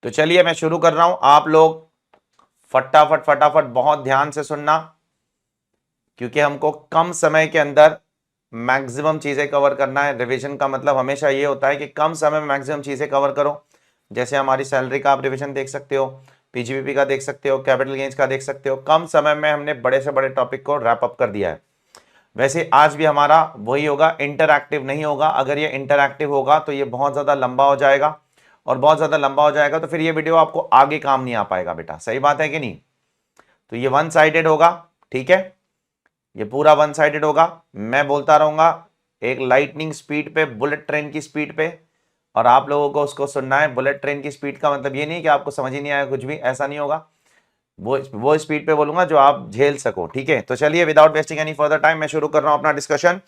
तो चलिए मैं शुरू कर रहा हूं, आप लोग फटाफट फटाफट बहुत ध्यान से सुनना, क्योंकि हमको कम समय के अंदर मैक्सिमम चीजें कवर करना है। रिवीजन का मतलब हमेशा ये होता है कि कम समय में मैक्सिमम चीजें कवर करो। जैसे हमारी सैलरी का आप रिवीजन देख सकते हो, पीजीबीपी का देख सकते हो, कैपिटल गेन्स का देख सकते हो। कम समय में हमने बड़े से बड़े टॉपिक को रैप अप कर दिया है। वैसे आज भी हमारा वही होगा, इंटरएक्टिव नहीं होगा। अगर ये इंटरएक्टिव होगा तो ये बहुत ज्यादा लंबा हो जाएगा, और बहुत ज्यादा लंबा हो जाएगा तो फिर ये वीडियो आपको आगे काम नहीं आ पाएगा बेटा। सही बात है कि नहीं? तो ये वन साइडेड होगा, ठीक है, ये पूरा वन साइडेड होगा। मैं बोलता रहूंगा एक लाइटनिंग स्पीड पे, बुलेट ट्रेन की स्पीड पे, और आप लोगों को उसको सुनना है। बुलेट ट्रेन की स्पीड का मतलब ये नहीं कि आपको समझ ही नहीं आएगा कुछ भी, ऐसा नहीं होगा। वो स्पीड पे बोलूंगा जो आप झेल सको, ठीक है। तो चलिए without wasting any further time मैं शुरू कर रहा हूं अपना discussion.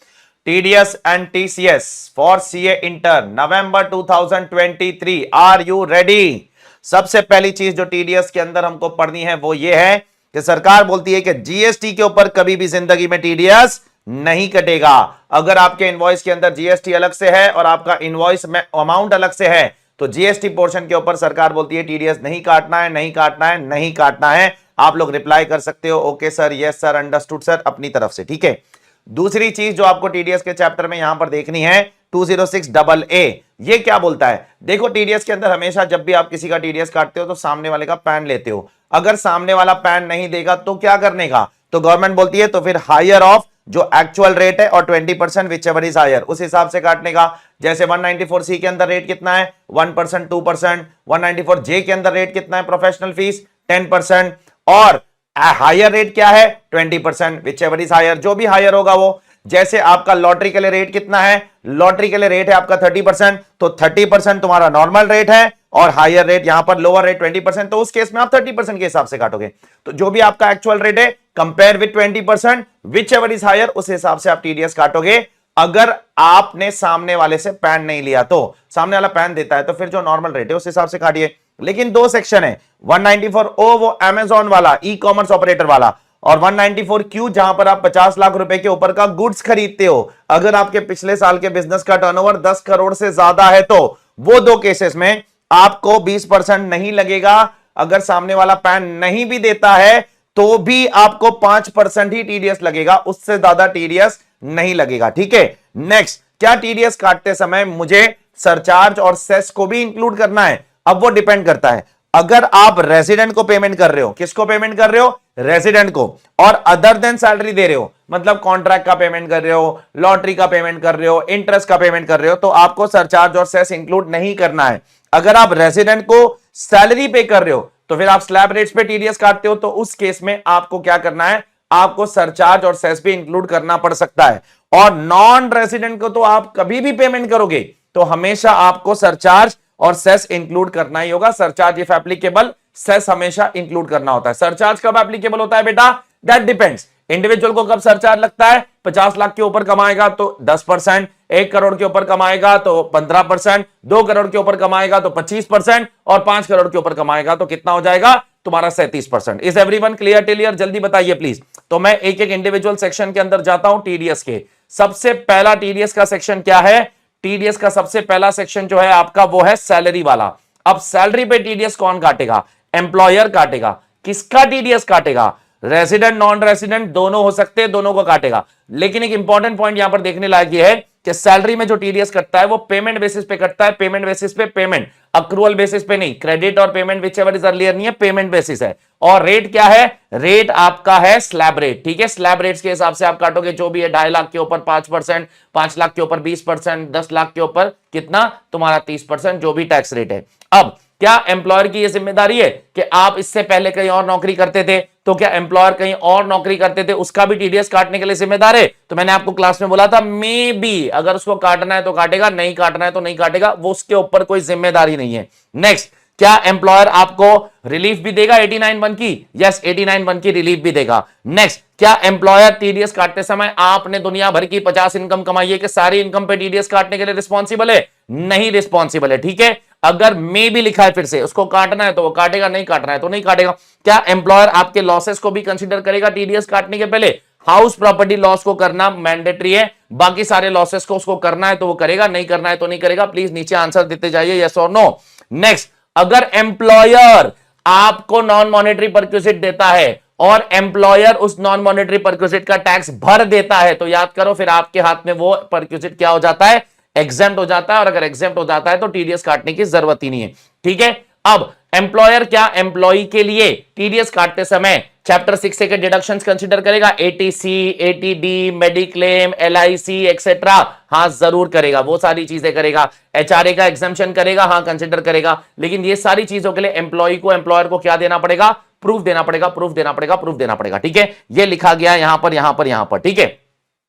TDS and TCS for CA inter November 2023, are you ready? सबसे पहली चीज जो टीडीएस के अंदर हमको पढ़नी है वो ये है कि सरकार बोलती है कि जीएसटी के ऊपर कभी भी जिंदगी में टीडीएस नहीं कटेगा। अगर आपके इनवॉइस के अंदर जीएसटी अलग से है और आपका इनवॉइस में अमाउंट अलग से है, तो जीएसटी पोर्शन के ऊपर सरकार बोलती है टीडीएस नहीं काटना है, नहीं काटना है, नहीं काटना है। आप लोग रिप्लाई कर सकते हो okay sir, yes sir, understood sir, अपनी तरफ से, ठीक है। दूसरी चीज जो आपको टीडीएस के चैप्टर में यहां पर देखनी है, 206AA, ये क्या बोलता है? देखो टीडीएस के अंदर हमेशा जब भी आप किसी का टीडीएस काटते हो तो सामने वाले का पैन लेते हो। अगर सामने वाला पैन नहीं देगा तो क्या करने का? तो गवर्नमेंट बोलती है तो फिर हायर ऑफ जो एक्चुअल रेट है और 20% विच एवर इज हायर, उस हिसाब से काटने का। जैसे 194C के अंदर रेट कितना है? 1%, 2%। 194J के अंदर रेट कितना है प्रोफेशनल फीस? 10%। और हायर रेट क्या है? 20%, विच एवर इज हायर, जो भी हायर होगा वो। जैसे आपका लॉटरी के लिए रेट कितना है? लॉटरी के लिए रेट है आपका 30%, तो 30% तुम्हारा नॉर्मल रेट है और हायर रेट यहां पर लोअर रेट 20%, तो उस केस में आप 30% के हिसाब से काटोगे। तो जो भी आपका एक्चुअल रेट है compare with 20%, whichever is higher, उस हिसाब से आप टीडीएस काटोगे। अगर आपने सामने वाले से पैन नहीं लिया, तो सामने वाला पैन देता है तो फिर जो नॉर्मल रेट है उस हिसाब से काटिए। लेकिन दो सेक्शन है, 194O वो अमेजॉन वाला, ई कॉमर्स ऑपरेटर वाला, और 194Q जहां पर आप 50 लाख रुपए के ऊपर का गुड्स खरीदते हो। अगर आपके पिछले साल के बिजनेस का टर्नओवर 10 करोड़ से ज्यादा है तो वो दो केसेस में आपको 20% नहीं लगेगा। अगर सामने वाला पैन नहीं भी देता है तो भी आपको 5% ही टीडीएस लगेगा, उससे ज्यादा टीडीएस नहीं लगेगा, ठीक है। नेक्स्ट, क्या टीडीएस काटते समय मुझे सरचार्ज और सेस को भी इंक्लूड करना है? अब वो डिपेंड करता है। अगर आप रेजिडेंट को पेमेंट कर रहे हो, किसको पेमेंट कर रहे हो? रेजिडेंट को, और अदर देन सैलरी दे रहे हो, मतलब कॉन्ट्रैक्ट का पेमेंट कर रहे हो, लॉटरी का पेमेंट कर रहे हो, इंटरेस्ट का पेमेंट कर रहे हो, तो आपको सरचार्ज और सेस इंक्लूड नहीं करना है। अगर आप रेजिडेंट को सैलरी पे कर रहे हो तो फिर आप स्लैब रेट्स पे टीडीएस काटते हो, तो उस केस में आपको क्या करना है? आपको सरचार्ज और सेस भी इंक्लूड करना पड़ सकता है। और नॉन रेजिडेंट को तो आप कभी भी पेमेंट करोगे तो हमेशा आपको सरचार्ज और सेस इंक्लूड करना ही होगा। सरचार्ज इफ एप्लीकेबल, सेस हमेशा इंक्लूड करना होता है। सरचार्ज कब एप्लीकेबल होता है बेटा? That depends. इंडिविजुअल को कब सरचार्ज लगता है? 50 लाख के ऊपर कमाएगा तो 10%, 1 करोड़ के ऊपर कमाएगा तो 15%, 2 करोड़ के ऊपर कमाएगा तो 25%, और 5 करोड़ के ऊपर कमाएगा तो कितना हो जाएगा तुम्हारा? 37%। Is everyone clear till here? जल्दी बताइए प्लीज। तो मैं एक एक इंडिविजुअल सेक्शन के अंदर जाता हूं टीडीएस के। सबसे पहला टीडीएस का सेक्शन क्या है? टीडीएस का सबसे पहला सेक्शन जो है आपका वो है सैलरी वाला। अब सैलरी पे टीडीएस कौन काटेगा? एम्प्लॉयर काटेगा। किसका टीडीएस काटेगा? रेजिडेंट नॉन रेजिडेंट दोनों हो सकते हैं, दोनों को काटेगा। लेकिन एक इंपॉर्टेंट पॉइंट यहां पर देखने लायक यह है कि सैलरी में जो टीडीएस कटता है वो पेमेंट बेसिस पे कटता है। पेमेंट बेसिस पे, पेमेंट अक्रूवल बेसिस पे नहीं। क्रेडिट और payment which ever is earlier नहीं है, पेमेंट बेसिस है। और रेट क्या है? रेट आपका है स्लैब रेट, ठीक है। स्लैब रेट्स के हिसाब से आप काटोगे, जो भी है 2.5 लाख के ऊपर 5%, 5 लाख के ऊपर 20%, 10 लाख के ऊपर कितना तुम्हारा 30%, जो भी टैक्स रेट है। अब क्या एम्प्लॉयर की यह जिम्मेदारी है कि आप इससे पहले कहीं और नौकरी करते थे, तो क्या एम्प्लॉयर कहीं और नौकरी करते थे उसका भी टीडीएस काटने के लिए जिम्मेदार है? तो मैंने आपको क्लास में बोला था मे बी, अगर उसको काटना है तो काटेगा, नहीं काटना है तो नहीं काटेगा, वो उसके ऊपर कोई जिम्मेदारी नहीं है। नेक्स्ट, क्या एम्प्लॉयर आपको रिलीफ भी देगा 89(1) की? यस, 89(1) की रिलीफ भी देगा। नेक्स्ट, क्या एम्प्लॉयर टीडीएस काटते समय आपने दुनिया भर की 50 इनकम कमाई है कि सारी इनकम पे टीडीएस काटने के लिए रिस्पॉन्सिबल है? नहीं रिस्पॉन्सिबल है, ठीक है। अगर मे भी लिखा है फिर से, उसको काटना है तो वो काटेगा, नहीं काटना है तो नहीं काटेगा। क्या एम्प्लॉयर आपके लॉसेस को भी कंसीडर करेगा टीडीएस काटने के पहले? हाउस प्रॉपर्टी लॉस को करना मैंडेटरी है, बाकी सारे लॉसेस को उसको करना है तो वो करेगा, नहीं करना है तो नहीं करेगा। प्लीज नीचे आंसर देते जाइए, यस और नो। नेक्स्ट, अगर एम्प्लॉयर आपको नॉन मॉनेटरी परक्विजिट देता है और एम्प्लॉयर उस नॉन मॉनेटरी परक्विजिट का टैक्स भर देता है, तो याद करो फिर आपके हाथ में वो परक्विजिट क्या हो जाता है, एग्जेम्प्ट हो जाता है। और अगर एग्जेम्प्ट हो जाता है तो टीडीएस काटने की जरूरत ही नहीं है। ठीक है, अब एम्प्लॉयर क्या एम्प्लॉई के लिए टीडीएस काटते समय चैप्टर 6 से के डिडक्शंस कंसीडर करेगा, ATC, ATD, mediclaim, LIC etcetera, हां जरूर करेगा, वो सारी चीजें करेगा। एचआरए का एग्जम्पशन करेगा, हां कंसीडर करेगा। लेकिन ये सारी चीजों के लिए एम्प्लॉय को एम्प्लॉयर को क्या देना पड़ेगा, प्रूफ देना पड़ेगा, प्रूफ देना पड़ेगा, प्रूफ देना पड़ेगा। ठीक है, ये लिखा गया यहां पर, यहां पर, यहां पर। ठीक है,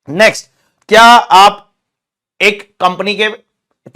नेक्स्ट, क्या आप एक कंपनी के,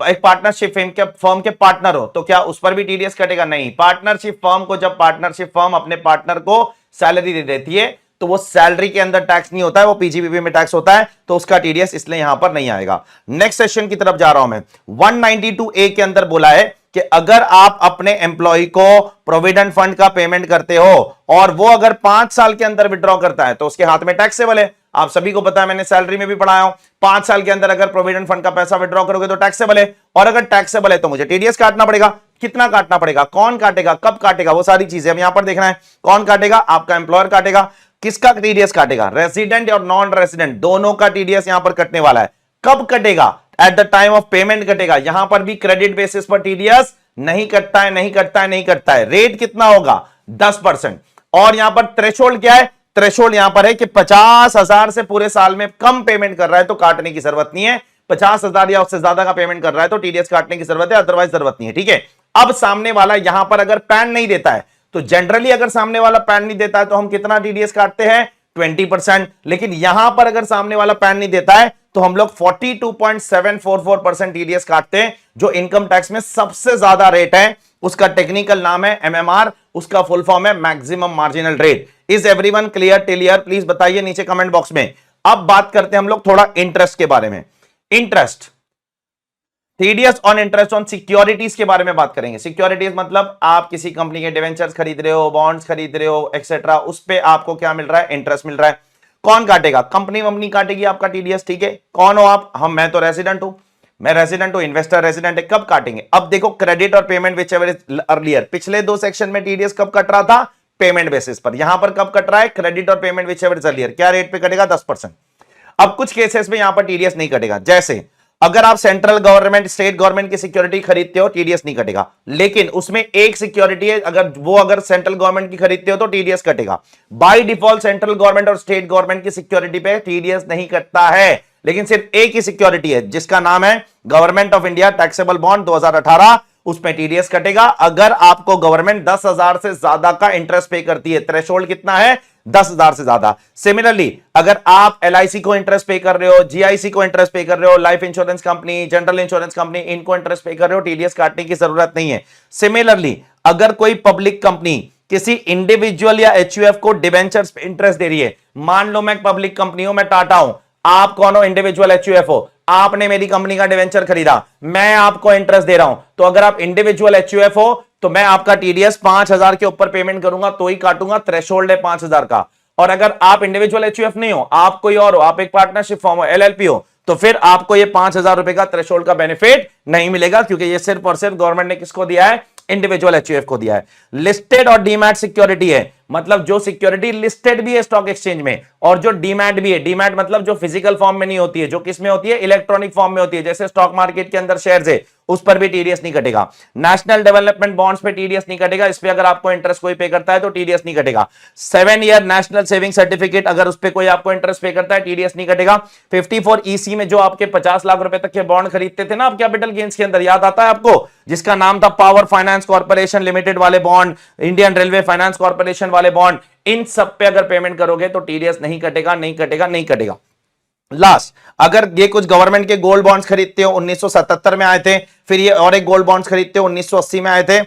एक पार्टनरशिप फर्म के पार्टनर हो तो क्या उस पर भी टीडीएस कटेगा? नहीं। पार्टनरशिप फर्म को, जब पार्टनरशिप फर्म अपने पार्टनर को सैलरी दे देती है तो वो सैलरी के अंदर टैक्स नहीं होता है, वो पीजीबीपी में टैक्स होता है, तो उसका टीडीएस इसलिए यहां पर नहीं आएगा। नेक्स्ट सेशन की तरफ जा रहा हूं मैं। 192A के अंदर बोला है कि अगर आप अपने एम्प्लॉय को प्रोविडेंट फंड का पेमेंट करते हो और वो अगर 5 साल के अंदर विड्रॉ करता है तो उसके हाथ में टैक्सेबल है। आप सभी को पता है, मैंने सैलरी में भी पढ़ाया हूं, 5 साल के अंदर अगर प्रोविडेंट फंड का पैसा विड्रॉ करोगे तो टैक्सेबल है, और अगर टैक्सेबल है तो मुझे टीडीएस काटना पड़ेगा। कितना काटना पड़ेगा, कौन काटेगा, कब काटेगा, वो सारी चीजें हम यहां पर देखना है। कौन काटेगा? आपका एम्प्लॉयर काटेगा। किसका टीडीएस काटेगा? रेजिडेंट और नॉन रेजिडेंट दोनों का टीडीएस यहां पर कटने वाला है। कब कटेगा? Eight the time of payment कटेगा। यहां पर भी क्रेडिट बेसिस पर टीडीएस नहीं कटता है, नहीं कटता है, नहीं कटता है। रेट कितना होगा? 10%। और यहां पर थ्रेशोल्ड क्या है? थ्रेशोल्ड यहां पर है कि 50,000 से पूरे साल में कम पेमेंट कर रहा है तो काटने की जरूरत नहीं है, 50,000 या उससे ज्यादा का पेमेंट कर रहा है तो टीडीएस काटने की जरूरत है, अदरवाइज जरूरत नहीं है। ठीक है, अब सामने वाला यहां पर अगर पैन नहीं देता है तो जनरली अगर सामने वाला पैन नहीं देता है तो हम कितना टीडीएस काटते हैं? 20%। लेकिन यहां पर अगर सामने वाला पैन नहीं देता है तो हम लोग 42.744% टीडीएस काटते हैं, जो इनकम टैक्स में सबसे ज्यादा रेट है। उसका टेक्निकल नाम है एमएमआर, उसका फुल फॉर्म है maximum marginal rate. Is everyone clear till here? Please बताइए नीचे कमेंट बॉक्स में। अब बात करते हैं हम लोग थोड़ा इंटरेस्ट के बारे में। Interest, TDS on interest on securities के बारे में बात करेंगे। सिक्योरिटीज मतलब आप किसी कंपनी के डिवेंचर्स खरीद रहे हो, बॉन्ड्स खरीद रहे हो एक्सेट्रा, उस पे आपको क्या मिल रहा है? इंटरेस्ट मिल रहा है। कौन काटेगा? कंपनी काटेगी आपका टीडीएस। ठीक है, कौन हो आप? मैं तो रेजिडेंट हूं, मैं रेजिडेंट हूं, इन्वेस्टर रेजिडेंट है। कब काटेंगे? अब देखो, क्रेडिट और payment which ever is earlier. पिछले 2 सेक्शन में टीडीएस कब कट रहा था? पेमेंट बेसिस पर। यहां पर कब कट रहा है? क्रेडिट और payment which ever is earlier. क्या रेट पे कटेगा? 10%। अब कुछ केसेस में यहां पर टीडीएस नहीं कटेगा, जैसे अगर आप सेंट्रल गवर्नमेंट, स्टेट गवर्नमेंट की सिक्योरिटी खरीदते हो टीडीएस नहीं कटेगा। लेकिन उसमें एक सिक्योरिटी है, अगर सेंट्रल गवर्नमेंट की खरीदते हो तो टीडीएस कटेगा। बाय डिफॉल्ट सेंट्रल गवर्नमेंट और स्टेट गवर्नमेंट की सिक्योरिटी पे टीडीएस नहीं कटता है, लेकिन सिर्फ एक ही सिक्योरिटी है जिसका नाम है government of India taxable bond 2018, उसमें टीडीएस कटेगा अगर आपको गवर्नमेंट 10,000 से ज्यादा का इंटरेस्ट पे करती है। थ्रेशोल्ड कितना है? 10,000 से ज्यादा। सिमिलरली अगर आप एलआईसी को इंटरेस्ट पे कर रहे हो, जीआईसी को इंटरेस्ट पे कर रहे हो, life insurance company, general insurance company, इनको इंटरेस्ट पे कर रहे हो, टीडीएस काटने की जरूरत नहीं है। सिमिलरली अगर कोई पब्लिक कंपनी किसी इंडिविजुअल या एचयूएफ को डिवेंचर्स पे इंटरेस्ट दे रही है, मान लो मैं पब्लिक कंपनी हूं, मैं टाटा हूं, आप कौन हो? इंडिविजुअल एचयूएफ हो, आपने मेरी कंपनी का डिवेंचर खरीदा, मैं आपको इंटरेस्ट दे रहा हूं, तो अगर आप इंडिविजुअल एचयूएफ हो तो मैं आपका टीडीएस 5,000 के ऊपर पेमेंट करूंगा तो ही काटूंगा, थ्रेशोल्ड है 5,000 का। और अगर आप इंडिविजुअल एचयूएफ नहीं हो, आप कोई और हो, आप एक पार्टनरशिप फॉर्म हो, एलएलपी हो, तो फिर आपको ये 5,000 रुपए का थ्रेशोल्ड का बेनिफिट नहीं मिलेगा, क्योंकि ये सिर्फ और सिर्फ गवर्नमेंट ने किसको दिया है? इंडिविजुअल एचयूएफ को दिया है। लिस्टेड और डीमैट सिक्योरिटी है, मतलब जो सिक्योरिटी लिस्टेड भी है स्टॉक एक्सचेंज में और जो डीमैट भी है। डीमैट मतलब जो फिजिकल फॉर्म में नहीं होती है, जो किस में होती है? इलेक्ट्रॉनिक फॉर्म में होती है, जैसे स्टॉक मार्केट के अंदर शेयर्स है, उस पर भी टीडीएस नहीं कटेगा। नेशनल डेवलपमेंट बॉन्ड्स पे टीडीएस नहीं कटेगा, इस पे अगर आपको इंटरेस्ट कोई पे करता है तो टीडीएस नहीं कटेगा। 7 ईयर नेशनल सेविंग सर्टिफिकेट, अगर उस पे कोई आपको इंटरेस्ट पे करता है टीडीएस नहीं कटेगा। 54 ईसी में जो आपके 50 लाख रुपए तक के बॉन्ड खरीदते थे ना आप कैपिटल गेन्स के अंदर, याद आता है आपको? जिसका नाम था पावर फाइनेंस कॉर्पोरेशन लिमिटेड वाले bond, Indian railway finance corporation वाले बॉन्ड, इन सब पे अगर पेमेंट करोगे तो टीडीएस नहीं कटेगा, नहीं कटेगा, नहीं कटेगा। लास्ट, अगर ये कुछ गवर्नमेंट के गोल्ड बॉन्ड्स खरीदते हो, 1977 में आए थे, फिर ये और एक गोल्ड बॉन्ड्स खरीदते हो, 1980 में आए थे,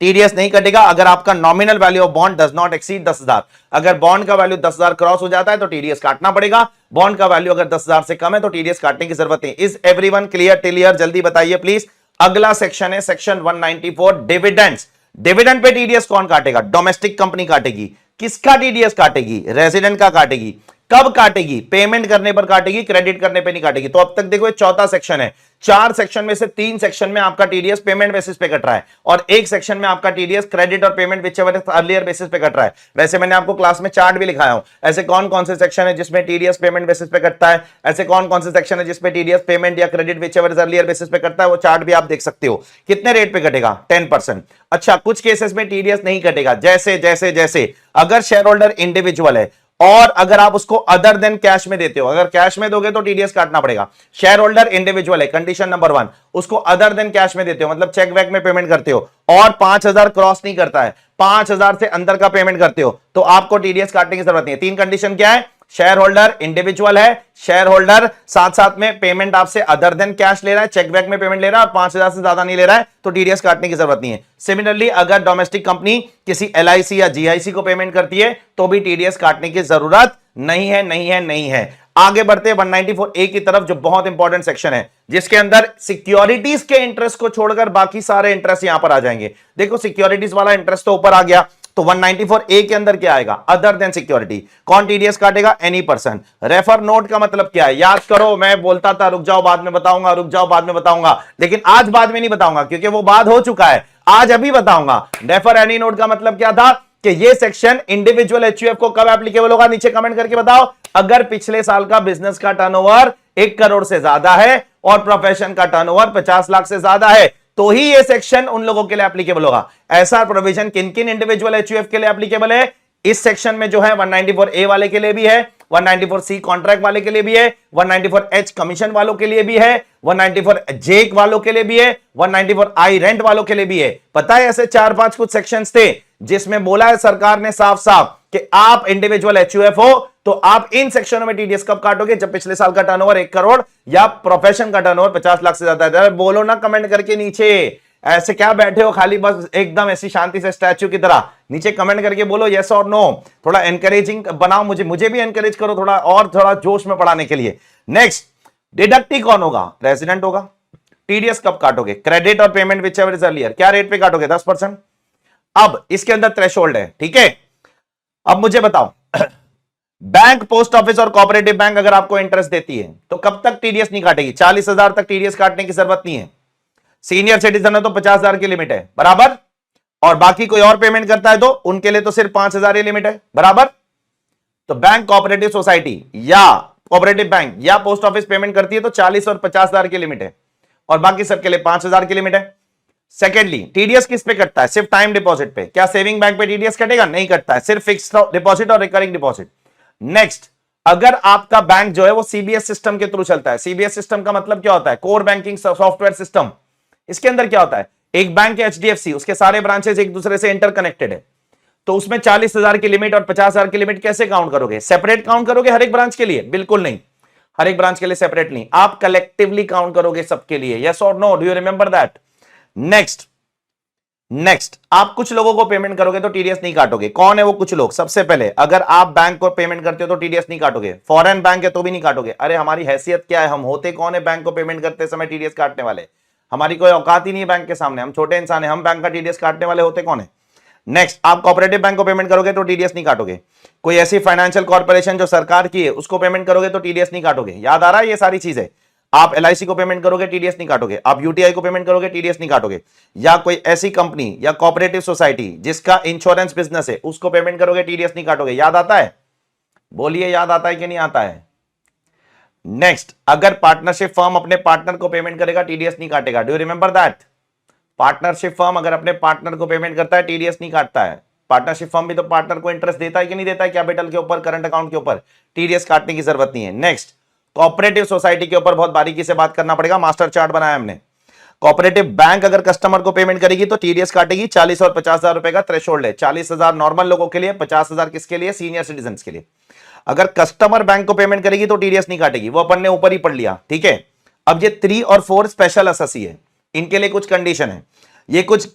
टीडीएस नहीं कटेगा अगर आपका nominal value of bond does not exceed 10,000। अगर बॉन्ड का वैल्यू 10,000 क्रॉस हो जाता है तो टीडीएस काटना पड़ेगा। बॉन्ड का वैल्यू अगर 10,000 से कम है तो टीडीएस काटने की जरूरत नहीं। Is everyone clear till here? जल्दी बताइए प्लीज। अगला सेक्शन है सेक्शन 194, डिविडेंड्स। डिविडेंड पे टीडीएस कौन काटेगा? डोमेस्टिक कंपनी काटेगी। किसका टीडीएस काटेगी? रेजिडेंट का काटेगी। कब काटेगी? पेमेंट करने पर काटेगी, क्रेडिट करने पे नहीं काटेगी। तो अब तक देखो ये चौथा सेक्शन है। 4 सेक्शन में से 3 सेक्शन में आपका टीडीएस पेमेंट बेसिस पे कट रहा है और एक सेक्शन में आपका टीडीएस क्रेडिट और पेमेंट विचएवर अर्लियर बेसिस पे कट रहा है। वैसे मैंने आपको क्लास में चार्ट भी लिखाया हूं, ऐसे कौन कौन से सेक्शन है जिसमें टीडीएस पेमेंट बेसिस पे कटता है, ऐसे कौन कौन से सेक्शन है जिसमें टीडीएस पेमेंट या क्रेडिट विचएवर अर्लियर बेसिस पे कटता है, वो चार्ट भी आप देख सकते हो। कितने रेट पे कटेगा? 10%। अच्छा, कुछ केसेस में टीडीएस नहीं कटेगा, जैसे जैसे जैसे अगर शेयर होल्डर इंडिविजुअल है और अगर आप उसको अदर देन कैश में देते हो, अगर कैश में दोगे तो टीडीएस काटना पड़ेगा। शेयर होल्डर इंडिविजुअल है, कंडीशन नंबर 1, उसको अदर देन कैश में देते हो, मतलब चेक वैक में पेमेंट करते हो और 5000 क्रॉस नहीं करता है, 5000 से अंदर का पेमेंट करते हो, तो आपको टीडीएस काटने की जरूरत नहीं है। 3 कंडीशन क्या है? शेयर होल्डर इंडिविजुअल है, शेयर होल्डर साथ साथ में पेमेंट आपसे अदर देन कैश ले रहा है, चेक बैक में पेमेंट ले रहा है और 5000 से ज्यादा नहीं ले रहा है, तो टीडीएस काटने की जरूरत नहीं है। सिमिलरली अगर डोमेस्टिक कंपनी किसी एलआईसी या जीआईसी को पेमेंट करती है तो भी टीडीएस काटने की जरूरत नहीं है, नहीं है, नहीं है। आगे बढ़ते हैं 194A की तरफ, जो बहुत इंपॉर्टेंट सेक्शन है, जिसके अंदर सिक्योरिटीज के इंटरेस्ट को छोड़कर बाकी सारे इंटरेस्ट यहां पर आ जाएंगे। देखो सिक्योरिटीज वाला इंटरेस्ट तो ऊपर आ गया, तो 194A के अंदर क्या आएगा? Other than security. कौन टीडीएस काटेगा? Any person. रेफर नोट का मतलब क्या है? याद करो, मैं बोलता था रुक जाओ बाद में बताऊंगा, रुक जाओ बाद में बताऊंगा, लेकिन आज बाद में नहीं बताऊंगा क्योंकि वो बाद हो चुका है, आज अभी बताऊंगा। रेफर एनी नोट का मतलब क्या था कि ये सेक्शन इंडिविजुअल एचयूएफ को कब एप्लीकेबल होगा? नीचे कमेंट करके बताओ। अगर पिछले साल का बिजनेस का टर्नओवर 1 करोड़ से ज्यादा है और प्रोफेशन का टर्नओवर 50 लाख से ज्यादा है, तो ही ये सेक्शन उन लोगों के लिए एप्लीकेबल होगा। ऐसा प्रोविजन किन किन इंडिविजुअल एचयूएफ के लिए एप्लीकेबल है? इस सेक्शन में जो है 194A वाले के लिए भी है, 194C कॉन्ट्रैक्ट वाले के लिए भी है, 194H कमीशन वालों के लिए भी है, 194J वालों के लिए भी है, 194I रेंट वालों के लिए भी है। पता है ऐसे 4-5 कुछ सेक्शंस थे जिसमें बोला है सरकार ने साफ साफ कि आप इंडिविजुअल एचयूएफ हो तो आप इन सेक्शनों में टीडीएस कब काटोगे? जब पिछले साल का टर्नओवर 1 करोड़ या प्रोफेशन का टर्नओवर 50 लाख से ज्यादा है। बोलो ना कमेंट करके नीचे, ऐसे क्या बैठे हो खाली बस एकदम ऐसी शांति से स्टैच्यू की तरह? नीचे कमेंट करके बोलो यस और नो, थोड़ा एनकरेजिंग बनाओ, मुझे भी एनकरेज करो थोड़ा और थोड़ा जोश में पढ़ाने के लिए। नेक्स्ट, डिडक्टी कौन होगा? रेजिडेंट होगा। टीडीएस कब काटोगे? क्रेडिट और पेमेंट विचएवर इज अर्लियर। क्या रेट पे काटोगे? 10%। अब इसके अंदर थ्रेशोल्ड है, ठीक है। अब मुझे बताओ, बैंक, पोस्ट ऑफिस और कोऑपरेटिव बैंक अगर आपको इंटरेस्ट देती है तो कब तक टीडीएस नहीं काटेगी? 40,000 तक टीडीएस काटने की जरूरत नहीं है। सीनियर सिटीजन है तो 50,000 की लिमिट है, बराबर। और बाकी कोई और पेमेंट करता है तो उनके लिए तो सिर्फ 5,000 की लिमिट है, बराबर। तो बैंक, कोऑपरेटिव सोसाइटी या कोऑपरेटिव बैंक या पोस्ट ऑफिस पेमेंट करती है तो 40 और 50,000 की लिमिट है और बाकी सबके लिए 5,000 की लिमिट है। सेकेंडली, टीडीएस किस पे कटता है? सिर्फ टाइम डिपॉजिट पे। क्या सेविंग बैंक पे टीडीएस कटेगा? नहीं कटता है, सिर्फ फिक्स्ड डिपॉजिट और रिकरिंग डिपॉजिट। नेक्स्ट, अगर आपका बैंक जो है वो सीबीएस सिस्टम के थ्रू चलता है। सीबीएस सिस्टम का मतलब क्या होता है? Core banking software system. इसके अंदर क्या होता है? एक बैंक है एचडीएफसी, उसके सारे ब्रांचेस एक दूसरे से इंटरकनेक्टेड है, तो उसमें 40,000 की लिमिट और 50,000 की लिमिट कैसे काउंट करोगे? सेपरेट काउंट करोगे हर एक ब्रांच के लिए? बिल्कुल नहीं, हर एक ब्रांच के लिए सेपरेट नहीं, आप कलेक्टिवली काउंट करोगे सबके लिए। यस और no? Do you remember that? Next, आप कुछ लोगों को पेमेंट करोगे तो टीडीएस नहीं काटोगे। कौन है वो कुछ लोग? सबसे पहले, अगर आप बैंक को पेमेंट करते हो तो टीडीएस नहीं काटोगे। फॉरेन बैंक है तो भी नहीं काटोगे। अरे हमारी हैसियत क्या है? हम होते कौन है बैंक को पेमेंट करते समय टीडीएस काटने वाले? हमारी कोई औकात ही नहीं है बैंक के सामने, हम छोटे इंसान हैं, हम बैंक का टीडीएस काटने वाले होते कौन है? नेक्स्ट, आप कोऑपरेटिव बैंक को पेमेंट करोगे तो टीडीएस नहीं काटोगे। कोई ऐसी फाइनेंशियल कॉर्पोरेशन जो सरकार की है उसको पेमेंट करोगे तो टीडीएस नहीं काटोगे। याद आ रहा है ये सारी चीजें? आप एलआईसी को पेमेंट करोगे टीडीएस नहीं काटोगे, आप यूटीआई को पेमेंट करोगे टीडीएस नहीं काटोगे, या कोई ऐसी कंपनी या कोऑपरेटिव सोसाइटी जिसका इंश्योरेंस बिजनेस है उसको पेमेंट करोगे टीडीएस नहीं काटोगे। याद आता है? बोलिए याद आता है कि नहीं आता है? नेक्स्ट, अगर पार्टनरशिप फर्म अपने पार्टनर को पेमेंट करेगा टीडीएस नहीं काटेगा। Do you remember that? Partnership firm अगर अपने पार्टनर को पेमेंट करता है टीडीएस नहीं काटता है। पार्टनरशिप फर्म भी तो पार्टनर को इंटरेस्ट देता है कि नहीं देता है? कैपिटल के ऊपर, करंट अकाउंट के ऊपर, टीडीएस काटने की जरूरत नहीं है। नेक्स्ट, कोऑपरेटिव सोसाइटी के ऊपर बहुत बारीकी से बात करना पड़ेगा, मास्टर चार्ट बनाया हमने। कोऑपरेटिव बैंक अगर कस्टमर को पेमेंट करेगी तो टीडीएस काटेगी। 40 और 50,000 रुपए का थ्रेशोल्ड है। 40,000 नॉर्मल लोगों के लिए, 50,000 किसके लिए? सीनियर सिटीजन के लिए। अगर कस्टमर बैंक को पेमेंट करेगी तो टीडीएस नहीं काटेगी, वो अपन ने ऊपर ही पढ़ लिया, ठीक है। अब ये 3 और 4 स्पेशल एसएससी है, इनके लिए कुछ कंडीशन है। ये कुछ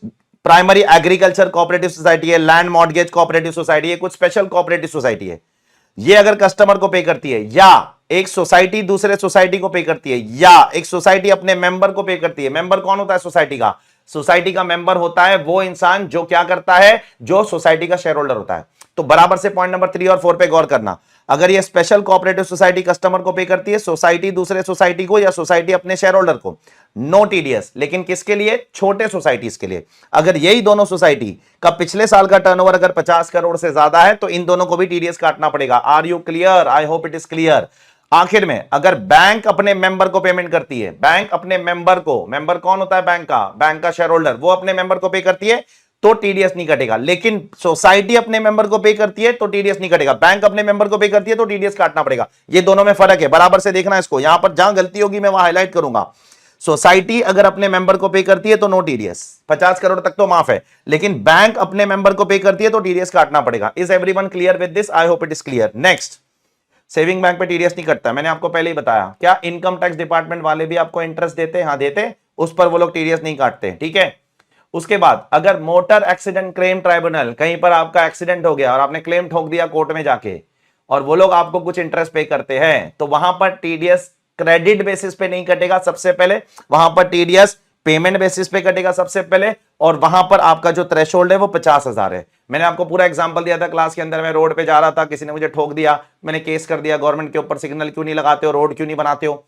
प्राइमरी एग्रीकल्चर कोऑपरेटिव सोसाइटी है, लैंड मॉर्गेज कोऑपरेटिव सोसाइटी है, कुछ स्पेशल कोऑपरेटिव सोसाइटी है। ये अगर कस्टमर को पे करती है, या एक सोसाइटी दूसरे सोसाइटी को पे करती है, या एक सोसाइटी अपने मेंबर को पे करती है। मेंबर कौन होता है सोसाइटी का? सोसाइटी का मेंबर होता है वो इंसान जो क्या करता है, जो सोसाइटी का शेयर होल्डर होता है। तो बराबर से पॉइंट नंबर 3 और 4 पे गौर करना। अगर ये स्पेशल कोऑपरेटिव सोसाइटी कस्टमर को पे करती है, सोसाइटी दूसरे सोसाइटी को या सोसाइटी अपने शेयर होल्डर को, नो टीडीएस। लेकिन किसके लिए? छोटे सोसाइटीज के लिए। अगर यही दोनों सोसाइटी का पिछले साल का टर्नओवर अगर 50 करोड़ से ज्यादा है तो इन दोनों को भी टीडीएस काटना पड़ेगा। Are you clear? I hope it is clear. आखिर में अगर बैंक अपने मेंबर को पेमेंट करती है, बैंक अपने मेंबर को, मेंबर कौन होता है? बैंक का शेयर होल्डर, वो अपने मेंबर को पे करती है तो टीडीएस नहीं कटेगा। लेकिन सोसाइटी अपने मेंबर को पे करती है तो टीडीएस नहीं कटेगा। बैंक अपने मेंबर को पे करती है तो टीडीएस काटना पड़ेगा। ये दोनों में फर्क है, बराबर से देखना इसको। यहां पर जहां गलती होगी मैं वहां हाईलाइट करूंगा। सोसाइटी अगर अपने मेंबर को पे करती है तो नो टीडीएस, 50 करोड़ तक तो माफ है। लेकिन बैंक अपने मेंबर को पे करती है तो टीडीएस काटना पड़ेगा। Is everyone clear with this? I hope it is clear. Next, saving bank पे टीडीएस नहीं कटता, मैंने आपको पहले ही बताया। क्या इनकम टैक्स डिपार्टमेंट वाले भी आपको इंटरेस्ट देते हैं? हाँ देते, उस पर वो लोग टीडीएस नहीं काटते, ठीक है। उसके बाद अगर मोटर एक्सीडेंट क्लेम ट्राइब्यूनल, कहीं पर आपका एक्सीडेंट हो गया और आपने क्लेम ठोक दिया कोर्ट में जाके, और वो लोग आपको कुछ इंटरेस्ट पे करते हैं, तो वहां पर टीडीएस क्रेडिट बेसिस पे नहीं कटेगा सबसे पहले, वहां पर टीडीएस पेमेंट बेसिस पे कटेगा सबसे पहले। और वहां पर आपका जो थ्रेशोल्ड है वो 50,000 है। मैंने आपको पूरा एग्जांपल दिया था क्लास के अंदर। मैं रोड पे जा रहा था, किसी ने मुझे ठोक दिया, मैंने केस कर दिया गवर्नमेंट के ऊपर, सिग्नल क्यों नहीं लगाते हो, रोड क्यों नहीं बनाते हो।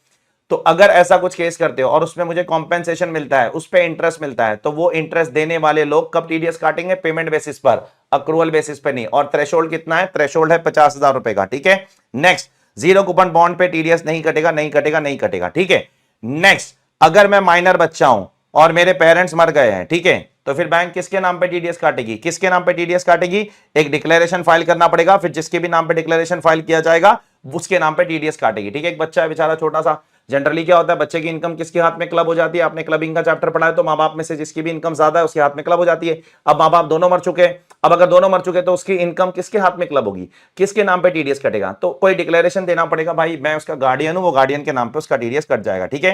तो अगर ऐसा कुछ केस करते हो और उसमें मुझे कॉम्पेंसेशन मिलता है, उस पर इंटरेस्ट मिलता है, तो वो इंटरेस्ट देने वाले लोग कब टीडीएस काटेंगे? पेमेंट बेसिस पर, अक्रूवल बेसिस पर नहीं। और थ्रेशोल्ड कितना है? थ्रेशोल्ड है 50,000 रुपए का, ठीक है। नेक्स्ट, जीरो कूपन बॉन्ड पे टीडीएस नहीं कटेगा, नहीं कटेगा, नहीं कटेगा, ठीक है। नेक्स्ट, अगर मैं माइनर बच्चा हूं और मेरे पेरेंट्स मर गए हैं, ठीक है, तो फिर बैंक किसके नाम पे टीडीएस काटेगी? किसके नाम पे टीडीएस काटेगी? एक डिक्लेरेशन फाइल करना पड़ेगा, फिर जिसके भी नाम पे डिक्लेरेशन फाइल किया जाएगा उसके नाम पे टीडीएस काटेगी, ठीक है। एक बच्चा है बेचारा छोटा सा, जनरली क्या होता है, बच्चे की इनकम किसके हाथ में क्लब हो जाती है? आपने क्लबिंग का चैप्टर पढ़ा है, तो माँ बाप में से जिसकी भी इनकम ज्यादा है उसके हाथ में क्लब हो जाती है। अब माँ बाप दोनों मर चुके हैं, अब अगर दोनों मर चुके तो उसकी इनकम किसके हाथ में क्लब होगी? किसके नाम पे टीडीएस कटेगा? तो कोई डिक्लेरेशन देना पड़ेगा, भाई मैं उसका गार्डियन हूं, वो गार्डियन के नाम पे उसका टीडीएस कट जाएगा, ठीक है।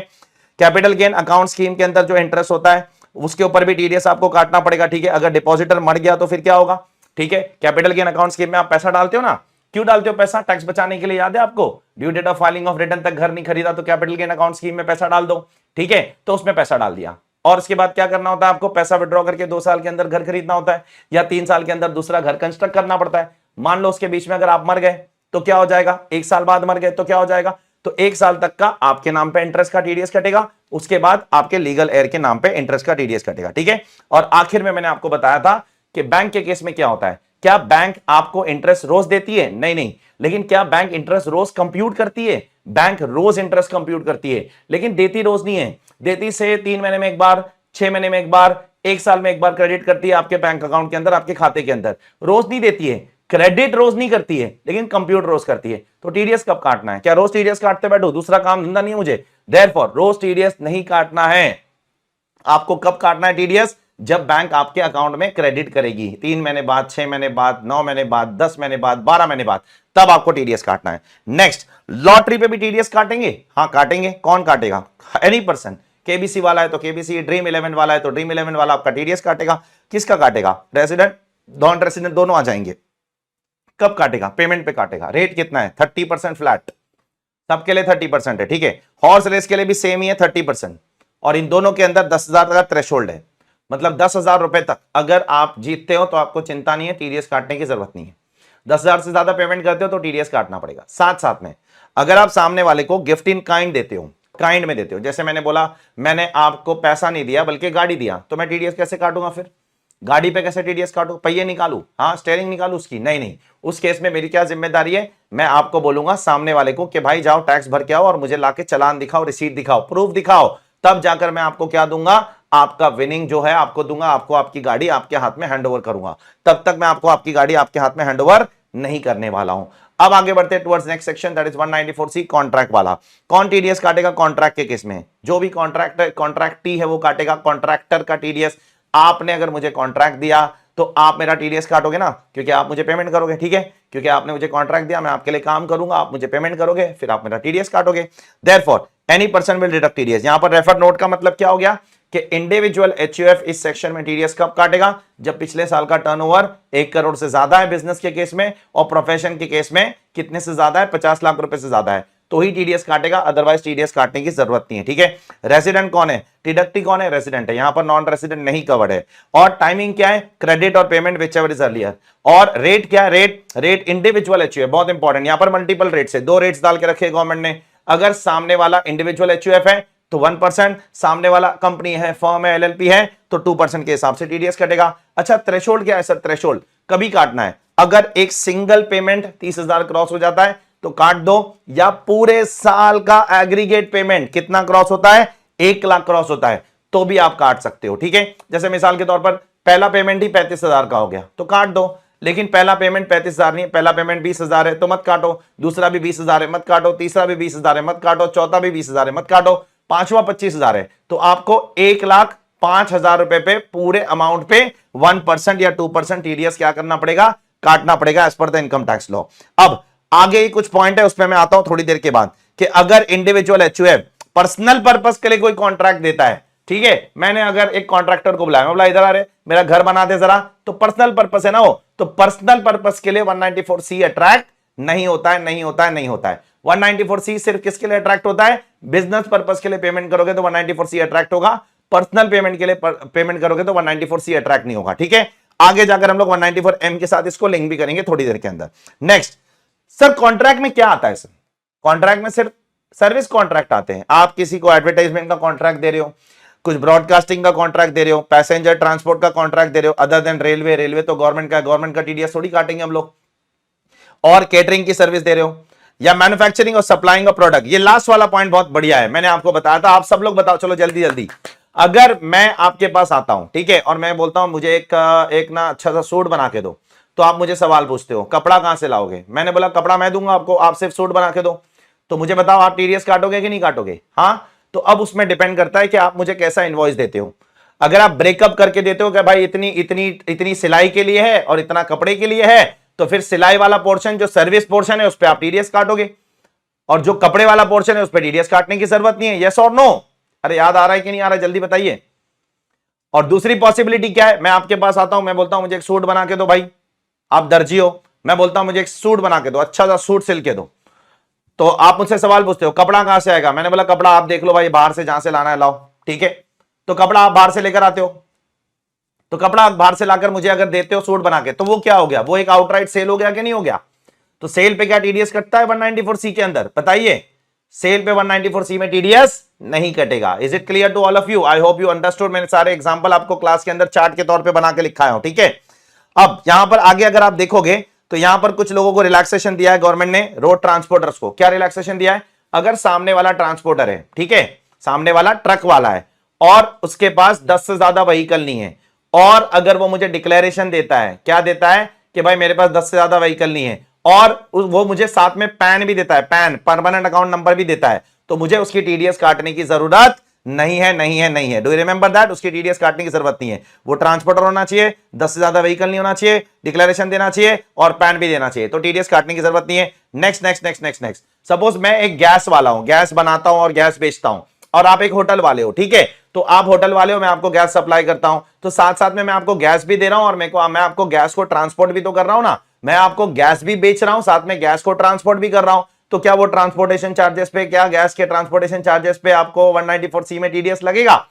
कैपिटल गेन अकाउंट स्कीम के अंदर जो इंटरेस्ट होता है उसके ऊपर भी टीडीएस आपको काटना पड़ेगा, ठीक है। अगर डिपॉजिटर मर गया तो फिर क्या होगा, ठीक है। कैपिटल गेन अकाउंट स्कीम में आप पैसा डालते हो ना, क्यों डालते हो पैसा? टैक्स बचाने के लिए, याद है आपको? Due date of filing of return तक घर नहीं खरीदा तो कैपिटल गेन अकाउंट स्कीम में पैसा डाल दो, ठीक है। तो उसमें पैसा डाल दिया, और उसके बाद क्या करना होता है आपको? पैसा विड्रॉ करके 2 साल के अंदर घर खरीदना होता है, या 3 साल के अंदर दूसरा घर कंस्ट्रक्ट करना पड़ता है। मान लो उसके बीच में अगर आप मर गए तो क्या हो जाएगा? 1 साल बाद मर गए तो क्या हो जाएगा? तो 1 साल तक का आपके नाम पे इंटरेस्ट का टीडीएस कटेगा, उसके बाद आपके लीगल एयर के नाम पे इंटरेस्ट का टीडीएस कटेगा, ठीक है। और आखिर में मैंने आपको बताया था कि बैंक के केस में क्या होता है। क्या बैंक आपको इंटरेस्ट रोज देती है? नहीं नहीं। लेकिन क्या बैंक इंटरेस्ट रोज कंप्यूट करती है? बैंक रोज इंटरेस्ट कंप्यूट करती है, लेकिन देती रोज नहीं है। देती से 3 महीने में एक बार, 6 महीने में एक बार, 1 साल में एक बार क्रेडिट करती है आपके बैंक अकाउंट के अंदर, आपके खाते के अंदर। रोज नहीं देती है, क्रेडिट रोज नहीं करती है, लेकिन कंप्यूट रोज करती है। तो टीडीएस कब काटना है? क्या रोज टीडीएस काटते बैठो? दूसरा काम धंधा नहीं है मुझे, देयरफॉर रोज टीडीएस नहीं काटना है। आपको कब काटना है टीडीएस? जब बैंक आपके अकाउंट में क्रेडिट करेगी, 3 महीने बाद, 6 महीने बाद, 9 महीने बाद, 10 महीने बाद, 12 महीने बाद, तब आपको टीडीएस काटना है। नेक्स्ट, लॉटरी पे भी टीडीएस काटेंगे? हाँ काटेंगे। कौन काटेगा? Any person. केबीसी वाला है तो केबीसी, ड्रीम 11 वाला है तो ड्रीम 11 वाला आपका टीडीएस काटेगा। किसका काटेगा? रेसिडेंट, नॉन रेसिडेंट दोनों आ जाएंगे। कब काटेगा? पेमेंट पे काटेगा। रेट कितना है? 30% फ्लैट, सबके लिए 30% है, ठीक है। हॉर्स रेस के लिए भी सेम ही है 30%, और इन दोनों के अंदर 10,000 का थ्रेशोल्ड है। मतलब 10,000 रुपए तक अगर आप जीतते हो तो आपको चिंता नहीं है, टीडीएस काटने की जरूरत नहीं है। 10,000 से ज्यादा पेमेंट करते हो तो टीडीएस काटना पड़ेगा। साथ साथ में अगर आप सामने वाले को गिफ्ट इन काइंड देते हो, काइंड में देते हो, जैसे मैंने बोला मैंने आपको पैसा नहीं दिया बल्कि गाड़ी दिया, तो मैं टीडीएस कैसे काटूंगा? फिर गाड़ी पे कैसे टीडीएस काटू? पहिए निकालू, हाँ स्टेयरिंग निकालू उसकी? नहीं नहीं। उस केस में मेरी क्या जिम्मेदारी है? मैं आपको बोलूंगा सामने वाले को कि भाई जाओ टैक्स भर के आओ और मुझे लाके चालान दिखाओ, रिसीट दिखाओ, प्रूफ दिखाओ, तब जाकर मैं आपको क्या दूंगा? आपका विनिंग जो है आपको दूंगा, आपको आपकी गाड़ी आपके हाथ में हैंड ओवर करूंगा। तब तक मैं आपको आपकी गाड़ी आपके हाथ में हैंड ओवर नहीं करने वाला हूं। अब आगे बढ़ते हैं towards next section, that is 194C, contract वाला। कौन टीडीएस काटेगा? कॉन्ट्रैक्ट के केस में जो भी कॉन्ट्रैक्टी है वो काटेगा कॉन्ट्रैक्टर का टीडीएस। आपने अगर मुझे कॉन्ट्रैक्ट दिया तो आप मेरा टीडीएस काटोगे ना, क्योंकि आप मुझे पेमेंट करोगे, ठीक है। क्योंकि आपने मुझे कॉन्ट्रैक्ट दिया, मैं आपके लिए काम करूंगा, आप मुझे पेमेंट करोगे, फिर आप मेरा टीडीएस काटोगे। Therefore any person will deduct TDS. यहां पर रेफर नोट का मतलब क्या हो गया कि इंडिविजुअल एचयूएफ इस सेक्शन में टीडीएस कब काटेगा? जब पिछले साल का टर्नओवर 1 करोड़ से ज्यादा है बिजनेस के केस में, और प्रोफेशन के केस में कितने से ज्यादा है? 50 लाख रुपए से ज्यादा है। तो ही टीडीएस काटेगा, अदरवाइज टीडीएस काटने की जरूरत नहीं है। ठीक है, रेसिडेंट कौन है, डिडक्टी कौन है, रेसिडेंट है, यहां पर नॉन रेसिडेंट नहीं कवर्ड है। और टाइमिंग क्या है, क्रेडिट और payment which ever is earlier. और रेट क्या है, रेट इंडिविजुअल एचयूएफ, बहुत इंपॉर्टेंट, यहां पर मल्टीपल रेट्स है, 2 रेट्स डाल के रखे गवर्नमेंट ने। अगर सामने वाला इंडिविजुअल एचयूएफ है तो 1%, सामने वाला कंपनी है, फर्म है, एलएलपी है तो 2% के हिसाब से टीडीएस कटेगा। अच्छा, थ्रेशोल्ड क्या है सर, थ्रेशोल्ड कभी काटना है, अगर एक सिंगल पेमेंट 30,000 क्रॉस हो जाता है तो काट दो, या पूरे साल का एग्रीगेट पेमेंट कितना क्रॉस होता है, 1 लाख क्रॉस होता है तो भी आप काट सकते हो। ठीक है, जैसे मिसाल के तौर पर पहला पेमेंट ही 35,000 का हो गया तो काट दो, लेकिन पहला पेमेंट 35,000 नहीं है, पहला पेमेंट 20,000 है तो मत काटो, दूसरा भी 20,000 है मत काटो, तीसरा भी 20,000 है मत काटो, चौथा भी 20,000 है मत काटो, पांचवा 25,000 है तो आपको 1,05,000 रुपए पे पूरे अमाउंट पे 1% या 2% टीडीएस क्या करना पड़ेगा, काटना पड़ेगा as per the income tax law. अब आगे कुछ पॉइंट है, उस पर मैं आता हूं थोड़ी देर के बाद, कि अगर इंडिविजुअल एचयूएफ पर्सनल पर्पस के लिए कोई कॉन्ट्रैक्ट देता है, ठीक है, मैंने अगर एक कॉन्ट्रैक्टर को बुलाया, मैं बोला इधर आ रहे मेरा घर बना दे जरा, तो पर्सनल पर्पस है ना वो, तो पर्सनल पर्पस के लिए 194C अट्रैक्ट नहीं होता है, नहीं होता है, नहीं होता है। 194C सिर्फ किसके लिए अट्रैक्ट होता है, बिजनेस पर्पस के लिए पेमेंट करोगे तो 194C अट्रैक्ट होगा, पर्सनल पेमेंट के लिए पेमेंट करोगे तो 194C अट्रैक्ट नहीं होगा। ठीक है, आगे जाकर हम लोग 194M के साथ इसको लिंक भी करेंगे थोड़ी देर के अंदर। नेक्स्ट सर, कॉन्ट्रैक्ट में क्या आता है सर, कॉन्ट्रैक्ट में सिर्फ सर्विस कॉन्ट्रैक्ट आते हैं। आप किसी को एडवर्टाइजमेंट का कॉन्ट्रैक्ट दे रहे हो, कुछ ब्रॉडकास्टिंग का कॉन्ट्रैक्ट दे रहे हो, पैसेंजर ट्रांसपोर्ट का कॉन्ट्रैक्ट दे रहे हो, अदर देन रेलवे, रेलवे तो गवर्नमेंट का टीडीएस थोड़ी काटेंगे हम लोग, और केटरिंग की सर्विस दे रहे हो, या मैन्युफैक्चरिंग और सप्लाइंग ऑफ प्रोडक्ट। ये लास्ट वाला पॉइंट बहुत बढ़िया है, मैंने आपको बताया था, आप सब लोग बताओ, चलो जल्दी जल्दी। अगर मैं आपके पास आता हूं, ठीक है, और मैं बोलता हूं मुझे एक ना अच्छा सा सूट बना के दो, तो आप मुझे सवाल पूछते हो कपड़ा कहां से लाओगे, मैंने बोला कपड़ा मैं दूंगा आपको, आप सिर्फ सूट बना के दो, तो मुझे बताओ आप टीडीएस काटोगे कि नहीं काटोगे। हाँ, तो अब उसमें डिपेंड करता है कि आप मुझे कैसा इनवॉइस देते हो। अगर आप ब्रेकअप करके देते हो कि भाई इतनी इतनी इतनी सिलाई के लिए है और इतना कपड़े के लिए है, तो फिर सिलाई वाला पोर्शन जो सर्विस पोर्शन है उस पर आप टीडीएस काटोगे, और जो कपड़े वाला पोर्शन है उस पर टीडीएस काटने की जरूरत नहीं है। यस और नो, अरे याद आ रहा है कि नहीं आ रहा है, जल्दी बताइए। और दूसरी पॉसिबिलिटी क्या है, मैं आपके पास आता हूं, मैं बोलता हूं मुझे एक सूट बना के दो भाई, आप दर्जी हो, मैं बोलता हूं मुझे एक सूट बना के दो, अच्छा सा सूट सिल के दो, तो आप मुझसे सवाल पूछते हो कपड़ा कहां से आएगा, मैंने बोला कपड़ा आप देख लो भाई, बाहर से जहां से लाना है लाओ। ठीक है, तो कपड़ा आप बाहर से लेकर आते हो, तो कपड़ा आप बाहर से लाकर मुझे अगर देते हो सूट बना के, तो वो क्या हो गया, वो एक आउटराइट सेल हो गया कि नहीं हो गया। तो सेल पे क्या टीडीएस कटता है 194C के अंदर, बताइए। सेल पे 194C में टीडीएस नहीं कटेगा। Is it clear to all of you, I hope you understood. मैंने सारे एग्जांपल आपको क्लास के अंदर चार्ट के तौर पे बना के लिखा है, ठीक है। अब यहां पर आगे अगर आप देखोगे तो यहां पर कुछ लोगों को रिलैक्सेशन दिया है गवर्नमेंट ने, रोड ट्रांसपोर्टर्स को क्या रिलैक्सेशन दिया है, अगर सामने वाला ट्रांसपोर्टर है, ठीक है, सामने वाला ट्रक वाला है और उसके पास 10 से ज्यादा व्हीकल नहीं है, और अगर वो मुझे डिक्लेरेशन देता है, क्या देता है कि भाई मेरे पास 10 से ज्यादा व्हीकल नहीं है, और वो मुझे साथ में पैन भी देता है, पैन परमानेंट अकाउंट नंबर भी देता है, तो मुझे उसकी टीडीएस काटने की जरूरत नहीं है, नहीं है, नहीं है। डू यू रिमेंबर दैट, उसकी टीडीएस काटने की जरूरत नहीं है। वो ट्रांसपोर्टर होना चाहिए, 10 से ज्यादा व्हीकल नहीं होना चाहिए, डिक्लेरेशन देना चाहिए और पैन भी देना चाहिए, तो टीडीएस काटने की जरूरत नहीं है। Next next next next next suppose मैं एक गैस वाला हूं, गैस बनाता हूं और गैस बेचता हूं, और आप एक होटल वाले हो, ठीक है, तो आप होटल वाले हो, मैं आपको गैस सप्लाई करता हूं, तो साथ साथ में मैं आपको गैस भी दे रहा हूं और मैं आपको गैस को ट्रांसपोर्ट भी तो कर रहा हूं ना, मैं आपको गैस भी बेच रहा हूं, साथ में गैस को ट्रांसपोर्ट भी कर रहा हूं, तो क्या वो ट्रांसपोर्टेशन चार्जेस पे, क्या गैस के ट्रांसपोर्टेशन चार्जेस पे आपको 194C में टीडीएस लगेगा?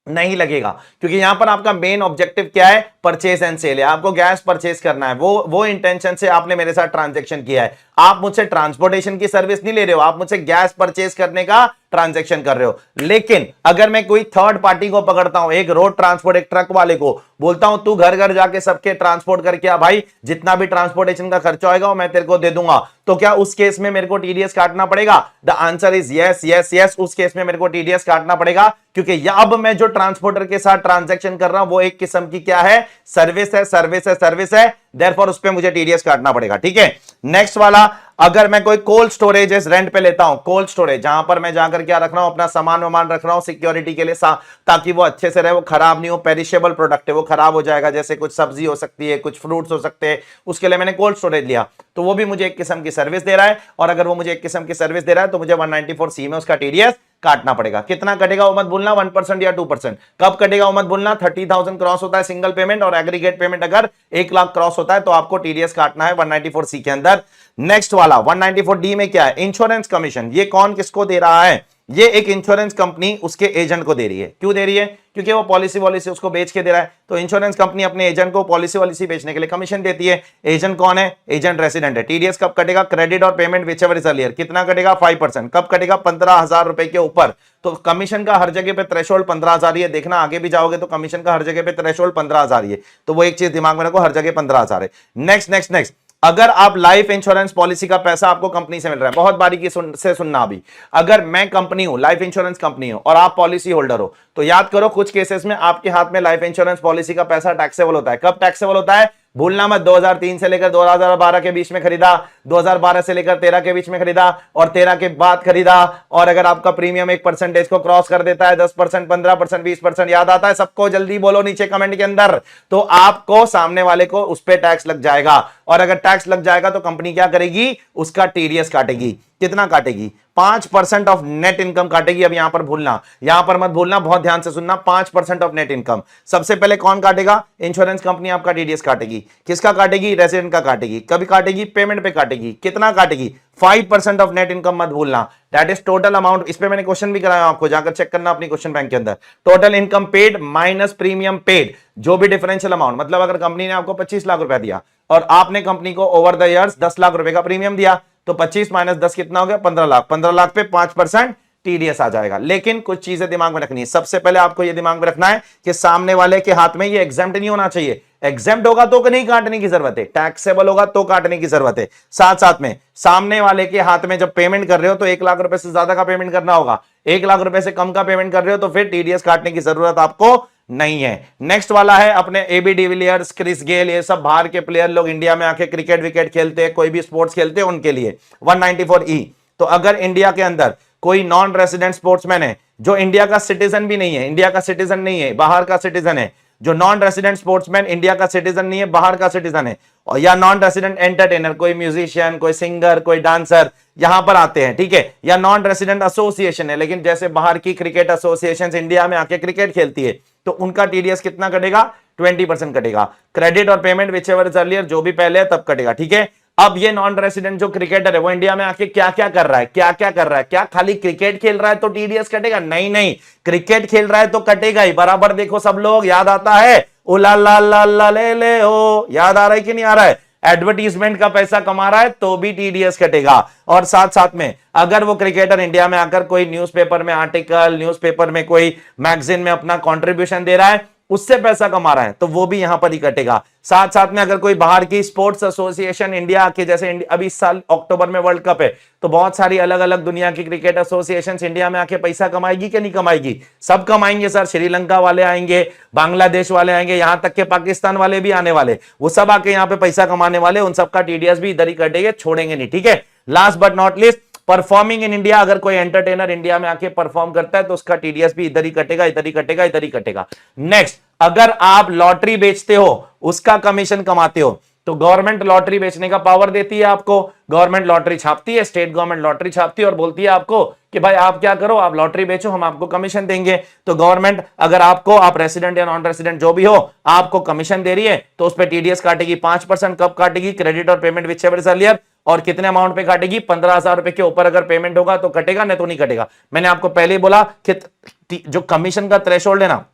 नहीं लगेगा, क्योंकि यहां पर आपका मेन ऑब्जेक्टिव क्या है, परचेज एंड सेल है, आपको गैस परचेज करना है, वो इंटेंशन से आपने मेरे साथ ट्रांजैक्शन किया है। आप मुझसे ट्रांसपोर्टेशन की सर्विस नहीं ले रहे हो, आप मुझसे गैस परचेज करने का ट्रांजैक्शन कर रहे हो। लेकिन अगर मैं कोई थर्ड पार्टी को पकड़ता हूं, एक रोड ट्रांसपोर्ट, एक ट्रक वाले को बोलता हूं तू घर घर जाके सबके ट्रांसपोर्ट करके आ भाई, जितना भी ट्रांसपोर्टेशन का खर्चा होगा वो मैं तेरे को दे दूंगा, तो क्या उस केस में मेरे को टीडीएस काटना पड़ेगा? The answer is yes yes yes, उस केस में मेरे को टीडीएस काटना पड़ेगा, क्योंकि अब मैं जो ट्रांसपोर्टर के साथ ट्रांजैक्शन कर रहा हूं वो एक किस्म की क्या है, सर्विस है, सर्विस है, सर्विस है, देयरफॉर उस पे मुझे टीडीएस काटना पड़ेगा, ठीक है। नेक्स्ट वाला, अगर मैं कोई कोल्ड स्टोरेज रेंट पे लेता हूं, कोल्ड स्टोरेज जहां पर मैं जाकर क्या रख रहा हूं, अपना सामान वामान रख रहा हूं सिक्योरिटी के लिए, ताकि वो अच्छे से रहे, वो खराब नहीं हो, पेरिशेबल प्रोडक्ट है, वो खराब हो जाएगा, जैसे कुछ सब्जी हो सकती है, कुछ फ्रूट्स हो सकते हैं, उसके लिए मैंने कोल्ड स्टोरेज लिया, तो वो भी मुझे एक किस्म की सर्विस दे रहा है, और अगर वो मुझे एक किस्म की सर्विस दे रहा है तो मुझे 194C में उसका टीडीएस काटना पड़ेगा। कितना कटेगा वो मत भूलना, 1% या 2%। कब कटेगा वो मत भूलना, 30,000 क्रॉस होता है सिंगल पेमेंट, और एग्रीगेट पेमेंट अगर 1 लाख क्रॉस होता है तो आपको टीडीएस काटना है 194C के अंदर। नेक्स्ट वाला 194D में क्या है, इंश्योरेंस कमीशन। ये कौन किसको दे रहा है, ये एक इंश्योरेंस कंपनी उसके एजेंट को दे रही है। क्यों दे रही है, क्योंकि वो पॉलिसी वॉलिसी उसको बेच के दे रहा है, तो इंश्योरेंस कंपनी अपने एजेंट को पॉलिसी वॉलिसी बेचने के लिए कमीशन देती है। एजेंट कौन है, एजेंट रेसिडेंट है। टीडीएस कब कटेगा, क्रेडिट और पेमेंट विचएवर इज अर्लियर। कितना कटेगा, 5%। कब कटेगा, 15,000 रुपए के ऊपर। तो कमीशन का हर जगह पे थ्रेशोल्ड 15,000 ही है। देखना आगे भी जाओगे तो कमीशन का हर जगह पे थ्रेशोल्ड 15,000 ही है। तो वो एक चीज दिमाग में रखो, हर जगह 15,000 है। नेक्स्ट नेक्स्ट नेक्स्ट, अगर आप लाइफ इंश्योरेंस पॉलिसी का पैसा आपको कंपनी से मिल रहा है, बहुत बारीकी से सुनना अभी, अगर मैं कंपनी हूं, लाइफ इंश्योरेंस कंपनी हूं, और आप पॉलिसी होल्डर हो, तो याद करो कुछ केसेस में आपके हाथ में लाइफ इंश्योरेंस पॉलिसी का पैसा टैक्सेबल होता है। कब टैक्सेबल होता है, भूलना मत, 2003 से लेकर 2012 के बीच में खरीदा, 2012 से लेकर 13 के बीच में खरीदा, और 13 के बाद खरीदा, और अगर आपका प्रीमियम 1% को क्रॉस कर देता है, 10%, 15%, 20%, याद आता है सबको, जल्दी बोलो नीचे कमेंट के अंदर, तो आपको सामने वाले को उस पर टैक्स लग जाएगा। और अगर टैक्स लग जाएगा तो कंपनी क्या करेगी, उसका टीडीएस काटेगी। कितना काटेगी, 5% ऑफ नेट इनकम काटेगी। अब यहां पर भूलना, यहां पर मत भूलना, बहुत ध्यान से सुनना, 5% ऑफ नेट इनकम। सबसे पहले कौन काटेगा, इंश्योरेंस कंपनी आपका टीडीएस काटेगी। किसका काटेगी, रेसिडेंट का काटेगी। कभी काटेगी, पेमेंट पे काटेगी। कितना काटेगी, 5% ऑफ नेट इनकम मत भूलना, दैट इज टोटल अमाउंट। इस पे मैंने क्वेश्चन भी कराया आपको, जाकर चेक करना अपनी क्वेश्चन बैंक के अंदर। Total income paid minus premium paid, जो भी डिफरेंशियल अमाउंट, मतलब अगर कंपनी ने आपको 25 लाख रुपया दिया और आपने कंपनी को ओवर द इयर्स 10 लाख रुपए का प्रीमियम दिया, तो 25 माइनस 10 कितना हो गया, 15 लाख। 15 लाख पे 5% टीडीएस आ जाएगा। लेकिन कुछ चीजें दिमाग में रखनी है। सबसे पहले आपको यह दिमाग में रखना है कि सामने वाले के हाथ में ये एग्जेम्प्ट नहीं होना चाहिए। एग्जेम्प्ट होगा तो नहीं काटने की जरूरत है, टैक्सेबल होगा तो काटने की जरूरत है। साथ साथ में सामने वाले के हाथ में जब पेमेंट कर रहे हो तो 1 लाख रुपए से ज्यादा का पेमेंट करना होगा। 1 लाख रुपए से कम का पेमेंट कर रहे हो तो फिर टीडीएस काटने की जरूरत आपको नहीं है। नेक्स्ट वाला है अपने एबी डिविलियर्स, क्रिस गेल, ये सब बाहर के प्लेयर लोग इंडिया में आके क्रिकेट विकेट खेलते हैं, कोई भी स्पोर्ट्स खेलते हैं, उनके लिए 194E। तो अगर इंडिया के अंदर कोई नॉन रेसिडेंट स्पोर्ट्समैन है जो इंडिया का सिटीजन भी नहीं है, इंडिया का सिटीजन नहीं है, बाहर का सिटीजन है, जो नॉन रेसिडेंट स्पोर्ट्समैन इंडिया का सिटीजन नहीं है, बाहर का सिटीजन है, और या नॉन रेसिडेंट एंटरटेनर, कोई म्यूजिशियन, कोई सिंगर, कोई डांसर यहां पर आते हैं, ठीक है, या नॉन रेसिडेंट एसोसिएशन है, लेकिन जैसे बाहर की क्रिकेट एसोसिएशन इंडिया में आके क्रिकेट खेलती है, तो उनका टीडीएस कितना कटेगा, 20% कटेगा। क्रेडिट और पेमेंट विचएवर इज अर्लियर, जो भी पहले है तब कटेगा, ठीक है। अब ये नॉन रेसिडेंट जो क्रिकेटर है वो इंडिया में आके क्या क्या कर रहा है, क्या क्या कर रहा है, क्या खाली क्रिकेट खेल रहा है तो टीडीएस कटेगा, नहीं नहीं, क्रिकेट खेल रहा है तो कटेगा ही बराबर। देखो सब लोग, याद आता है, उला ला ला ला ले हो, याद आ रहा है कि नहीं आ रहा है, एडवर्टीजमेंट का पैसा कमा रहा है तो भी टीडीएस कटेगा। और साथ साथ में अगर वो क्रिकेटर इंडिया में आकर कोई न्यूज़पेपर में आर्टिकल, न्यूज़पेपर में कोई मैगजीन में अपना कंट्रीब्यूशन दे रहा है, उससे पैसा कमा रहा है, तो वो भी यहां पर ही कटेगा। साथ साथ में अगर कोई बाहर की स्पोर्ट्स एसोसिएशन इंडिया के, जैसे अभी इस साल अक्टूबर में वर्ल्ड कप है, तो बहुत सारी अलग अलग दुनिया की क्रिकेट एसोसिएशन इंडिया में आके पैसा कमाएगी कि नहीं कमाएगी, सब कमाएंगे सर। श्रीलंका वाले आएंगे, बांग्लादेश वाले आएंगे, यहां तक के पाकिस्तान वाले भी आने वाले, वो सब आके यहाँ पे पैसा कमाने वाले, उन सबका टीडीएस भी इधर ही कटेंगे, छोड़ेंगे नहीं, ठीक है। Last but not list, performing in India, अगर कोई एंटरटेनर इंडिया में आके परफॉर्म करता है तो उसका टीडीएस भी इधर ही कटेगा, इधर ही कटेगा, इधर ही कटेगा। नेक्स्ट, अगर आप लॉटरी बेचते हो, उसका कमीशन कमाते हो, तो गवर्नमेंट लॉटरी बेचने का पावर देती है आपको। गवर्नमेंट लॉटरी छापती है, स्टेट गवर्नमेंट लॉटरी छापती है और बोलती है आपको कि भाई आप क्या करो, आप लॉटरी बेचो, हम आपको कमीशन देंगे। तो गवर्नमेंट अगर आपको, आप रेसिडेंट या नॉन रेसिडेंट जो भी हो, आपको कमीशन दे रही है तो उस पर टीडीएस काटेगी 5%। कब काटेगी, क्रेडिट और पेमेंट विचएवर इज अर्लियर, और कितने अमाउंट पे काटेगी, 15,000 रुपए के ऊपर अगर पेमेंट होगा तो कटेगा, नहीं तो नहीं कटेगा। मैंने आपको पहले ही बोला कि जो कमीशन का थ्रेशोल्ड है ना,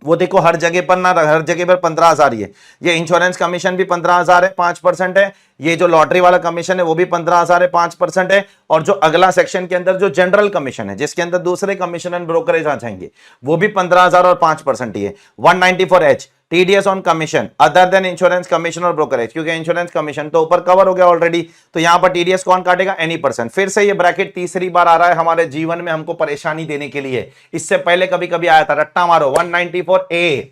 वो देखो हर जगह पर ना, हर जगह पर 15,000 ही है। ये इंश्योरेंस कमीशन भी 15,000 है, 5% है। ये जो लॉटरी वाला कमीशन है वो भी 15,000 है, 5% है। और जो अगला सेक्शन के अंदर जो जनरल कमीशन है, जिसके अंदर दूसरे कमीशन एंड ब्रोकरेज आ जाएंगे, वो भी 15,000 और 5% ही है। 194H TDS on commission other than insurance commission और ब्रोकरेज, क्योंकि इंश्योरेंस कमीशन तो ऊपर कवर हो गया ऑलरेडी, तो यहां पर टीडीएस कौन काटेगा, एनी परसेंट। फिर से ये ब्रैकेट तीसरी बार आ रहा है हमारे जीवन में हमको परेशानी देने के लिए। इससे पहले कभी कभी आया था, रट्टा मारो, 194A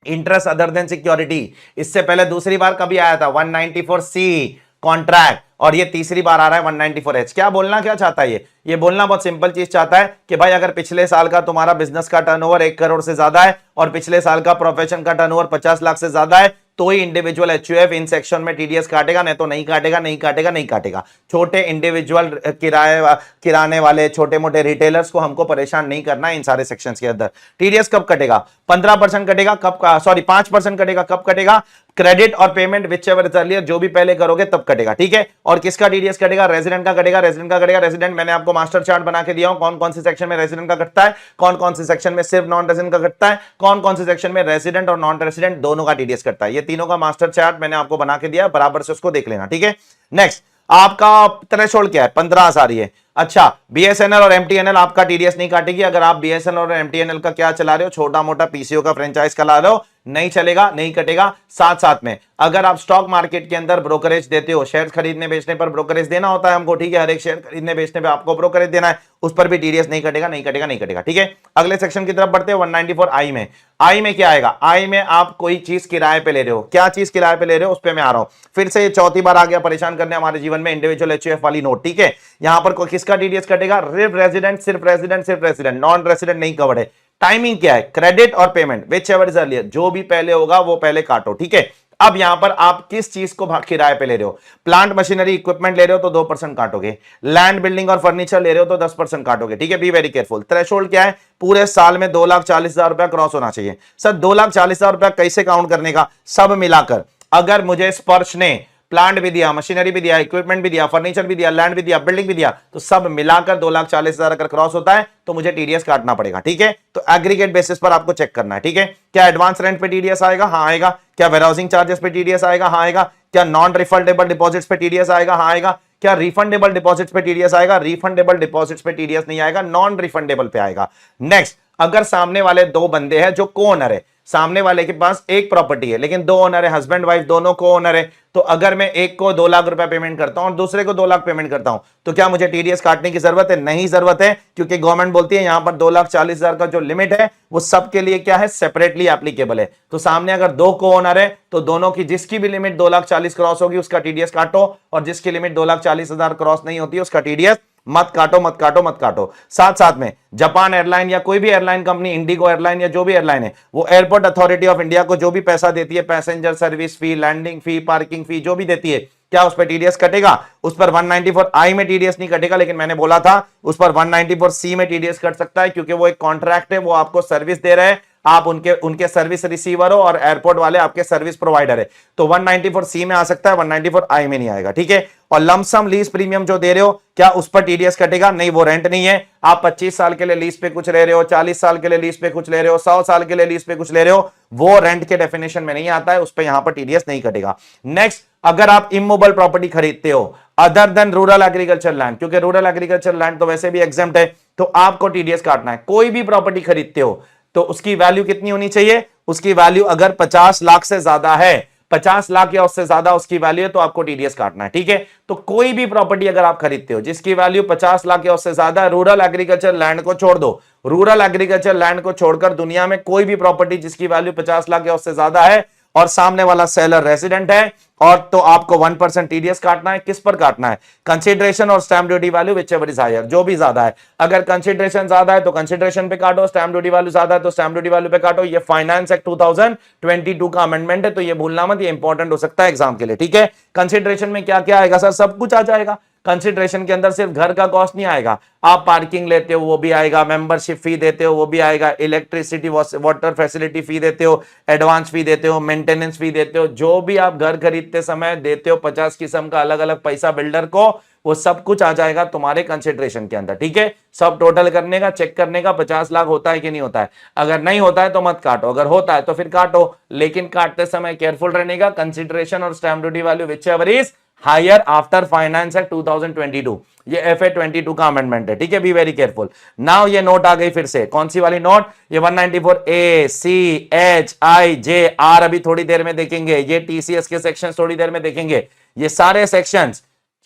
interest other than security. इससे पहले दूसरी बार कभी आया था 194C कॉन्ट्रैक्ट, और ये तीसरी बार आ रहा है 194H। क्या बोलना क्या चाहता है ये बोलना बहुत सिंपल चीज चाहता है कि भाई अगर पिछले साल का तुम्हारा बिजनेस का टर्नओवर 1 करोड़ से ज्यादा है और पिछले साल का प्रोफेशन का टर्नओवर 50 लाख से ज्यादा है तो ही इंडिविजुअल एचयूएफ इन सेक्शन में टीडीएस काटेगा, नहीं तो नहीं काटेगा, नहीं काटेगा, नहीं काटेगा। छोटे इंडिविजुअल किराने वाले छोटे मोटे रिटेलर्स को हमको परेशान नहीं करना है इन सारे सेक्शंस के अंदर। टीडीएस कब कटेगा? 15% कटेगा। कब का? सॉरी 5% कटेगा। कब कटेगा? क्रेडिट और पेमेंट विच एवर अर्लियर, जो भी पहले करोगे तब कटेगा, ठीक है। और किसका टीडीएस कटेगा? रेजिडेंट का कटेगा। रेजिडेंट का कटेगा। रेजिडेंट मैंने आपको मास्टर चार्ट बना के दिया हूं, कौन कौन से सेक्शन में रेजिडेंट का कटता है, कौन कौन से सेक्शन में सिर्फ नॉन रेजिडेंट का कटता है, कौन कौन से सेक्शन में रेजिडेंट और नॉन रेजिडेंट दोनों का टीडीएस कटता है। ये तीनों का मास्टर चार्ट मैंने आपको बना के दिया, बराबर से उसको देख लेना, ठीक है। नेक्स्ट, आपका थ्रेशोल्ड क्या है? 15,000 ही है। अच्छा, बीएसएनएल और एमटीएनएल आपका टीडीएस नहीं काटेगी। अगर आप बीएसएनएल और एमटीएनएल का क्या चला रहे हो, छोटा मोटा पीसीओ का फ्रेंचाइज चला रहे हो, नहीं चलेगा, नहीं कटेगा। साथ साथ में अगर आप स्टॉक मार्केट के अंदर ब्रोकरेज देते हो, शेयर खरीदने बेचने पर ब्रोकरेज देना होता है हमको, ठीक है। हर एक शेयर खरीदने बेचने पे आपको ब्रोकरेज देना है, उस पर भी टीडीएस नहीं कटेगा, नहीं कटेगा, नहीं कटेगा, ठीक है। अगले सेक्शन की तरफ बढ़ते हैं, 194 में। आई में क्या आएगा? आई में आप कोई चीज किराए पे ले रहे हो। क्या चीज किराए पे ले रहे हो, उस पे मैं आ रहा हूं। फिर से ये चौथी बार आ गया परेशान करने हमारे जीवन में, इंडिविजुअल एचयूएफ वाली नोट, ठीक है। यहां पर किसका टीडीएस कटेगा? सिर्फ रेजिडेंट, सिर्फ रेजिडेंट, सिर्फ रेजिडेंट, नॉन रेजिडेंट नहीं कवर्ड है। टाइमिंग क्या है? क्रेडिट और payment which ever is earlier, जो भी पहले होगा वो पहले काटो, ठीक है। अब यहां पर आप किस चीज को किराए पे ले रहे हो? प्लांट मशीनरी इक्विपमेंट ले रहे हो तो 2% काटोगे। लैंड बिल्डिंग और फर्नीचर ले रहे हो तो 10% काटोगे, ठीक है। Be very careful. थ्रेशोल्ड क्या है? पूरे साल में 2,40,000 रुपया क्रॉस होना चाहिए। सर 2,40,000 रुपया कैसे काउंट करने का? सब मिलाकर। अगर मुझे स्पर्श ने प्लांट भी दिया, मशीनरी भी दिया, इक्विपमेंट भी दिया, फर्नीचर भी दिया, लैंड भी दिया, बिल्डिंग भी दिया, तो सब मिलाकर 2,40,000 अगर क्रॉस होता है तो मुझे टीडीएस काटना पड़ेगा, ठीक है। तो एग्रीगेट बेसिस पर आपको चेक करना है, ठीक है। क्या एडवांस रेंट पे टीडीएस आएगा? हाँ आएगा। क्या वेयरहाउसिंग चार्जेस पे टीडीएस आएगा? हाँ आएगा। क्या नॉन रिफंडेबल डिपॉजिट्स पे टीडीएस आएगा? हाँ आएगा। क्या रिफंडेबल डिपॉजिट्स पे टीडीएस आएगा? रिफंडेबल डिपॉजिट्स पे टीडीएस नहीं आएगा, नॉन रिफंडेबल पे आएगा। नेक्स्ट, अगर सामने वाले दो बंदे हैं जो को ओनर है, सामने वाले के पास एक प्रॉपर्टी है लेकिन दो ओनर है, हस्बैंड वाइफ दोनों को ओनर है, तो अगर मैं एक को 2 लाख रुपया पेमेंट करता हूं और दूसरे को 2 लाख पेमेंट करता हूं तो क्या मुझे टीडीएस काटने की जरूरत है? नहीं जरूरत है, क्योंकि गवर्नमेंट बोलती है यहां पर 2,40,000 का जो लिमिट है वो सबके लिए क्या है? सेपरेटली एप्लीकेबल है। तो सामने अगर दो को ओनर है तो दोनों की जिसकी भी लिमिट 2,40,000 क्रॉस होगी उसका टीडीएस काटो, और जिसकी लिमिट 2,40,000 क्रॉस नहीं होती उसका टीडीएस मत काटो, मत काटो, मत काटो। साथ साथ में जापान एयरलाइन या कोई भी एयरलाइन कंपनी, इंडिगो एयरलाइन या जो भी एयरलाइन है, वो एयरपोर्ट अथॉरिटी ऑफ इंडिया को जो भी पैसा देती है, पैसेंजर सर्विस फी, लैंडिंग फी, पार्किंग फी, जो भी देती है, क्या उस पर टीडीएस कटेगा? उस पर 194I में टीडीएस नहीं कटेगा, लेकिन मैंने बोला था उस पर 194C में टीडीएस कट सकता है, क्योंकि वो एक कॉन्ट्रैक्ट है, वो आपको सर्विस दे रहे हैं, आप उनके सर्विस रिसीवर हो और एयरपोर्ट वाले आपके सर्विस प्रोवाइडर है। तो 194C में आ सकता है, 194I में नहीं आएगा, ठीक है। और लमसम लीज प्रीमियम जो दे रहे हो, क्या उस पर टीडीएस कटेगा? नहीं, वो रेंट नहीं है। आप 25 साल के लिए लीज पे कुछ ले रहे हो, 40 साल के लिए लीज पे कुछ ले रहे हो, 100 साल के लिए लीज पे कुछ ले रहे हो, वो रेंट के डेफिनेशन में नहीं आता है, उस पर यहां पर टीडीएस नहीं कटेगा। नेक्स्ट, अगर आप इमोबल प्रॉपर्टी खरीदते हो other than rural agriculture land, क्योंकि रूरल एग्रीकल्चर लैंड तो वैसे भी एग्जेम्प्ट है, तो आपको टीडीएस काटना है। कोई भी प्रॉपर्टी खरीदते हो तो उसकी वैल्यू कितनी होनी चाहिए? उसकी वैल्यू अगर 50 लाख से ज्यादा है, 50 लाख या उससे ज्यादा उसकी वैल्यू है, तो आपको टीडीएस काटना है, ठीक है। तो कोई भी प्रॉपर्टी अगर आप खरीदते हो जिसकी वैल्यू 50 लाख या उससे ज्यादा है, रूरल एग्रीकल्चर लैंड को छोड़ दो, रूरल एग्रीकल्चर लैंड को छोड़कर दुनिया में कोई भी प्रॉपर्टी जिसकी वैल्यू 50 लाख या उससे ज्यादा है और सामने वाला सेलर रेसिडेंट है, और तो आपको 1% टीडीएस काटना है। किस पर काटना है? कंसिडरेशन और stamp duty value whichever is higher, जो भी ज्यादा है। अगर कंसिडरेशन ज्यादा है तो कंसिडरेशन पे काटो, स्टैम्प ड्यूटी वैल्यू ज्यादा है तो स्टैम्प ड्यूटी वैल्यू पे काटो। ये फाइनेंस एक्ट 2022 का अमेंडमेंट है, तो ये भूलना मत, ये इंपॉर्टेंट हो सकता है एग्जाम के लिए, ठीक है। कंसिडरेशन में क्या क्या आएगा? सर सब कुछ आ जाएगा। कंसिडरेशन के अंदर सिर्फ घर का कॉस्ट नहीं आएगा, आप पार्किंग लेते हो वो भी आएगा, मेंबरशिप फी देते हो वो भी आएगा, इलेक्ट्रिसिटी वाटर फैसिलिटी फी देते हो, एडवांस फी देते हो, मेंटेनेंस फी देते हो, जो भी आप घर खरीदते समय देते हो 50 किस्म का अलग अलग पैसा बिल्डर को, वो सब कुछ आ जाएगा तुम्हारे कंसिडरेशन के अंदर, ठीक है। सब टोटल करने का, चेक करने का 50 लाख होता है कि नहीं होता है। अगर नहीं होता है तो मत काटो, अगर होता है तो फिर काटो, लेकिन काटते समय केयरफुल रहने का। कंसिडरेशन और stamp duty value whichever is higher after finance act 2022, ये FA 22 का अमेंडमेंट है, ठीक है। Be very careful. नाउ ये नोट आ गई फिर से, कौन सी वाली नोट? ये 194A, C, H, I, J, R अभी थोड़ी देर में देखेंगे, ये TCS के सेक्शन थोड़ी देर में देखेंगे। ये सारे सेक्शंस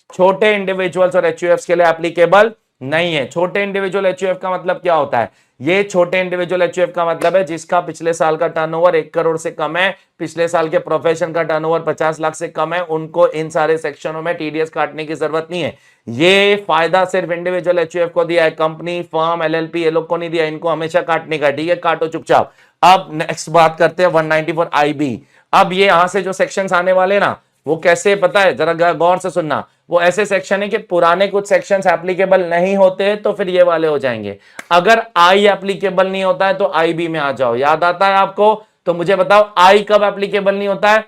छोटे इंडिविजुअल्स और एचयूएफ्स के लिए एप्लीकेबल नहीं है। छोटे इंडिविजुअल एचयूएफ का मतलब क्या होता है? ये छोटे इंडिविजुअल एचयूएफ का मतलब है जिसका पिछले साल का टर्नओवर 1 करोड़ से कम है, पिछले साल के प्रोफेशन का टर्नओवर 50 लाख से कम है, उनको इन सारे सेक्शनों में टीडीएस काटने की जरूरत नहीं है। ये फायदा सिर्फ इंडिविजुअल एचयूएफ को दिया है, कंपनी, फर्म, एलएलपी ये लोग को नहीं दिया, इनको हमेशा काटने का। ठीक है, काटो चुपचाप। अब नेक्स्ट बात करते हैं 194 आईबी। अब ये यहां से जो सेक्शंस आने वाले ना, वो कैसे पता है, जरा गौर से सुनना। वो ऐसे सेक्शन है कि पुराने कुछ सेक्शंस एप्लीकेबल नहीं होते तो फिर ये वाले हो जाएंगे। अगर आई एप्लीकेबल नहीं होता है तो आई बी में आ जाओ। याद आता है आपको? तो मुझे बताओ आई कब एप्लीकेबल नहीं होता है?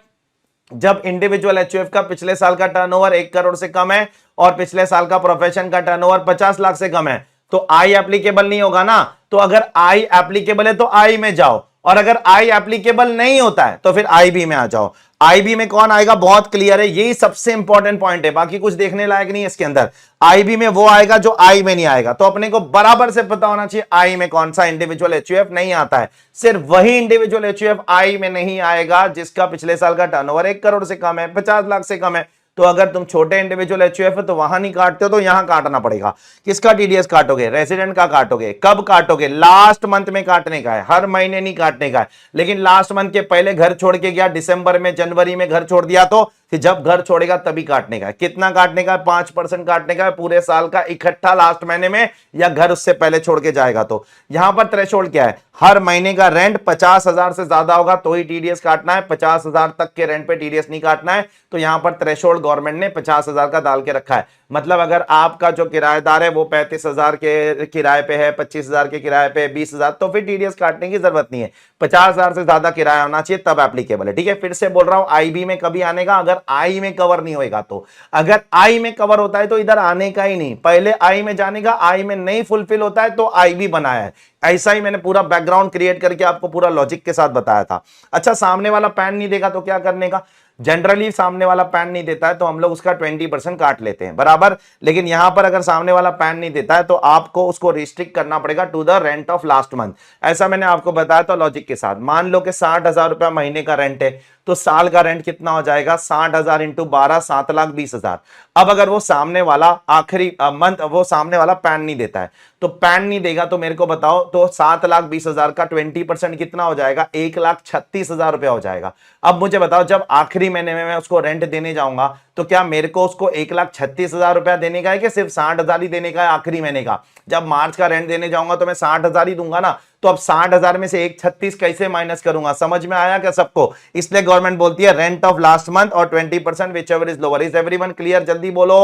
जब इंडिविजुअल एचयूएफ का पिछले साल का टर्नओवर 1 करोड़ से कम है और पिछले साल का प्रोफेशन का टर्नओवर 50 लाख से कम है, तो आई एप्लीकेबल नहीं होगा ना। तो अगर आई एप्लीकेबल है तो आई में जाओ, और अगर आई एप्लीकेबल नहीं होता है तो फिर आईबी में आ जाओ। आईबी में कौन आएगा? बहुत क्लियर है, यही सबसे इंपॉर्टेंट पॉइंट है, बाकी कुछ देखने लायक नहीं है इसके अंदर। आईबी में वो आएगा जो आई में नहीं आएगा। तो अपने को बराबर से पता होना चाहिए आई में कौन सा इंडिविजुअल एचयूएफ नहीं आता है। सिर्फ वही इंडिविजुअल एचयूएफ आई में नहीं आएगा जिसका पिछले साल का टर्नओवर 1 करोड़ से कम है, 50 लाख से कम है। तो अगर तुम छोटे इंडिविजुअल एचयूएफ है तो वहां नहीं काटते हो तो यहां काटना पड़ेगा। किसका टीडीएस काटोगे? रेजिडेंट का काटोगे। कब काटोगे? लास्ट मंथ में काटने का है, हर महीने नहीं काटने का है। लेकिन लास्ट मंथ के पहले घर छोड़ के गया, दिसंबर में, जनवरी में घर छोड़ दिया, तो कि जब घर छोड़ेगा तभी काटने का है। कितना काटने का है? 5% काटने का है पूरे साल का इकट्ठा लास्ट महीने में, या घर उससे पहले छोड़ के जाएगा तो। यहां पर थ्रेशोल्ड क्या है? हर महीने का रेंट 50,000 से ज्यादा होगा तो ही टीडीएस काटना है, 50,000 तक के रेंट पे टीडीएस नहीं काटना है। तो यहां पर थ्रेशोल्ड गवर्नमेंट ने 50,000 का डाल के रखा है। मतलब अगर आपका जो किराएदार है वो 35,000 के किराए पे है, 25,000 के किराए पे, 20,000, तो फिर टीडीएस काटने की जरूरत नहीं है। 50,000 से ज्यादा किराया होना चाहिए तब एप्लीकेबल है। ठीक है, फिर से बोल रहा हूं, आईबी में कभी आने का, अगर आई में कवर नहीं होगा तो। अगर आई में कवर होता है तो इधर आने का ही नहीं, पहले आई में जाने का। आई में नहीं फुलफिल होता है तो आईबी बनाया है। ऐसा ही मैंने पूरा बैकग्राउंड क्रिएट करके आपको पूरा लॉजिक के साथ बताया था। अच्छा, सामने वाला पैन नहीं देगा तो क्या करने का? जनरली सामने वाला पैन नहीं देता है तो हम लोग उसका 20% काट लेते हैं, बराबर। लेकिन यहां पर अगर सामने वाला पैन नहीं देता है तो आपको उसको रिस्ट्रिक्ट करना पड़ेगा to the rent of last month. ऐसा मैंने आपको बताया था लॉजिक के साथ। मान लो कि 60,000 रुपया महीने का रेंट है, तो साल का रेंट कितना हो जाएगा? 60,000 इंटू 12, 7,20,000। अब अगर वो सामने वाला आखिरी मंथ वो सामने वाला पैन नहीं देता है, तो पैन नहीं देगा तो मेरे को बताओ, तो 7,20,000 का 20% कितना हो जाएगा? 1,36,000 रुपया हो जाएगा। अब मुझे बताओ, जब आखिरी महीने में मैं उसको रेंट देने जाऊंगा तो क्या मेरे को उसको 1,36,000 रुपया देने का है कि सिर्फ 60,000 ही देने का है आखिरी महीने का? जब मार्च का रेंट देने जाऊंगा तो मैं 60,000 ही दूंगा ना। तो अब 60,000 में से 1,36 कैसे माइनस करूंगा? समझ में आया क्या सबको? इसलिए गवर्नमेंट बोलती है रेंट ऑफ लास्ट मंथ और 20% whichever is lower. Is everyone clear? जल्दी बोलो।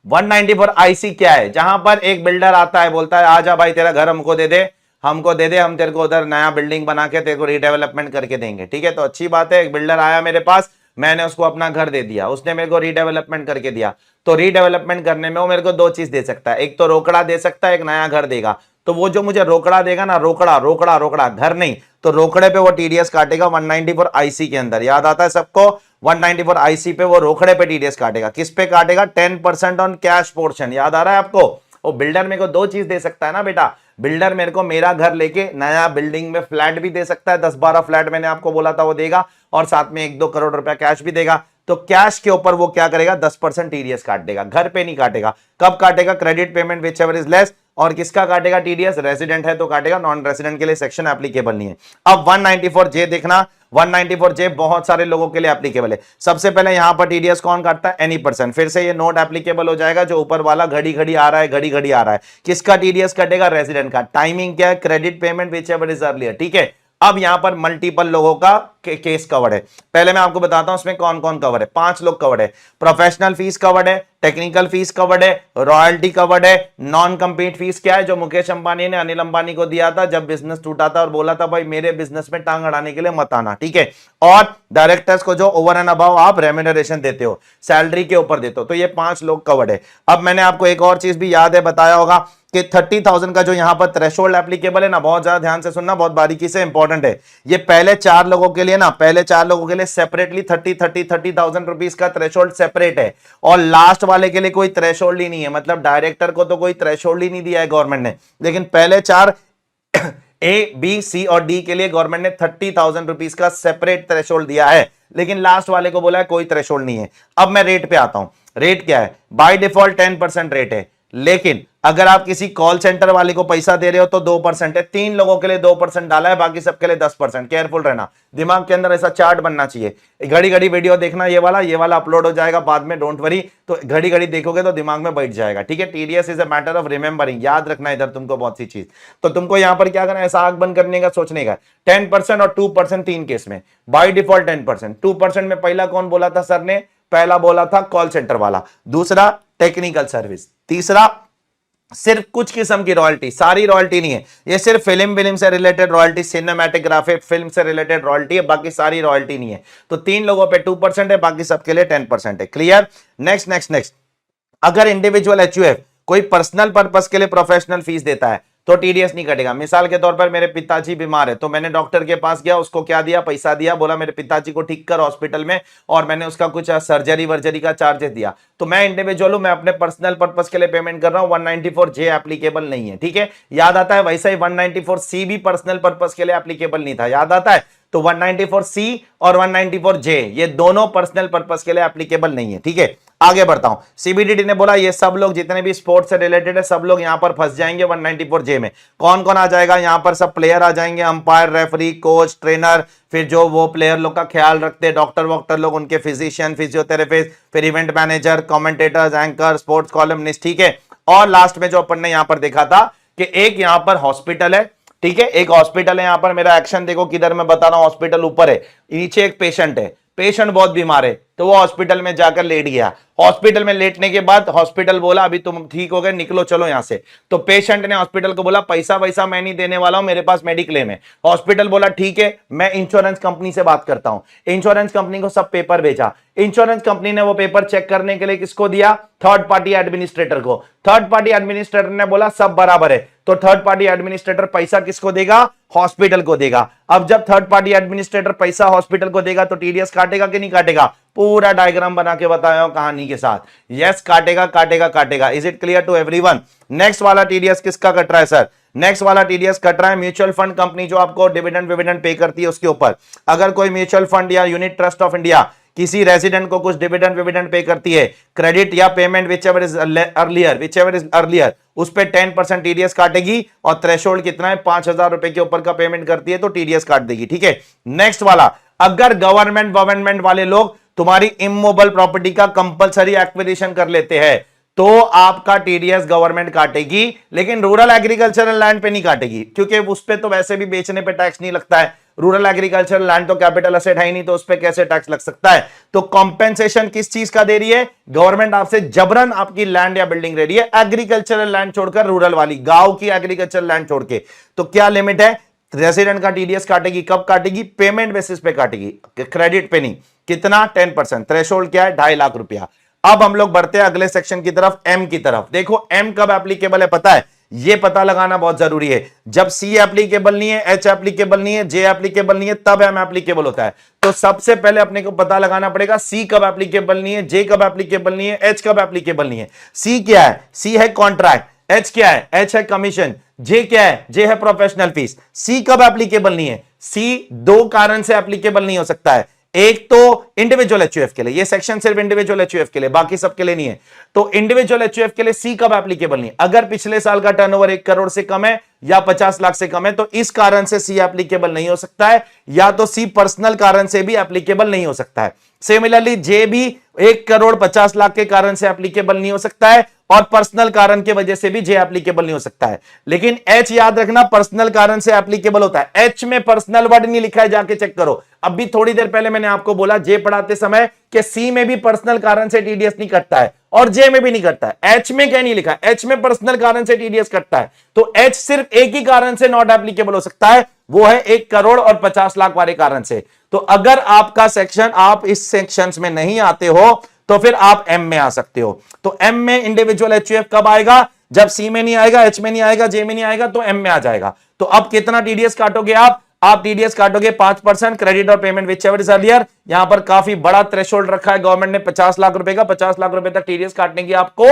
194 आईसी क्या है? जहां पर एक बिल्डर आता है, बोलता है आजा भाई तेरा घर हमको दे दे, हम तेरे को उधर नया बिल्डिंग बना के तेरे को रीडेवलपमेंट करके देंगे। ठीक है, तो अच्छी बात है, एक बिल्डर आया मेरे पास, मैंने उसको अपना घर दे दिया, उसने मेरे को रीडेवलपमेंट करके दिया। तो रीडेवलपमेंट करने में वो मेरे को दो चीज दे सकता है, एक तो रोकड़ा दे सकता है, एक नया घर देगा। तो वो जो मुझे रोकड़ा देगा ना, रोकड़ा घर नहीं, तो रोकड़े पे वो टीडीएस काटेगा 194 आईसी के अंदर। याद आता है सबको? 194 आईसी पे वो रोकड़े पे टीडीएस काटेगा। किस पे काटेगा? 10% ऑन कैश पोर्शन। याद आ रहा है आपको? वो बिल्डर मेरे को दो चीज दे सकता है ना बेटा। बिल्डर मेरे को मेरा घर लेके नया बिल्डिंग में फ्लैट भी दे सकता है, 10-12 फ्लैट मैंने आपको बोला था वो देगा, और साथ में 1-2 करोड़ रुपया कैश भी देगा। तो कैश के ऊपर वो क्या करेगा? 10% टीडीएस काट देगा, घर पे नहीं काटेगा। कब काटेगा? Credit payment which ever is less. और किसका काटेगा टीडीएस? रेजिडेंट है तो काटेगा, नॉन रेजिडेंट के लिए सेक्शन एप्लीकेबल नहीं है। अब 194 जे देखना, 194 जे बहुत सारे लोगों के लिए एप्लीकेबल है। सबसे पहले यहां पर टीडीएस कौन काटता है? Any person. फिर से ये नोट एप्लीकेबल हो जाएगा, जो ऊपर वाला घड़ी घड़ी आ रहा है, घड़ी घड़ी आ रहा है। किसका टीडीएस कटेगा? रेजिडेंट का। टाइमिंग क्या है? Credit payment which ever is earlier. ठीक है, अब यहां पर मल्टीपल लोगों का केस कवर्ड है। पहले मैं आपको बताता हूं उसमें कौन कौन कवर्ड है। 5 लोग कवर्ड है। प्रोफेशनल फीस कवर्ड है, टेक्निकल फीस कवर्ड है, रॉयल्टी कवर्ड है। नॉन कंपीट फीस क्या है? जो मुकेश अंबानी ने अनिल अंबानी को दिया था जब बिजनेस टूटा था और बोला था भाई मेरे बिजनेस में टांग अड़ाने के लिए मत आना। ठीक है, और डायरेक्टर्स को जो ओवर एंड अबाव आप रेम्यूनरेशन देते हो, सैलरी के ऊपर देते हो, तो ये 5 लोग कवर्ड है। अब मैंने आपको एक और चीज भी याद है, बताया होगा कि 30,000 का जो यहां पर थ्रेशोल्ड एप्लीकेबल है ना, बहुत ज्यादा ध्यान से सुनना, बहुत बारीकी से इंपॉर्टेंट है। ये पहले 4 लोगों के लिए ना, पहले 4 लोगों के लिए सेपरेटली 30,000 रुपीस का थ्रेशोल्ड सेपरेट है, और लास्ट वाले के लिए कोई थ्रेशोल्ड ही नहीं है। मतलब डायरेक्टर को तो कोई थ्रेशोल्ड ही नहीं दिया है गवर्नमेंट ने, लेकिन पहले 4 ए, बी, सी और डी के लिए गवर्नमेंट ने 30,000 रुपीस का सेपरेट थ्रेशोल्ड दिया है, लेकिन लास्ट वाले को बोला है कोई थ्रेशोल्ड नहीं है। अब मैं रेट पे आता हूं। रेट क्या है? बाय डिफॉल्ट 10% रेट है, लेकिन अगर आप किसी कॉल सेंटर वाले को पैसा दे रहे हो तो 2% है, 3 लोगों के लिए 2% डाला है, बाकी सबके लिए 10%। केयरफुल रहना, दिमाग के अंदर ऐसा चार्ट बनना चाहिए। घड़ी घड़ी वीडियो देखना, ये वाला अपलोड हो जाएगा बाद में, डोंट वरी। तो घड़ी घड़ी देखोगे तो दिमाग में बैठ जाएगा, ठीक है। TDS is a matter of remembering, याद रखना इधर तुमको बहुत सी चीज। तो तुमको यहां पर क्या करना है, ऐसा आंख बंद करने का, सोचने का। 10% और 2% 3 केस में, बाई डिफॉल्ट 10%। 2% में पहला कौन बोला था सर ने? पहला बोला था कॉल सेंटर वाला, दूसरा टेक्निकल सर्विस, तीसरा सिर्फ कुछ किस्म की रॉयल्टी, सारी रॉयल्टी नहीं है, ये सिर्फ फिल्म से रिलेटेड रॉयल्टी, सिनेमैटोग्राफिक फिल्म से रिलेटेड रॉयल्टी है, बाकी सारी रॉयल्टी नहीं है। तो 3 लोगों पे 2% है, बाकी सबके लिए 10% है। क्लियर? नेक्स्ट। अगर इंडिविजुअल एचयूएफ कोई पर्सनल पर्पस के लिए प्रोफेशनल फीस देता है तो टीडीएस नहीं कटेगा। मिसाल के तौर पर मेरे पिताजी बीमार है, तो मैंने डॉक्टर के पास गया, उसको क्या दिया? पैसा दिया, बोला मेरे पिताजी को ठीक कर हॉस्पिटल में, और मैंने उसका कुछ सर्जरी वर्जरी का चार्जेस दिया। तो मैं इंडिविजुअल हूं, मैं अपने पर्सनल पर्पस के लिए पेमेंट कर रहा हूं, 194J एप्लीकेबल नहीं है, ठीक है। याद आता है? वैसा ही 194C भी पर्सनल पर्पस के लिए एप्लीकेबल नहीं था, याद आता है? तो 194C और 194J ये दोनों पर्सनल पर्पस के लिए एप्लीकेबल नहीं है, ठीक है। आगे बढ़ता हूं। सीबीडीटी ने बोला ये सब लोग जितने भी स्पोर्ट्स से रिलेटेड है सब लोग यहां पर फंस जाएंगे 194J में। कौन कौन आ जाएगा? यहां पर सब प्लेयर आ जाएंगे, अंपायर, रेफरी, कोच, ट्रेनर, फिर जो वो प्लेयर लोग का ख्याल रखते हैं, डॉक्टर वॉक्टर लोग, उनके फिजिशियन, फिजियोथेरेपिस्ट, फिर event manager, commentators, anchor, sports columnist, ठीक है। और लास्ट में जो अपन ने यहां पर देखा था कि एक यहां पर हॉस्पिटल है, ठीक है, एक हॉस्पिटल है। यहां पर मेरा एक्शन देखो किधर मैं बता रहा हूं, हॉस्पिटल ऊपर है, नीचे एक पेशेंट है, पेशेंट बहुत बीमार है, तो वो हॉस्पिटल में जाकर लेट गया। हॉस्पिटल में लेटने के बाद हॉस्पिटल बोला अभी तुम ठीक हो गए, निकलो चलो यहां से। तो पेशेंट ने हॉस्पिटल को बोला पैसा वैसा मैं नहीं देने वाला हूं, मेरे पास मेडिक्लेम है। हॉस्पिटल बोला ठीक है, मैं इंश्योरेंस कंपनी से बात करता हूं। इंश्योरेंस कंपनी को सब पेपर भेजा। इंश्योरेंस कंपनी ने वो पेपर चेक करने के लिए किसको दिया? थर्ड पार्टी एडमिनिस्ट्रेटर को। थर्ड पार्टी एडमिनिस्ट्रेटर ने बोला सब बराबर है, तो थर्ड पार्टी एडमिनिस्ट्रेटर पैसा किसको देगा? हॉस्पिटल को देगा। अब जब थर्ड पार्टी एडमिनिस्ट्रेटर पैसा हॉस्पिटल को देगा तो टीडीएस काटेगा कि नहीं काटेगा? पूरा डायग्राम बना के बताया हूं कहानी के साथ। यस, काटेगा। Is it clear to everyone? Next वाला टीडीएस किसका कट रहा है सर? नेक्स्ट वाला टीडीएस कट रहा है म्यूचुअल फंड कंपनी जो आपको डिविडेंड पे करती है उसके ऊपर। अगर कोई म्यूचुअल फंड या यूनिट ट्रस्ट ऑफ इंडिया किसी रेजिडेंट को कुछ डिविडेंड पे करती है, क्रेडिट या पेमेंट विचएवर इज अर्लियर, उस पे 10% टीडीएस काटेगी। और थ्रेशोल्ड कितना है? 5,000 रुपए के ऊपर का पेमेंट करती है तो टीडीएस काट देगी, ठीक है। नेक्स्ट वाला, अगर गवर्नमेंट वाले लोग तुम्हारी इमोबल प्रॉपर्टी का कंपलसरी एक्विजिशन कर लेते हैं तो आपका टीडीएस गवर्नमेंट काटेगी, लेकिन रूरल एग्रीकल्चरल लैंड पे नहीं काटेगी, क्योंकि उस पे तो वैसे भी बेचने पे टैक्स नहीं लगता है। रूरल एग्रीकल्चरल लैंड तो कैपिटल असेट है ही नहीं, तो उस पे कैसे टैक्स लग सकता है? तो कॉम्पेंसेशन किस चीज का दे रही है? गवर्नमेंट आपसे जबरन आपकी लैंड या बिल्डिंग ले रही है, एग्रीकल्चरल लैंड छोड़कर, रूरल वाली गांव की एग्रीकल्चरल लैंड छोड़ के। तो क्या लिमिट है? रेसिडेंट का टीडीएस काटेगी, कब काटेगी? पेमेंट बेसिस पे काटेगी, क्रेडिट पे नहीं। कितना? 10%। थ्रेशोल्ड क्या है? 2.5 लाख रुपया। अब हम लोग बढ़ते हैं अगले सेक्शन की तरफ, एम की तरफ। देखो एम कब एप्लीकेबल है पता है? ये पता लगाना बहुत जरूरी है। जब सी एप्लीकेबल नहीं है, एच एप्लीकेबल नहीं है, जे एप्लीकेबल नहीं है, तब एम एप्लीकेबल होता है। तो सबसे पहले अपने को पता लगाना पड़ेगा सी कब एप्लीकेबल नहीं है, जे कब एप्लीकेबल नहीं है, एच कब एप्लीकेबल नहीं है। सी क्या है? सी है कॉन्ट्रैक्ट। एच क्या है? एच है कमीशन। जे क्या है? जे है प्रोफेशनल फीस। सी कब एप्लीकेबल नहीं है? सी 2 कारण से एप्लीकेबल नहीं हो सकता है। एक तो इंडिविजुअल एचयूएफ के लिए, ये सेक्शन सिर्फ इंडिविजुअल एचयूएफ के लिए, बाकी सबके लिए नहीं है। तो इंडिविजुअल एचयूएफ के लिए सी कब एप्लीकेबल नहीं है? अगर पिछले साल का टर्नओवर 1 करोड़ से कम है या 50 लाख से कम है तो इस कारण से सी एप्लीकेबल नहीं हो सकता है, या तो सी पर्सनल कारण से भी एप्लीकेबल नहीं हो सकता है। सिमिलरली जे भी 1 करोड़ 50 लाख के कारण से एप्लीकेबल नहीं हो सकता है, और पर्सनल कारण की वजह से भी जे एप्लीकेबल नहीं हो सकता है। लेकिन एच याद रखना, पर्सनल कारण से एप्लीकेबल होता है। एच में पर्सनल वर्ड नहीं लिखा है, जाके चेक करो। अभी थोड़ी देर पहले मैंने आपको बोला जे पढ़ाते समय कि सी में भी पर्सनल कारण से टीडीएस नहीं कटता है और जे में भी नहीं कटता है। एच में क्या नहीं लिखा? एच में पर्सनल कारण से टीडीएस कटता है। तो एच सिर्फ एक ही कारण से नॉट एप्लीकेबल हो सकता है, वो है 1 करोड़ और 50 लाख वाले कारण से। तो अगर आपका सेक्शन, आप इस सेक्शंस में नहीं आते हो तो फिर आप एम में आ सकते हो। तो एम में इंडिविजुअल एचयूएफ कब आएगा? जब सी में नहीं आएगा, एच में नहीं आएगा, जे में नहीं आएगा, तो एम में आ जाएगा। तो अब कितना टीडीएस काटोगे आप टीडीएस काटोगे 5%, क्रेडिट और पेमेंट विचएवर इज अर्लियर। यहां पर काफी बड़ा थ्रेशोल्ड रखा है गवर्नमेंट ने 50 लाख रुपए का। 50 लाख रुपए तक टीडीएस काटने की आपको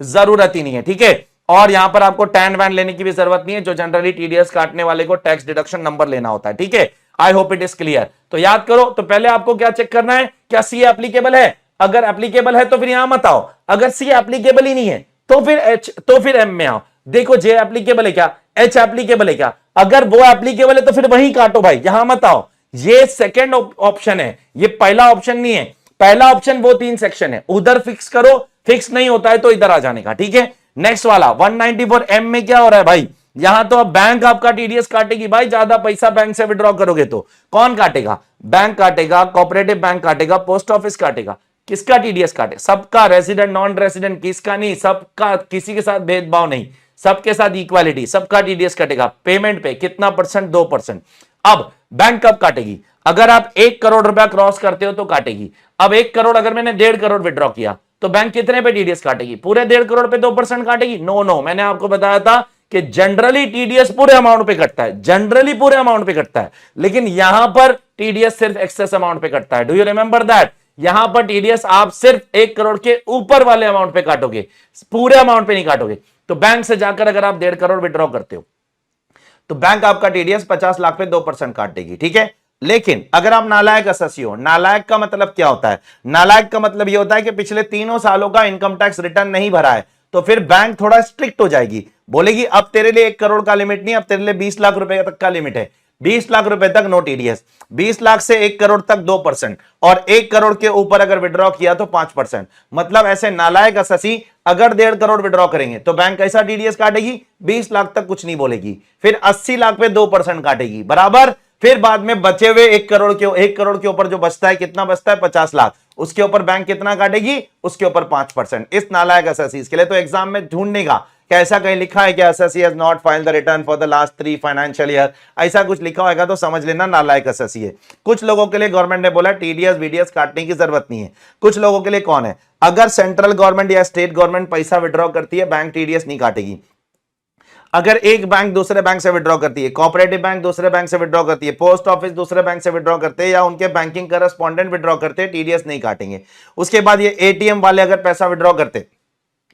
जरूरत ही नहीं है, ठीक है। और यहां पर आपको टैन वैन लेने की भी जरूरत नहीं है, जो जनरली टीडीएस काटने वाले को टैक्स डिडक्शन नंबर लेना होता है, ठीक है। आई होप इट इज क्लियर। तो याद करो, तो पहले आपको क्या चेक करना है? क्या सी एप्लीकेबल है? अगर एप्लीकेबल है तो फिर यहां मत आओ। अगर सी एप्लीकेबल ही नहीं है तो फिर एच, तो फिर एम में आओ। देखो जे एप्लीकेबल है क्या, एच एप्लीकेबल है क्या, अगर वो एप्लीकेबल है तो फिर वही काटो भाई, यहां मत आओ। ये सेकंड ऑप्शन है, ये पहला ऑप्शन नहीं है। पहला ऑप्शन वो 3 सेक्शन है, उधर फिक्स करो, फिक्स नहीं होता है तो इधर आ जाने का, ठीक है। नेक्स्ट वाला 194M में क्या हो रहा है भाई, यहां तो अब बैंक आपका टीडीएस काटेगी भाई, ज्यादा पैसा बैंक से विड्रॉ करोगे तो कौन काटेगा, बैंक काटेगा, कोऑपरेटिव बैंक काटेगा, पोस्ट ऑफिस काटेगा। किसका टीडीएस काटे, सबका, रेजिडेंट नॉन रेजिडेंट किसका नहीं, सबका, किसी के साथ भेदभाव नहीं, सबके साथ इक्वालिटी, सबका टीडीएस कटेगा। पेमेंट पे कितना परसेंट, 2%। अब बैंक कब काटेगी, अगर आप 1 करोड़ रुपया क्रॉस करते हो तो काटेगी। अब 1 करोड़ अगर मैंने 1.5 करोड़ विड्रॉ किया तो बैंक कितने पे टीडीएस काटेगी, पूरे 1.5 करोड़ पे 2% काटेगी। नो नो, मैंने आपको बताया था कि जनरली टीडीएस पूरे अमाउंट पे कटता है, जनरली पूरे अमाउंट पे कटता है, लेकिन यहां पर टीडीएस सिर्फ एक्सेस अमाउंट पे कटता है। डू यू रिमेंबर दैट, यहां पर टीडीएस आप सिर्फ 1 करोड़ के ऊपर वाले अमाउंट पे काटोगे, पूरे अमाउंट पे नहीं काटोगे। तो बैंक से जाकर अगर आप 1.5 करोड़ विड्रॉ करते हो तो बैंक आपका टीडीएस 50 लाख पे 2% काट देगी, ठीक है। लेकिन अगर आप नालायक एसएससी हो, नालायक का मतलब क्या होता है, नालायक का मतलब यह होता है कि पिछले 3 सालों का इनकम टैक्स रिटर्न नहीं भरा है, तो फिर बैंक थोड़ा स्ट्रिक्ट हो जाएगी, बोलेगी अब तेरे लिए 1 करोड़ का लिमिट नहीं, अब तेरे लिए 20 लाख रुपए तक का लिमिट है, 20 लाख रुपए तक नो टीडीएस, 20 लाख से 1 करोड़ तक 2%, और 1 करोड़ के ऊपर अगर विड्रॉ किया तो 5%। मतलब ऐसे नालायक एसएससी अगर 1.5 करोड़ विड्रॉ करेंगे तो बैंक कैसा टीडीएस काटेगी, 20 लाख तक कुछ नहीं बोलेगी, फिर 80 लाख पे 2% काटेगी बराबर। फिर बाद में बचे हुए 1 करोड़ के ऊपर जो बचता है, कितना बचता है, 50 लाख, उसके ऊपर बैंक कितना काटेगी, उसके ऊपर 5%। इस नालायक एसएससी के लिए तो एग्जाम में ढूंढने का कैसा कहीं लिखा है कि SSC has not filed the return for the last 3 financial year, ऐसा कुछ लिखा होगा तो समझ लेना नालायक एसएससी है। कुछ लोगों के लिए गवर्नमेंट ने बोला टीडीएस वीडीएस काटने की जरूरत नहीं है। कुछ लोगों के लिए कौन है, अगर सेंट्रल गवर्नमेंट या स्टेट गवर्नमेंट पैसा विड्रॉ करती है, बैंक टीडीएस नहीं काटेगी। अगर एक बैंक दूसरे बैंक से विड्रॉ करती है, कोऑपरेटिव बैंक दूसरे बैंक से विड्रॉ करती है, पोस्ट ऑफिस दूसरे बैंक से विड्रॉ करते हैं, या उनके बैंकिंग करस्पॉन्डेंट विड्रॉ करते हैं, टीडीएस नहीं काटेंगे। उसके बाद ये एटीएम वाले अगर पैसा विड्रॉ करते,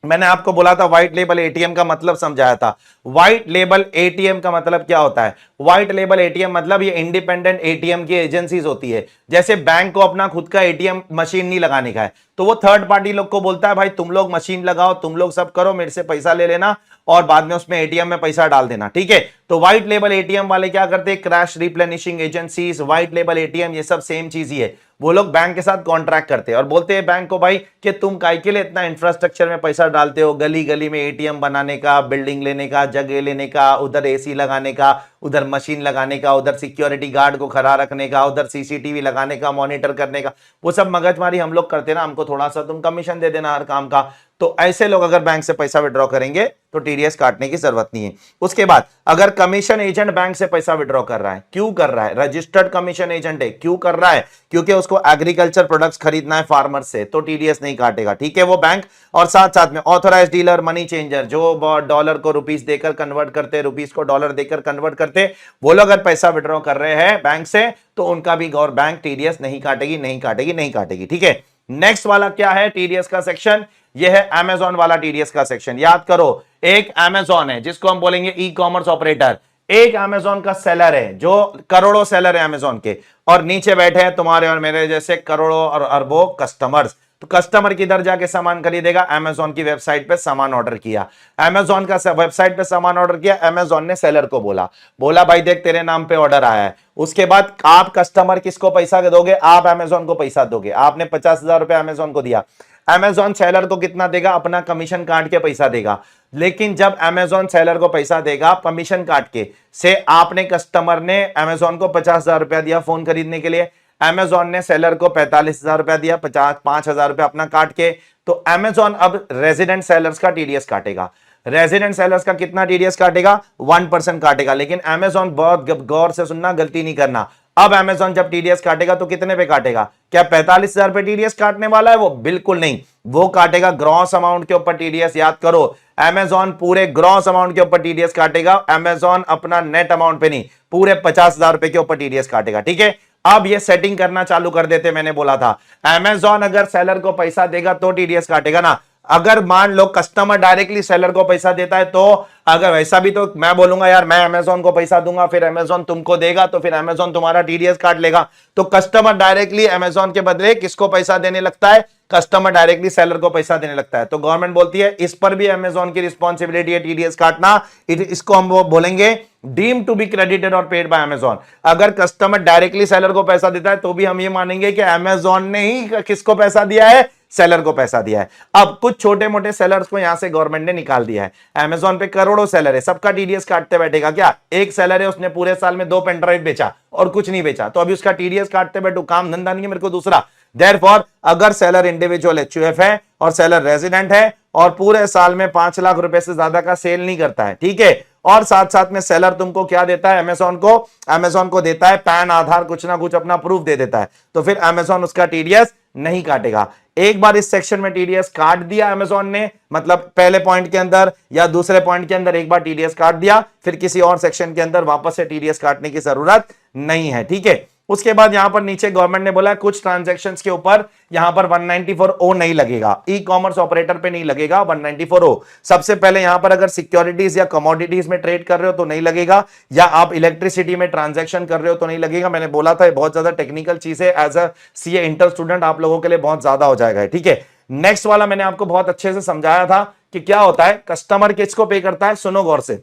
मैंने आपको बोला था व्हाइट लेबल एटीएम का मतलब समझाया था। व्हाइट लेबल एटीएम का मतलब क्या होता है, व्हाइट लेबल एटीएम मतलब ये इंडिपेंडेंट एटीएम की एजेंसीज होती है। जैसे बैंक को अपना खुद का एटीएम मशीन नहीं लगाने का है, तो वो थर्ड पार्टी लोग को बोलता है भाई तुम लोग मशीन लगाओ, तुम लोग सब करो, मेरे से पैसा ले लेना और बाद में उसमें एटीएम में पैसा डाल देना, ठीक है। तो व्हाइट लेबल एटीएम वाले क्या करते हैं, crash replenishing agencies, white label ATM, ये सब सेम चीज ही है। वो लोग बैंक के साथ कॉन्ट्रैक्ट करते हैं और बोलते हैं बैंक को भाई कि तुम काय के लिए इतना इंफ्रास्ट्रक्चर में पैसा डालते हो, गली गली में एटीएम बनाने का, बिल्डिंग लेने का, जगह लेने का, उधर एसी लगाने का, उधर मशीन लगाने का, उधर सिक्योरिटी गार्ड को खड़ा रखने का, उधर सीसीटीवी लगाने का, मॉनिटर करने का, वो सब मगजमारी हम लोग करते ना, हमको थोड़ा सा तुम कमीशन दे देना हर काम का। तो ऐसे लोग अगर बैंक से पैसा विड्रॉ करेंगे तो टीडीएस काटने की जरूरत नहीं है। उसके बाद अगर कमीशन एजेंट बैंक से पैसा विड्रॉ कर रहा है, क्यों कर रहा है, रजिस्टर्ड कमीशन एजेंट है, क्यों कर रहा है, क्योंकि उसको एग्रीकल्चर प्रोडक्ट्स खरीदना है फार्मर से, तो टीडीएस नहीं काटेगा, ठीक है, वो बैंक। और साथ साथ में ऑथराइज डीलर, मनी चेंजर, जो डॉलर को रुपीस देकर कन्वर्ट करते, रुपीस को डॉलर देकर कन्वर्ट करते, वो लोग अगर पैसा विड्रॉ कर रहे हैं बैंक से तो उनका भी गौर बैंक टीडीएस नहीं काटेगी, नहीं काटेगी, नहीं काटेगी, ठीक है। नेक्स्ट वाला क्या है टीडीएस का सेक्शन, ये है अमेजॉन वाला टीडीएस का सेक्शन। याद करो, एक अमेजॉन है जिसको हम बोलेंगे ई कॉमर्स ऑपरेटर, एक अमेजॉन का सेलर है जो करोड़ों सेलर है अमेजॉन के, और नीचे बैठे हैं तुम्हारे और मेरे जैसे करोड़ों और अरबों कस्टमर्स। तो कस्टमर किधर जाके सामान खरीदेगा, अमेजॉन की वेबसाइट पे सामान ऑर्डर किया, अमेजॉन का वेबसाइट पे सामान ऑर्डर किया, अमेजॉन ने सेलर को बोला भाई देख तेरे नाम पे ऑर्डर आया है। उसके बाद आप कस्टमर किसको पैसा दोगे, आप अमेजॉन को पैसा दोगे। आपने 50,000 रुपए अमेजॉन को दिया, अमेजॉन सेलर को कितना देगा, अपना कमीशन काट के पैसा देगा। लेकिन जब अमेजॉन सेलर को पैसा देगा कमीशन काट के, से आपने कस्टमर ने अमेजॉन को 50,000 रुपया दिया फोन खरीदने के लिए, अमेजॉन ने सेलर को 45,000 रुपया दिया, 5,000 रुपया अपना काट के, तो अमेजॉन अब रेजिडेंट सेलर्स का टीडीएस काटेगा। रेजिडेंट सेलर्स का कितना टीडीएस काटेगा, 1% काटेगा। लेकिन अमेजॉन, बहुत गौर से सुनना, गलती नहीं करना, अब अमेजॉन जब टीडीएस काटेगा तो कितने पे काटेगा, क्या 45,000 पे टीडीएस काटने वाला है वो, बिल्कुल नहीं, वो काटेगा ग्रॉस अमाउंट के ऊपर टीडीएस। याद करो, अमेजॉन पूरे ग्रॉस अमाउंट के ऊपर टीडीएस काटेगा, अमेजॉन अपना नेट अमाउंट पे नहीं, पूरे 50,000 रुपए के ऊपर टीडीएस काटेगा, ठीक है। अब ये सेटिंग करना चालू कर देते, मैंने बोला था अमेजॉन अगर सेलर को पैसा देगा तो टीडीएस काटेगा ना। अगर मान लो कस्टमर डायरेक्टली सेलर को पैसा देता है, तो अगर वैसा भी तो मैं बोलूंगा यार मैं अमेजॉन को पैसा दूंगा, फिर अमेजॉन तुमको देगा, तो फिर अमेजॉन तुम्हारा टीडीएस काट लेगा। तो कस्टमर डायरेक्टली अमेजॉन के बदले किसको पैसा देने लगता है, कस्टमर डायरेक्टली सेलर को पैसा देने लगता है। तो गवर्नमेंट बोलती है इस पर भी अमेजॉन की रिस्पॉन्सिबिलिटी है टीडीएस काटना। इसको हम वो बोलेंगे डीम टू बी क्रेडिटेड और पेड बाय अमेजॉन। अगर कस्टमर डायरेक्टली सेलर को पैसा देता है तो भी हम ये मानेंगे कि अमेजॉन ने ही किसको पैसा दिया है, सेलर को पैसा दिया है। अब कुछ छोटे मोटे सेलर्स को यहां से गवर्नमेंट ने निकाल दिया है। अमेजॉन पे करोड़ों सेलर है, सबका टीडीएस काटते बैठेगा क्या? एक सेलर है, उसने पूरे साल में 2 पेन ड्राइव बेचा और कुछ नहीं बेचा, तो अभी उसका टीडीएस काटते बैठो, काम धंधा नहीं है मेरे को दूसरा। देयरफॉर अगर सेलर इंडिविजुअल एचयूएफ है और सेलर रेजिडेंट है और पूरे साल में 5 लाख रुपए से ज्यादा का सेल नहीं करता है, ठीक है, और साथ साथ में सेलर तुमको क्या देता है, अमेजॉन को देता है पैन, आधार, कुछ ना कुछ अपना प्रूफ दे देता है, तो फिर अमेजॉन उसका टीडीएस नहीं काटेगा। एक बार इस सेक्शन में टीडीएस काट दिया अमेजॉन ने, मतलब पहले पॉइंट के अंदर या दूसरे पॉइंट के अंदर एक बार टीडीएस काट दिया, फिर किसी और सेक्शन के अंदर वापस से टीडीएस काटने की जरूरत नहीं है, ठीक है। उसके बाद यहां पर नीचे गवर्नमेंट ने बोला कुछ ट्रांजैक्शंस के ऊपर यहां पर 194O नहीं लगेगा, ई कॉमर्स ऑपरेटर पे नहीं लगेगा 194O। सबसे पहले यहां पर अगर सिक्योरिटीज या कमोडिटीज में ट्रेड कर रहे हो तो नहीं लगेगा, या आप इलेक्ट्रिसिटी में ट्रांजैक्शन कर रहे हो तो नहीं लगेगा। मैंने बोला था बहुत ज्यादा टेक्निकल चीज है, as a CA inter student आप लोगों के लिए बहुत ज्यादा हो जाएगा, ठीक है। नेक्स्ट वाला मैंने आपको बहुत अच्छे से समझाया था कि क्या होता है, कस्टमर किसको पे करता है। सुनो गौर से,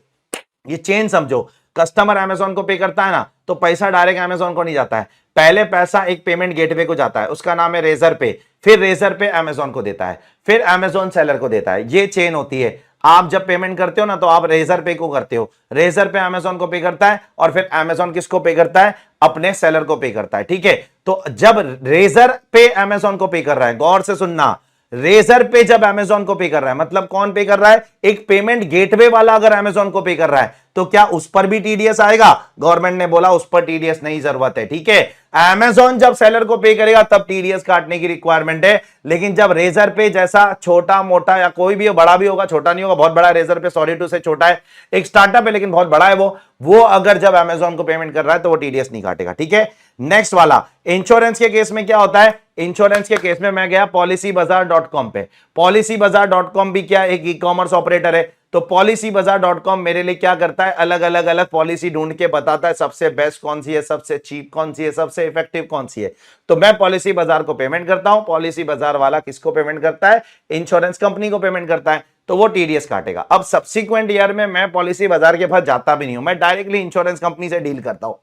ये चेन समझो। कस्टमर अमेजॉन को पे करता है ना, तो पैसा डायरेक्ट अमेजॉन को नहीं जाता है, पहले पैसा एक पेमेंट गेटवे को जाता है, उसका नाम है रेजर पे, फिर रेजर पे अमेजॉन को देता है, फिर अमेजॉन सेलर को देता है। ये चेन होती है। आप जब पेमेंट करते हो ना तो आप रेजर पे को करते हो, रेजर पे अमेजॉन को पे करता है और फिर अमेजॉन किसको पे करता है, अपने सेलर को पे करता है, ठीक है। तो जब रेजर पे अमेजॉन को पे कर रहा है, गौर से सुनना, रेजर पे जब अमेजॉन को पे कर रहा है, मतलब कौन पे कर रहा है, एक पेमेंट गेटवे वाला अगर अमेजॉन को पे कर रहा है तो क्या उस पर भी टीडीएस आएगा? गवर्नमेंट ने बोला उस पर टीडीएस नहीं जरूरत है, ठीक है। अमेजॉन जब सेलर को पे करेगा तब टीडीएस काटने की रिक्वायरमेंट है, लेकिन जब रेजर पे जैसा छोटा मोटा या कोई भी बड़ा भी होगा, छोटा नहीं होगा, बहुत बड़ा रेजर पे, सॉरी टू से छोटा है, एक स्टार्टअप है लेकिन बहुत बड़ा है वो अगर जब अमेजॉन को पेमेंट कर रहा है तो वो टीडीएस नहीं काटेगा, ठीक है। नेक्स्ट वाला, इंश्योरेंस के केस में क्या होता है, इंश्योरेंस के केस में मैं गया policybazaar.com पे। policybazaar.com भी क्या एक ई कॉमर्स ऑपरेटर है, तो policybazaar.com मेरे लिए क्या करता है, अलग अलग पॉलिसी ढूंढ के बताता है सबसे बेस्ट कौन सी है, सबसे चीप कौन सी है, सबसे इफेक्टिव कौन सी है। तो मैं पॉलिसी बाजार को पेमेंट करता हूं, पॉलिसी बाजार वाला किसको पेमेंट करता है, इंश्योरेंस कंपनी को पेमेंट करता है, तो वो टीडीएस काटेगा। अब सब्सिक्वेंट ईयर में मैं पॉलिसी बाजार के पास जाता भी नहीं हूं, मैं डायरेक्टली इंश्योरेंस कंपनी से डील करता हूं,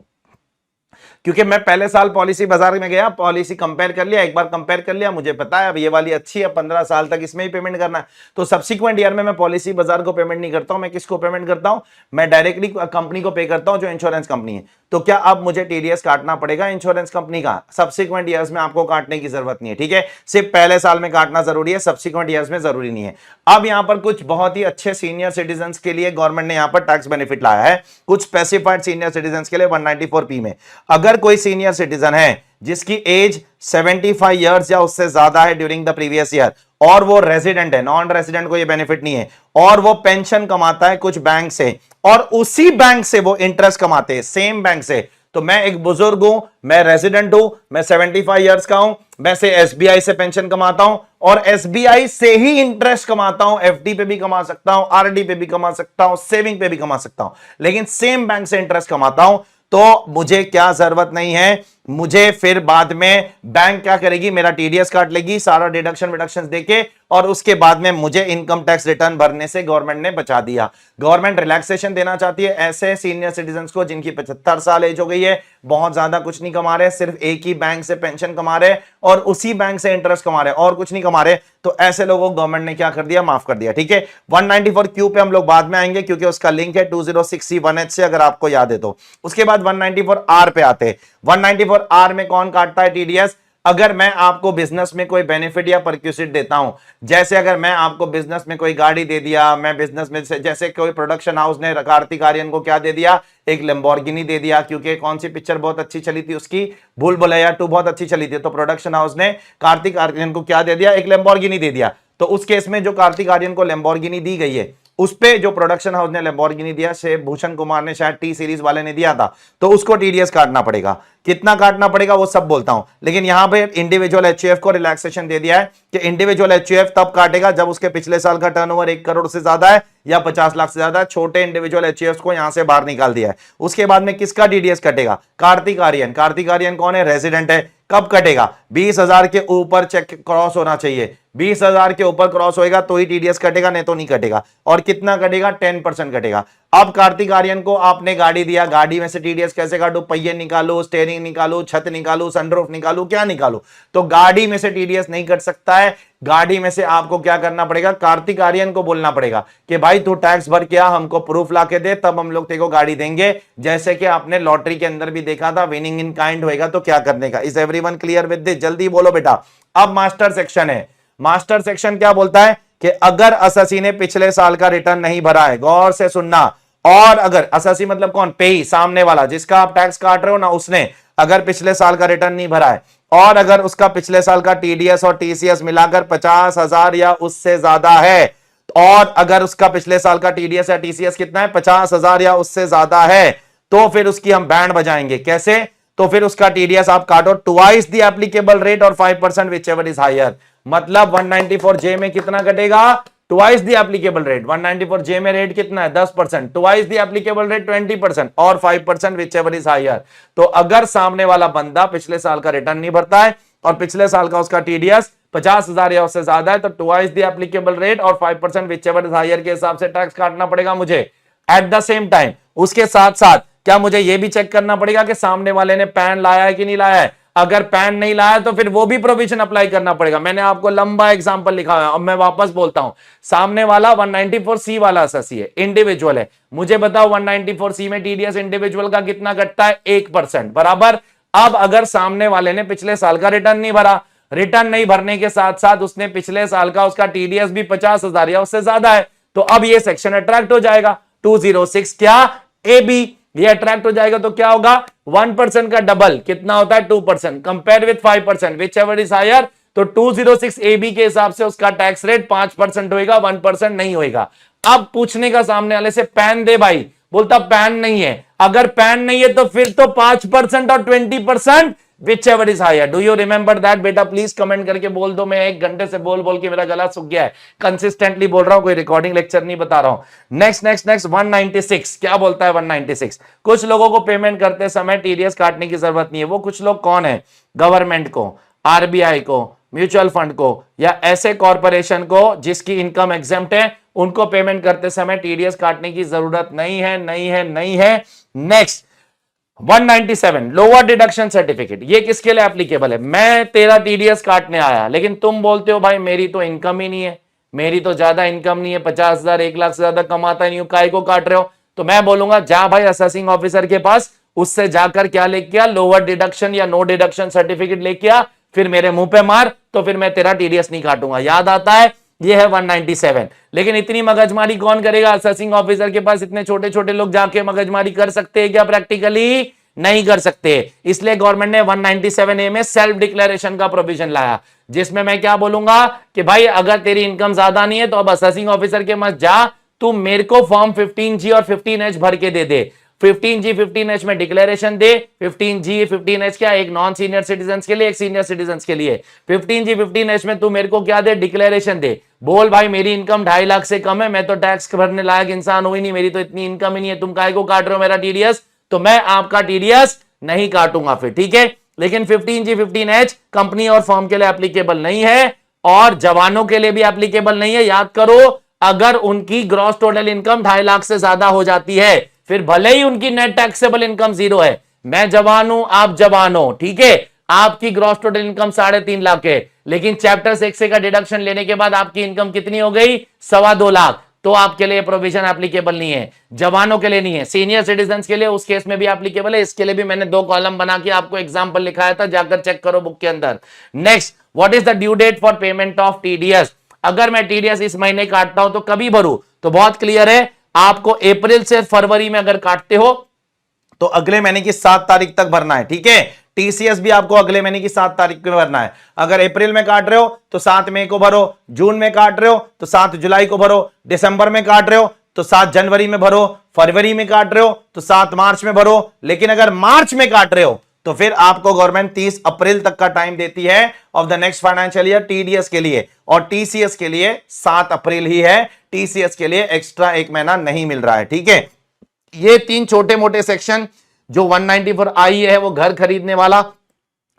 क्योंकि मैं पहले साल पॉलिसी बाजार में गया, पॉलिसी कंपेयर कर लिया, एक बार कंपेयर कर लिया, मुझे पता है अब ये वाली अच्छी है, 15 साल तक इसमें ही पेमेंट करना है। तो सब्सिक्वेंट ईयर में मैं पॉलिसी बाजार को पेमेंट नहीं करता हूं, मैं किसको पेमेंट करता हूं, मैं डायरेक्टली कंपनी को पे करता हूं जो इंश्योरेंस कंपनी है। तो क्या अब मुझे टीडीएस काटना पड़ेगा इंश्योरेंस कंपनी का? सब्सिक्वेंट ईयर्स में आपको काटने की जरूरत नहीं है, ठीक है, सिर्फ पहले साल में काटना जरूरी है, सब्सिक्वेंट ईयर्स में जरूरी नहीं है। अब यहां पर कुछ बहुत ही अच्छे सीनियर सिटीजन के लिए गवर्नमेंट ने यहां पर टैक्स बेनिफिट लाया है, कुछ स्पेसिफाइड सीनियर सिटीजन के लिए 194P में। अगर कोई सीनियर सिटीजन है जिसकी एज 75 ईयर्स या उससे ज्यादा है ड्यूरिंग द प्रीवियस ईयर, और वो रेजिडेंट है, नॉन रेजिडेंट को ये बेनिफिट नहीं है, और वो पेंशन कमाता है कुछ बैंक से और उसी बैंक से वो इंटरेस्ट कमाते हैं, सेम बैंक से, तो मैं एक बुजुर्ग हूं, मैं रेजिडेंट हूं, मैं 75 ईयर्स का हूं, मैं से एसबीआई से पेंशन कमाता हूं और एसबीआई से ही इंटरेस्ट कमाता हूं, एफडी पे भी कमा सकता हूं, आरडी पे भी कमा सकता हूं, सेविंग पे भी कमा सकता हूं, लेकिन सेम बैंक से इंटरेस्ट कमाता हूं, तो मुझे क्या जरूरत नहीं है, मुझे फिर बाद में बैंक क्या करेगी, मेरा टीडीएस काट लेगी, सारा डिडक्शन विडक्शन देके, और उसके बाद में मुझे इनकम टैक्स रिटर्न भरने से गवर्नमेंट ने बचा दिया। गवर्नमेंट रिलैक्सेशन देना चाहती है ऐसे सीनियर सिटीजन्स को जिनकी 75 साल एज हो गई है, बहुत ज्यादा कुछ नहीं कमा रहे, सिर्फ एक ही बैंक से पेंशन कमा रहे और उसी बैंक से इंटरेस्ट कमा रहे और कुछ नहीं कमा रहे, तो ऐसे लोगों को गवर्नमेंट ने क्या कर दिया, माफ कर दिया, ठीक है। 194Q पे हम लोग बाद में आएंगे क्योंकि उसका लिंक है 206C1H से, अगर आपको याद है तो। उसके बाद 194R पे आते हैं। 194R में कौन काटता है टीडीएस? अगर मैं आपको बिजनेस में कोई बेनिफिट या परक्यूसिट देता हूं, जैसे अगर मैं आपको बिजनेस में कोई गाड़ी दे दिया, मैं बिजनेस में जैसे कोई प्रोडक्शन हाउस ने कार्तिक आर्यन को क्या दे दिया, एक लैम्बोर्गिनी दे दिया, क्योंकि कौन सी पिक्चर बहुत अच्छी चली थी उसकी, भूल भुलैया 2 बहुत अच्छी चली थी, तो प्रोडक्शन हाउस ने कार्तिक आर्यन को क्या दे दिया, एक लैम्बोर्गिनी दे दिया। तो उस केस में जो कार्तिक आर्यन को लैम्बोर्गिनी दी गई है, उस पे जो प्रोडक्शन हाउस ने लैम्बोर्गिनी दिया, से भूषण कुमार ने शायद टी सीरीज वाले ने दिया था, तो उसको टीडीएस काटना पड़ेगा। कितना काटना पड़ेगा वो सब बोलता हूं, लेकिन यहां पे इंडिविजुअल एचयूएफ को रिलैक्सेशन दे दिया है कि इंडिविजुअल एचयूएफ तब काटेगा जब उसके पिछले साल का टर्नओवर 1 करोड़ से ज्यादा है या 50 लाख से ज्यादा है। छोटे इंडिविजुअल एचयूएफ को यहां से बाहर निकाल दिया है। उसके बाद में किसका टीडीएस कटेगा? कार्तिक आर्यन। कार्तिक आर्यन कौन है? रेजिडेंट है। कब कटेगा? 20,000 के ऊपर चेक क्रॉस होना चाहिए। 20,000 के ऊपर क्रॉस होएगा तो ही टीडीएस कटेगा, नहीं तो नहीं कटेगा। और कितना कटेगा? 10% कटेगा। अब कार्तिक आर्यन को आपने गाड़ी दिया, गाड़ी में से टीडीएस कैसे काटू? पहिए निकालो, स्टेयरिंग निकालो, छत निकालो, सनरूफ निकालो, क्या निकालो? तो गाड़ी में से टीडीएस नहीं कट सकता है। गाड़ी में से आपको क्या करना पड़ेगा? कार्तिक आर्यन को बोलना पड़ेगा कि भाई तू टैक्स भर के आ, हमको प्रूफ ला के दे, तब हम लोग तेरे को गाड़ी देंगे। जैसे कि आपने लॉटरी के अंदर भी देखा था, विनिंग इन काइंड होएगा तो क्या करने का। Is everyone clear with this? जल्दी बोलो बेटा। अब मास्टर सेक्शन है। मास्टर सेक्शन क्या बोलता है कि अगर अससी ने पिछले साल का रिटर्न नहीं भरा है, गौर से सुनना, और अगर अससी मतलब कौन? पेई, सामने वाला जिसका आप टैक्स काट रहे हो ना, उसने अगर पिछले साल का रिटर्न नहीं भरा है और अगर उसका पिछले साल का टीडीएस और टीसीएस मिलाकर 50,000 या उससे ज्यादा है, और अगर उसका पिछले साल का टीडीएस या टीसीएस कितना है? 50,000 या उससे ज्यादा है, तो फिर उसकी हम बैंड बजाएंगे। कैसे? तो फिर उसका टीडीएस आप काटो ट्वाइस द एप्लीकेबल रेट और 5% विच एवर इज हायर। मतलब 194J में कितना कटेगा? Twice the applicable rate. 194J में रेट कितना है? 10%। ट्वाइस द एप्लीकेबल रेट 20% और 5% विच एवर इज हायर। तो अगर सामने वाला बंदा पिछले साल का रिटर्न नहीं भरता है और पिछले साल का उसका टीडीएस 50,000 या उससे ज्यादा है, तो ट्वाइस द एप्लीकेबल रेट और 5% विच एवर इज हायर के हिसाब से टैक्स काटना पड़ेगा मुझे। एट द सेम टाइम उसके साथ साथ क्या मुझे यह भी चेक करना पड़ेगा कि सामने वाले ने पैन लाया है कि नहीं लाया है? अगर पैन नहीं लाया तो फिर वो भी प्रोविजन अप्लाई करना पड़ेगा। मैंने आपको लंबा एग्जांपल लिखा है। अब मैं वापस बोलता हूं, सामने वाला 194C वाला अससी है, इंडिविजुअल है। मुझे बताओ 194C में टीडीएस इंडिविजुअल का कितना कटता है? 1%, बराबर। अब अगर सामने वाले ने पिछले साल का रिटर्न नहीं भरा, रिटर्न नहीं भरने के साथ साथ उसने पिछले साल का उसका टीडीएस भी 50,000 या उससे ज्यादा है, तो अब ये सेक्शन अट्रैक्ट हो जाएगा। 206 क्या? ए बी, ये अट्रैक्ट हो जाएगा तो क्या होगा? 1% का डबल कितना होता है? 2%। Compare with 5% whichever is higher. तो 206 AB के हिसाब से उसका टैक्स रेट 5% होगा, 1% नहीं होगा। अब पूछने का सामने वाले से, पैन दे भाई, बोलता पैन नहीं है। अगर पैन नहीं है तो फिर तो 5% और 20% whichever is higher. Do you remember that बेटा? प्लीज कमेंट करके बोल दो। मैं 1 घंटे से बोल बोल के मेरा गला सूख गया है, कंसिस्टेंटली बोल रहा हूं, कोई रिकॉर्डिंग लेक्चर नहीं बता रहा हूं। नेक्स्ट नेक्स्ट नेक्स्ट 196 क्या बोलता है? 196 कुछ लोगों को पेमेंट करते समय टीडीएस काटने की जरूरत नहीं है। वो कुछ लोग कौन है? गवर्नमेंट को, आरबीआई को, म्यूचुअल फंड को, या ऐसे कॉर्पोरेशन को जिसकी इनकम एग्जेम्प्ट है, उनको पेमेंट करते समय टीडीएस काटने की जरूरत नहीं है, नहीं है, नहीं है। नेक्स्ट 197 लोअर डिडक्शन सर्टिफिकेट, ये किसके लिए एप्लीकेबल है? मैं तेरा टीडीएस काटने आया, लेकिन तुम बोलते हो भाई मेरी तो इनकम ही नहीं है, मेरी तो ज्यादा इनकम नहीं है, 50,000 1 लाख से ज्यादा कमाता ही नहीं हूं, काय को काट रहे हो? तो मैं बोलूंगा जा भाई असेसिंग ऑफिसर के पास, उससे जाकर क्या लेके आ? लोअर डिडक्शन या नो डिडक्शन सर्टिफिकेट लेके आ, फिर मेरे मुंह पे मार, तो फिर मैं तेरा टीडीएस नहीं काटूंगा। याद आता है? ये है 197। लेकिन इतनी मगजमारी कौन करेगा? असेसिंग ऑफिसर के पास इतने छोटे छोटे लोग जाके मगजमारी कर सकते हैं क्या? प्रैक्टिकली नहीं कर सकते। इसलिए गवर्नमेंट ने 197A में सेल्फ डिक्लेरेशन का प्रोविजन लाया, जिसमें मैं क्या बोलूंगा कि भाई अगर तेरी इनकम ज्यादा नहीं है तो अब असेसिंग ऑफिसर के मत जा, तू मेरे को फॉर्म 15G और 15H भर के दे दे। 15G 15H में डिक्लेरेशन दे। 15G 15H क्या? एक नॉन सीनियर सिटीजन के लिए, एक सीनियर सिटीजन के लिए। 15G 15H में तू मेरे को क्या दे? डिक्लेरेशन दे। बोल भाई मेरी इनकम 2.5 लाख से कम है, मैं तो टैक्स भरने लायक इंसान हुई नहीं, मेरी तो इतनी इनकम ही नहीं है, तुम काहे को काट रहे हो मेरा टीडीएस? तो मैं आपका टीडीएस नहीं काटूंगा फिर, ठीक है। लेकिन 15G 15H कंपनी और फर्म के लिए एप्लीकेबल नहीं है और जवानों के लिए भी एप्लीकेबल नहीं है। याद करो, अगर उनकी ग्रॉस टोटल इनकम 2.5 लाख से ज्यादा हो जाती है, फिर भले ही उनकी नेट टैक्सेबल इनकम 0 है, मैं जवान हूं, आप जवान हो, ठीक है, आपकी ग्रॉस टोटल इनकम 3.5 लाख है, लेकिन चैप्टर 6 का डिडक्शन लेने के बाद आपकी इनकम कितनी हो गई? 2.25 लाख। तो आपके लिए प्रोविजन एप्लीकेबल नहीं है, जवानों के लिए नहीं है, सीनियर सिटीजन के लिए उस केस में भी एप्लीकेबल है। इसके लिए भी मैंने 2 कॉलम बना के आपको एग्जांपल लिखाया था, जाकर चेक करो बुक के अंदर। Next, what is the due date for payment of TDS? अगर मैं टीडीएस इस महीने काटता हूं तो कभी भरूं? तो बहुत क्लियर है, आपको अप्रैल से फरवरी में अगर काटते हो तो अगले महीने की 7 तारीख तक भरना है, ठीक है। टीसीएस भी आपको अगले महीने की 7 तारीख में भरना है। अगर अप्रैल में काट रहे हो तो 7 मई को भरो, जून में काट रहे हो तो 7 जुलाई को भरो, दिसंबर में काट रहे हो तो 7 जनवरी में भरो, फरवरी में काट रहे हो तो 7 मार्च में भरो। लेकिन अगर मार्च में काट रहे हो तो फिर आपको गवर्नमेंट 30 अप्रैल तक का टाइम देती है of the next financial year TDS के लिए, और टीसीएस के लिए 7 अप्रैल ही है। टीसीएस के लिए एक्स्ट्रा 1 महीना नहीं मिल रहा है, ठीक है। ये 3 छोटे मोटे सेक्शन जो 194 आई है, वो घर खरीदने वाला,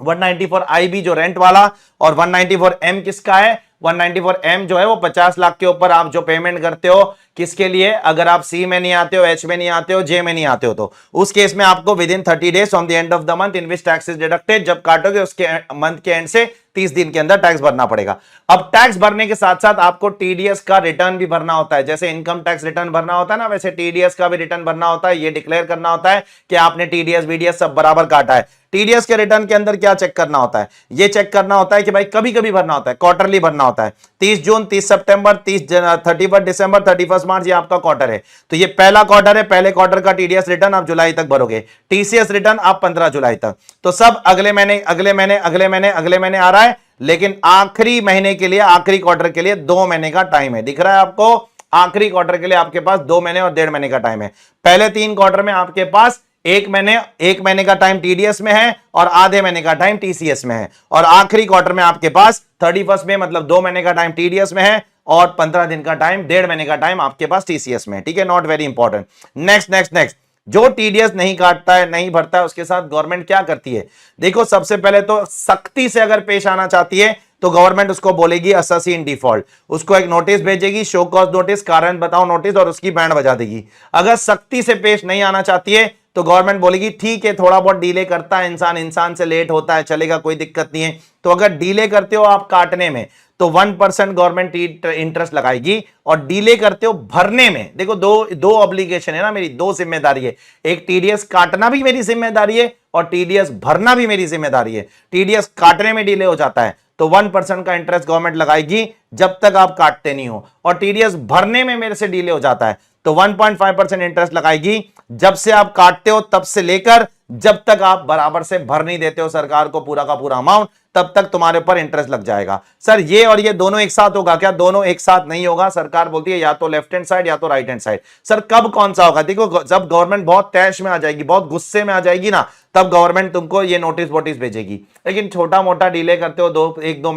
194IB जो रेंट वाला, और 194M किसका है? 194M जो है वो 50 लाख के ऊपर आप जो पेमेंट करते हो, किसके लिए? अगर आप सी में नहीं आते हो, एच में नहीं आते हो, जे में नहीं आते हो, तो उस केस में आपको with in 30 days from the end of the month in which tax is deducted, जब काटोगे उसके मंथ के एंड से 30 दिन के अंदर टैक्स भरना पड़ेगा। अब टैक्स भरने के साथ साथ आपको टीडीएस का रिटर्न भी भरना होता है। जैसे इनकम टैक्स रिटर्न भरना होता है ना, वैसे टीडीएस का भी रिटर्न भरना होता है। ये डिक्लेयर करना होता है कि आपने टीडीएस वीडीएस सब बराबर काटा है। टीडीएस के रिटर्न के अंदर क्या चेक करना होता है? ये चेक करना होता है कि भाई कभी कभी भरना होता है, क्वार्टरली भरना होता है। 30 जून, 30 सितंबर, 31 दिसंबर, 31 मार्च, ये आपका क्वार्टर है, तो ये पहला क्वार्टर है। पहले क्वार्टर का टीडीएस रिटर्न आप जुलाई तक भरोगे, टीसीएस रिटर्न आप 15 जुलाई तक। तो सब अगले महीने अगले महीने अगले महीने अगले महीने आ रहा है, लेकिन आखिरी महीने के लिए, आखिरी क्वार्टर के लिए 2 महीने का टाइम है। दिख रहा है आपको? आखिरी क्वार्टर के लिए आपके पास 2 महीने और 1.5 महीने का टाइम है। पहले 3 क्वार्टर में आपके पास 1 महीने का टाइम टीडीएस में है और आधे महीने का टाइम टीसीएस में है, और आखिरी क्वार्टर में आपके पास 31 में, मतलब 2 महीने का टाइम टीडीएस में है और 15 दिन का टाइम, 1.5 महीने का टाइम आपके पास टीसीएस में है। ठीक है, not very important. Next next next, जो टीडीएस नहीं काटता है, नहीं भरता है, उसके साथ गवर्नमेंट क्या करती है? देखो, सबसे पहले तो सख्ती से अगर पेश आना चाहती है तो गवर्नमेंट उसको बोलेगी असेसी इन डिफॉल्ट, उसको एक नोटिस भेजेगी, शो कॉज नोटिस, कारण बताओ नोटिस, और उसकी बैंड बजा देगी। अगर सख्ती से पेश नहीं आना चाहती है तो गवर्नमेंट बोलेगी ठीक है, थोड़ा बहुत डिले करता है इंसान, इंसान से लेट होता है, चलेगा, कोई दिक्कत नहीं है। तो अगर डिले करते हो आप काटने में तो 1% गवर्नमेंट इंटरेस्ट लगाएगी, और डिले करते हो भरने में, देखो दो ऑब्लिगेशन है ना मेरी, 2 जिम्मेदारी है। एक टीडीएस काटना भी मेरी जिम्मेदारी है और टीडीएस भरना भी मेरी जिम्मेदारी है। टीडीएस काटने में डिले हो जाता है तो 1% का इंटरेस्ट गवर्नमेंट लगाएगी जब तक आप काटते नहीं हो, और टीडीएस भरने में मेरे से डिले हो जाता है तो 1.5% इंटरेस्ट लगाएगी जब से आप काटते हो तब से लेकर जब तक आप बराबर से भर नहीं देते हो सरकार को पूरा का पूरा अमाउंट, तब तक तुम्हारे ऊपर इंटरेस्ट लग जाएगा। सर ये और ये दोनों एक साथ होगा क्या? दोनों एक साथ नहीं होगा। सरकार बोलती है या तो लेफ्ट हैंड साइड या तो राइट हैंड साइड। सर कब कौन सा होगा? देखो, जब गवर्नमेंट बहुत तैश में आ जाएगी, बहुत गुस्से में आ जाएगी ना, तब गवर्नमेंट तुमको ये नोटिस वोटिस भेजेगी। लेकिन छोटा मोटा डिले करते हो, 1-2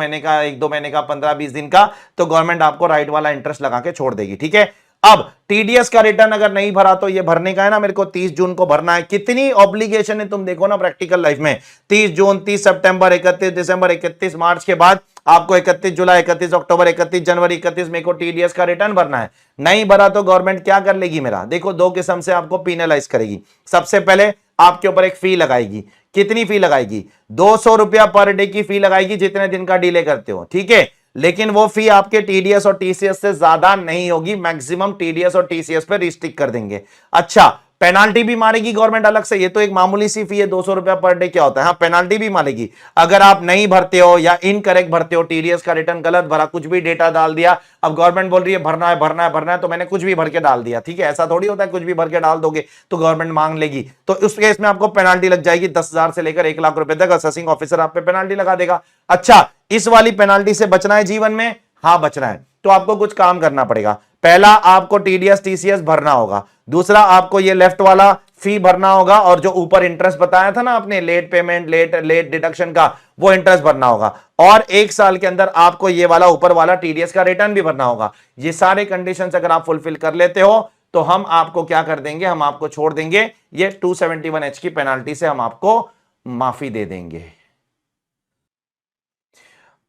महीने का 15-20 दिन का, तो गवर्नमेंट आपको राइट वाला इंटरेस्ट लगा के छोड़ देगी। ठीक है, अब टीडीएस का रिटर्न अगर नहीं भरा तो ये भरने का है ना, मेरे को 30 जून को भरना है। कितनी ऑब्लिगेशन है तुम देखो ना प्रैक्टिकल लाइफ में। 30 जून, 30 सितंबर, 31 दिसंबर, 31 मार्च के बाद आपको 31 जुलाई, 31 अक्टूबर, 31 जनवरी, 31 मई को टीडीएस का रिटर्न भरना है। नहीं भरा तो गवर्नमेंट क्या कर लेगी मेरा? देखो, 2 किस्म से आपको पीनलाइज करेगी। सबसे पहले आपके ऊपर एक फी लगाएगी। कितनी फी लगाएगी? 200 रुपया पर डे की फी लगाएगी जितने दिन का डिले करते हो। ठीक है, लेकिन वो फी आपके टीडीएस और टीसीएस से ज्यादा नहीं होगी, मैक्सिमम टीडीएस और टीसीएस पे रिस्ट्रिक्ट कर देंगे। अच्छा, पेनाल्टी भी मारेगी गवर्नमेंट अलग से। ये तो एक मामूली सी फी है, 200 रुपया पर डे, क्या होता है? हाँ, पेनाल्टी भी मारेगी अगर आप नहीं भरते हो या इनकरेक्ट भरते हो, टीडीएस का रिटर्न गलत भरा, कुछ भी डेटा डाल दिया। अब गवर्नमेंट बोल रही है भरना है भरना है भरना है, तो मैंने कुछ भी भर के डाल दिया। ठीक है, ऐसा थोड़ी होता है कुछ भी भर के डाल दोगे तो गवर्नमेंट मांग लेगी, तो उस केस में आपको पेनाल्टी लग जाएगी 10,000 से लेकर 1 लाख रुपए तक। असेसिंग ऑफिसर आप पे पेनाल्टी लगा देगा। अच्छा, इस वाली पेनाल्टी से बचना है जीवन में? हाँ, बचना है तो आपको कुछ काम करना पड़ेगा। पहला, आपको टीडीएस टीसीएस भरना होगा। दूसरा, आपको ये लेफ्ट वाला फी भरना होगा, और जो ऊपर इंटरेस्ट बताया था ना आपने, लेट पेमेंट, लेट डिडक्शन का, वो इंटरेस्ट भरना होगा। और 1 साल के अंदर आपको ये वाला ऊपर वाला टीडीएस का रिटर्न भी भरना होगा। ये सारे कंडीशंस अगर आप फुलफिल कर लेते हो तो हम आपको क्या कर देंगे? हम आपको छोड़ देंगे, ये 271H की पेनाल्टी से हम आपको माफी दे देंगे।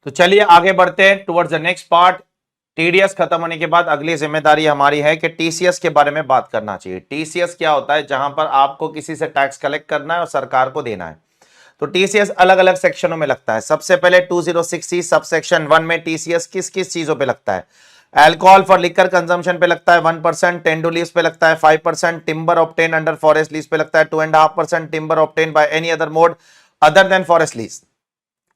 तो चलिए आगे बढ़ते हैं towards the next part. TDS खत्म होने के बाद अगली जिम्मेदारी हमारी है कि टीसीएस के बारे में बात करना चाहिए। टीसीएस क्या होता है? जहां पर आपको किसी से टैक्स कलेक्ट करना है और सरकार को देना है। तो टीसीएस अलग अलग सेक्शनों में लगता है। सबसे पहले 206C सबसेक्शन 1 में टीसीएस किस किस चीजों पे लगता है? अल्कोहल फॉर लिकर कंजम्पशन पे लगता है 1%, टेंडू लीव्स पे लगता है 5%, timber obtain under forest lease पे लगता है 2.5%, timber obtain by any other mode other than forest lease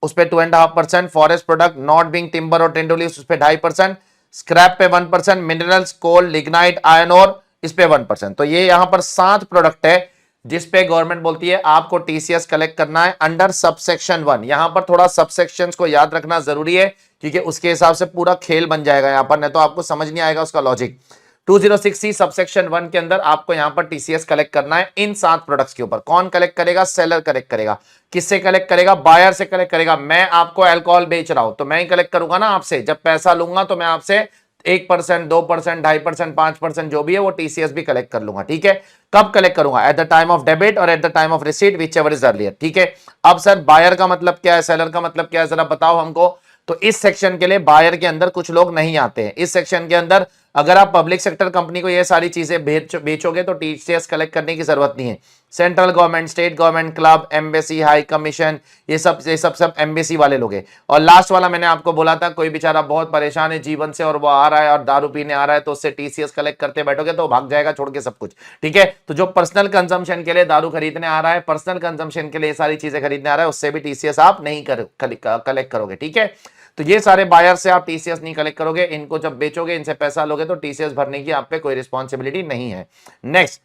उस पे 2.5%, forest product not being timber और टेंडू लीव्स उस पे 2.5%, स्क्रैप पे 1%, मिनरल्स, कोल, लिग्नाइट, आयरन ओर इस पे 1%। तो ये यहां पर 7 प्रोडक्ट है जिस पे गवर्नमेंट बोलती है आपको टीसीएस कलेक्ट करना है अंडर सबसेक्शन 1। यहां पर थोड़ा सबसेक्शंस को याद रखना जरूरी है क्योंकि उसके हिसाब से पूरा खेल बन जाएगा यहां पर, नहीं तो आपको समझ नहीं आएगा उसका लॉजिक। 206C सबसेक्शन 1 के अंदर आपको यहां पर टीसीएस कलेक्ट करना है इन 7 प्रोडक्ट्स के ऊपर। कौन कलेक्ट करेगा? सेलर कलेक्ट करेगा। किससे कलेक्ट करेगा? बायर से कलेक्ट करेगा। मैं आपको अल्कोहल बेच रहा हूं तो मैं ही कलेक्ट करूंगा ना आपसे। जब पैसा लूंगा तो मैं आपसे 1%, 2%, 2.5%, 5% जो भी है वो टीसीएस भी कलेक्ट कर लूंगा। ठीक है, कब कलेक्ट करूंगा? At the time of debit और at the time of receipt, whichever is earlier. ठीक है, अब सर बायर का मतलब क्या है, सेलर का मतलब क्या है, जरा बताओ हमको। तो इस सेक्शन के लिए बायर के अंदर कुछ लोग नहीं आते हैं। इस सेक्शन के अंदर अगर आप पब्लिक सेक्टर कंपनी को ये सारी चीजें बेचोगे तो टीसीएस कलेक्ट करने की जरूरत नहीं है। Central government, state government, club, embassy, high commission, ये सब एम्बेसी वाले लोग हैं। और लास्ट वाला मैंने आपको बोला था, कोई बेचारा बहुत परेशान है जीवन से और वो आ रहा है और दारू पीने आ रहा है, तो उससे टीसीएस कलेक्ट करते बैठोगे तो भाग जाएगा छोड़ के सब कुछ। ठीक है, तो जो पर्सनल कंजम्पशन के लिए दारू खरीदने आ रहा है, पर्सनल कंजम्पशन के लिए सारी चीजें खरीदने आ रहा है, उससे भी टीसीएस आप नहीं कलेक्ट करोगे। ठीक है, तो ये सारे बायर से आप टीसीएस नहीं कलेक्ट करोगे। इनको जब बेचोगे, इनसे पैसा लोगे, तो टीसीएस भरने की आप पे कोई रिस्पॉन्सिबिलिटी नहीं है। नेक्स्ट,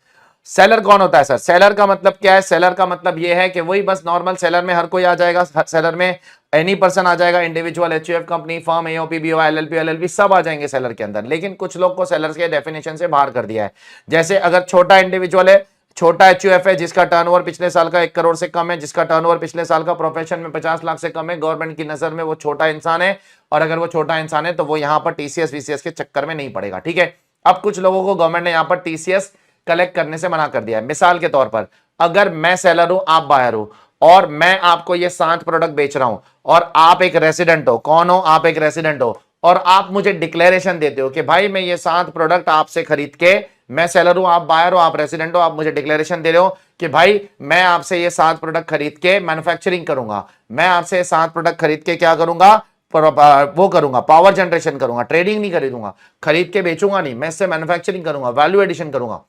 सेलर कौन होता है सर? सेलर का मतलब क्या है? सेलर का मतलब यह है कि वही बस नॉर्मल सेलर में हर कोई आ जाएगा। सेलर में एनी पर्सन आ जाएगा, individual, HUF company, firm, AOP, BOI, LLP, LLP सब आ जाएंगे सेलर के अंदर। लेकिन कुछ लोग को सेलर के डेफिनेशन से बाहर कर दिया है। जैसे अगर छोटा इंडिविजुअल है, छोटा एचयूएफ है, जिसका टर्नओवर पिछले साल का 1 करोड़ से कम है, जिसका टर्नओवर पिछले साल का प्रोफेशन में 50 लाख से कम है, गवर्नमेंट की नजर में वो छोटा इंसान है। और अगर वो छोटा इंसान है तो वो यहां पर टीसीएस वीसीएस के चक्कर में नहीं पड़ेगा। ठीक है, अब कुछ लोगों को गवर्नमेंट ने यहां पर टीसीएस कलेक्ट करने से मना कर दिया है। मिसाल के तौर पर, अगर मैं सेलर हूं, आप बायर हो, और मैं आपको ये 7 प्रोडक्ट बेच रहा हूं, और आप एक रेसिडेंट हो। कौन हो? आप एक रेसिडेंट हो, और आप मुझे डिक्लेरेशन देते हो कि भाई मैं ये 7 प्रोडक्ट आपसे खरीद के, मैं सेलर हूं, आप बायर हो, आप रेसिडेंट हो, आप मुझे डिक्लेरेशन दे रहे हो कि भाई मैं आपसे ये 7 प्रोडक्ट खरीद के मैन्युफैक्चरिंग करूंगा, मैं आपसे ये 7 प्रोडक्ट खरीद के क्या करूंगा, वो करूंगा, पावर जनरेशन करूंगा, ट्रेडिंग नहीं खरीदूंगा, खरीद के बेचूंगा नहीं, मैं इससे मैन्युफैक्चरिंग करूंगा, वैल्यू एडिशन करूंगा,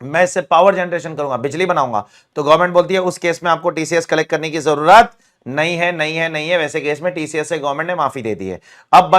मैं इससे पावर जनरेशन करूंगा, बिजली बनाऊंगा। तो गवर्नमेंट बोलती है उस केस में आपको टीसीएस कलेक्ट करने की जरूरत नहीं है, नहीं है, नहीं है। वैसे केस में टीसीएस से गवर्नमेंट ने माफी दे दी है। अब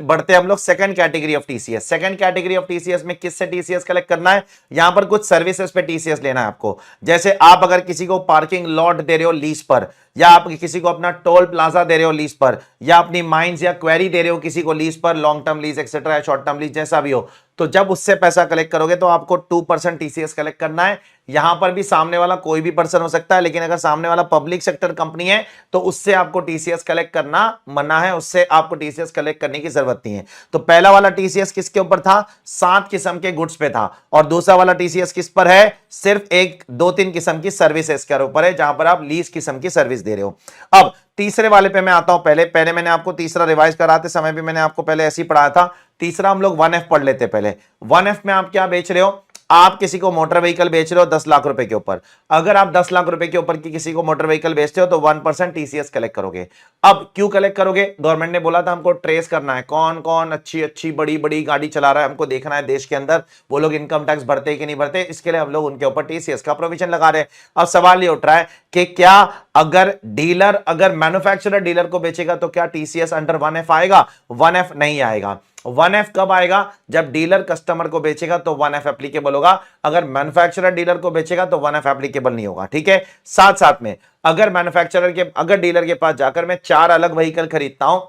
बढ़ते हम लोग second category of TCS. Second category of TCS में किससे टीसीएस कलेक्ट करना है? यहां पर कुछ सर्विसेज पे टीसीएस लेना है आपको। जैसे आप अगर किसी को पार्किंग लॉट दे रहे हो लीज पर, या आप किसी को अपना टोल प्लाजा दे रहे हो लीज पर, या अपनी माइंस या क्वेरी दे रहे हो किसी को लीज पर, लॉन्ग टर्म लीज एक्सेट्रा या शॉर्ट टर्म लीज जैसा भी हो, तो जब उससे पैसा कलेक्ट करोगे तो आपको 2% टीसीएस कलेक्ट करना है। यहां पर भी सामने वाला कोई भी पर्सन हो सकता है, लेकिन अगर सामने वाला पब्लिक सेक्टर कंपनी है तो उससे आपको टीसीएस कलेक्ट करना मना है, उससे आपको टीसीएस कलेक्ट करने की जरूरत नहीं है। तो पहला वाला टीसीएस किसके ऊपर था? 7 किस्म के गुड्स पे था। और दूसरा वाला टीसीएस किस पर है? सिर्फ 2-3 किस्म की सर्विसेज के ऊपर है, जहां पर आप लीज किस्म की सर्विस दे रहे हो। अब तीसरे वाले पे मैं आता हूं। पहले मैंने आपको तीसरा रिवाइज कराते समय भी मैंने आपको पहले ऐसे ही पढ़ाया था। तीसरा हम लोग 1F पढ़ लेते पहले। 1F में आप क्या बेच रहे हो? आप किसी को मोटर व्हीकल बेच रहे हो 10 लाख रुपए के ऊपर। अगर आप 10 लाख रुपए के ऊपर की किसी को मोटर व्हीकल बेचते हो तो 1% टीसीएस कलेक्ट करोगे। अब क्यों कलेक्ट करोगे? गवर्नमेंट ने बोला था हमको ट्रेस करना है, कौन कौन अच्छी अच्छी बड़ी बड़ी गाड़ी चला रहा है, हमको देखना है देश के अंदर वो लोग इनकम टैक्स भरते कि नहीं भरते। इसके लिए हम लोग उनके ऊपर टीसीएस का प्रोविजन लगा रहे हैं। अब सवाल ये उठ रहा है कि क्या अगर मैन्युफैक्चरर डीलर को बेचेगा तो क्या टीसीएस अंडर 1F आएगा? 1F नहीं आएगा। 1F कब आएगा? जब डीलर कस्टमर को बेचेगा तो 1F एप्लीकेबल होगा। अगर मैन्युफैक्चरर डीलर को बेचेगा तो 1F एप्लीकेबल नहीं होगा। ठीक है, साथ साथ में अगर डीलर के पास जाकर मैं 4 अलग व्हीकल खरीदता हूं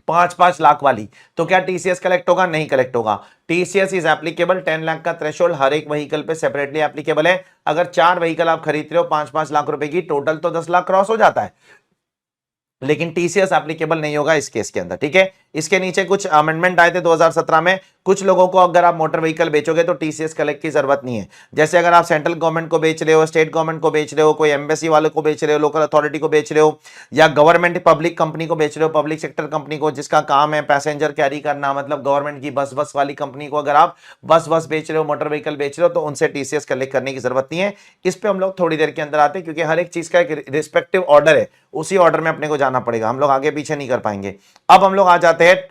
5-5 लाख वाली, तो क्या टीसीएस कलेक्ट होगा? नहीं कलेक्ट होगा। टीसीएस इज एप्लीकेबल 10 लाख का थ्रेशोल्ड हर एक व्हीकल पे सेपरेटली एप्लीकेबल है। अगर 4 व्हीकल आप खरीद रहे हो 5-5 लाख रुपए की, टोटल तो 10 लाख क्रॉस हो जाता है, लेकिन टीसीएस एप्लीकेबल नहीं होगा इस केस के अंदर। ठीक है, इसके नीचे कुछ अमेंडमेंट आए थे 2017 में। कुछ लोगों को अगर आप मोटर व्हीकल बेचोगे तो टीसीएस कलेक्ट की जरूरत नहीं है। जैसे अगर आप सेंट्रल गवर्नमेंट को बेच रहे हो, स्टेट गवर्नमेंट को बेच रहे हो, कोई एम्बेसी वाले को बेच रहे हो, लोकल अथॉरिटी को बेच रहे हो, या गवर्नमेंट पब्लिक कंपनी को बेच रहे हो, पब्लिक सेक्टर कंपनी को जिसका काम है पैसेंजर कैरी करना, मतलब गवर्नमेंट की बस वाली कंपनी को अगर आप बस बेच रहे हो, मोटर व्हीकल बेच रहे हो, तो उनसे टीसीएस कलेक्ट करने की जरूरत नहीं है। इस पर हम लोग थोड़ी देर के अंदर आते हैं, क्योंकि हर एक चीज का एक रिस्पेक्टिव ऑर्डर है, उसी ऑर्डर में अपने को जाना पड़ेगा, हम लोग आगे पीछे नहीं कर पाएंगे। अब हम लोग आ जाते हैं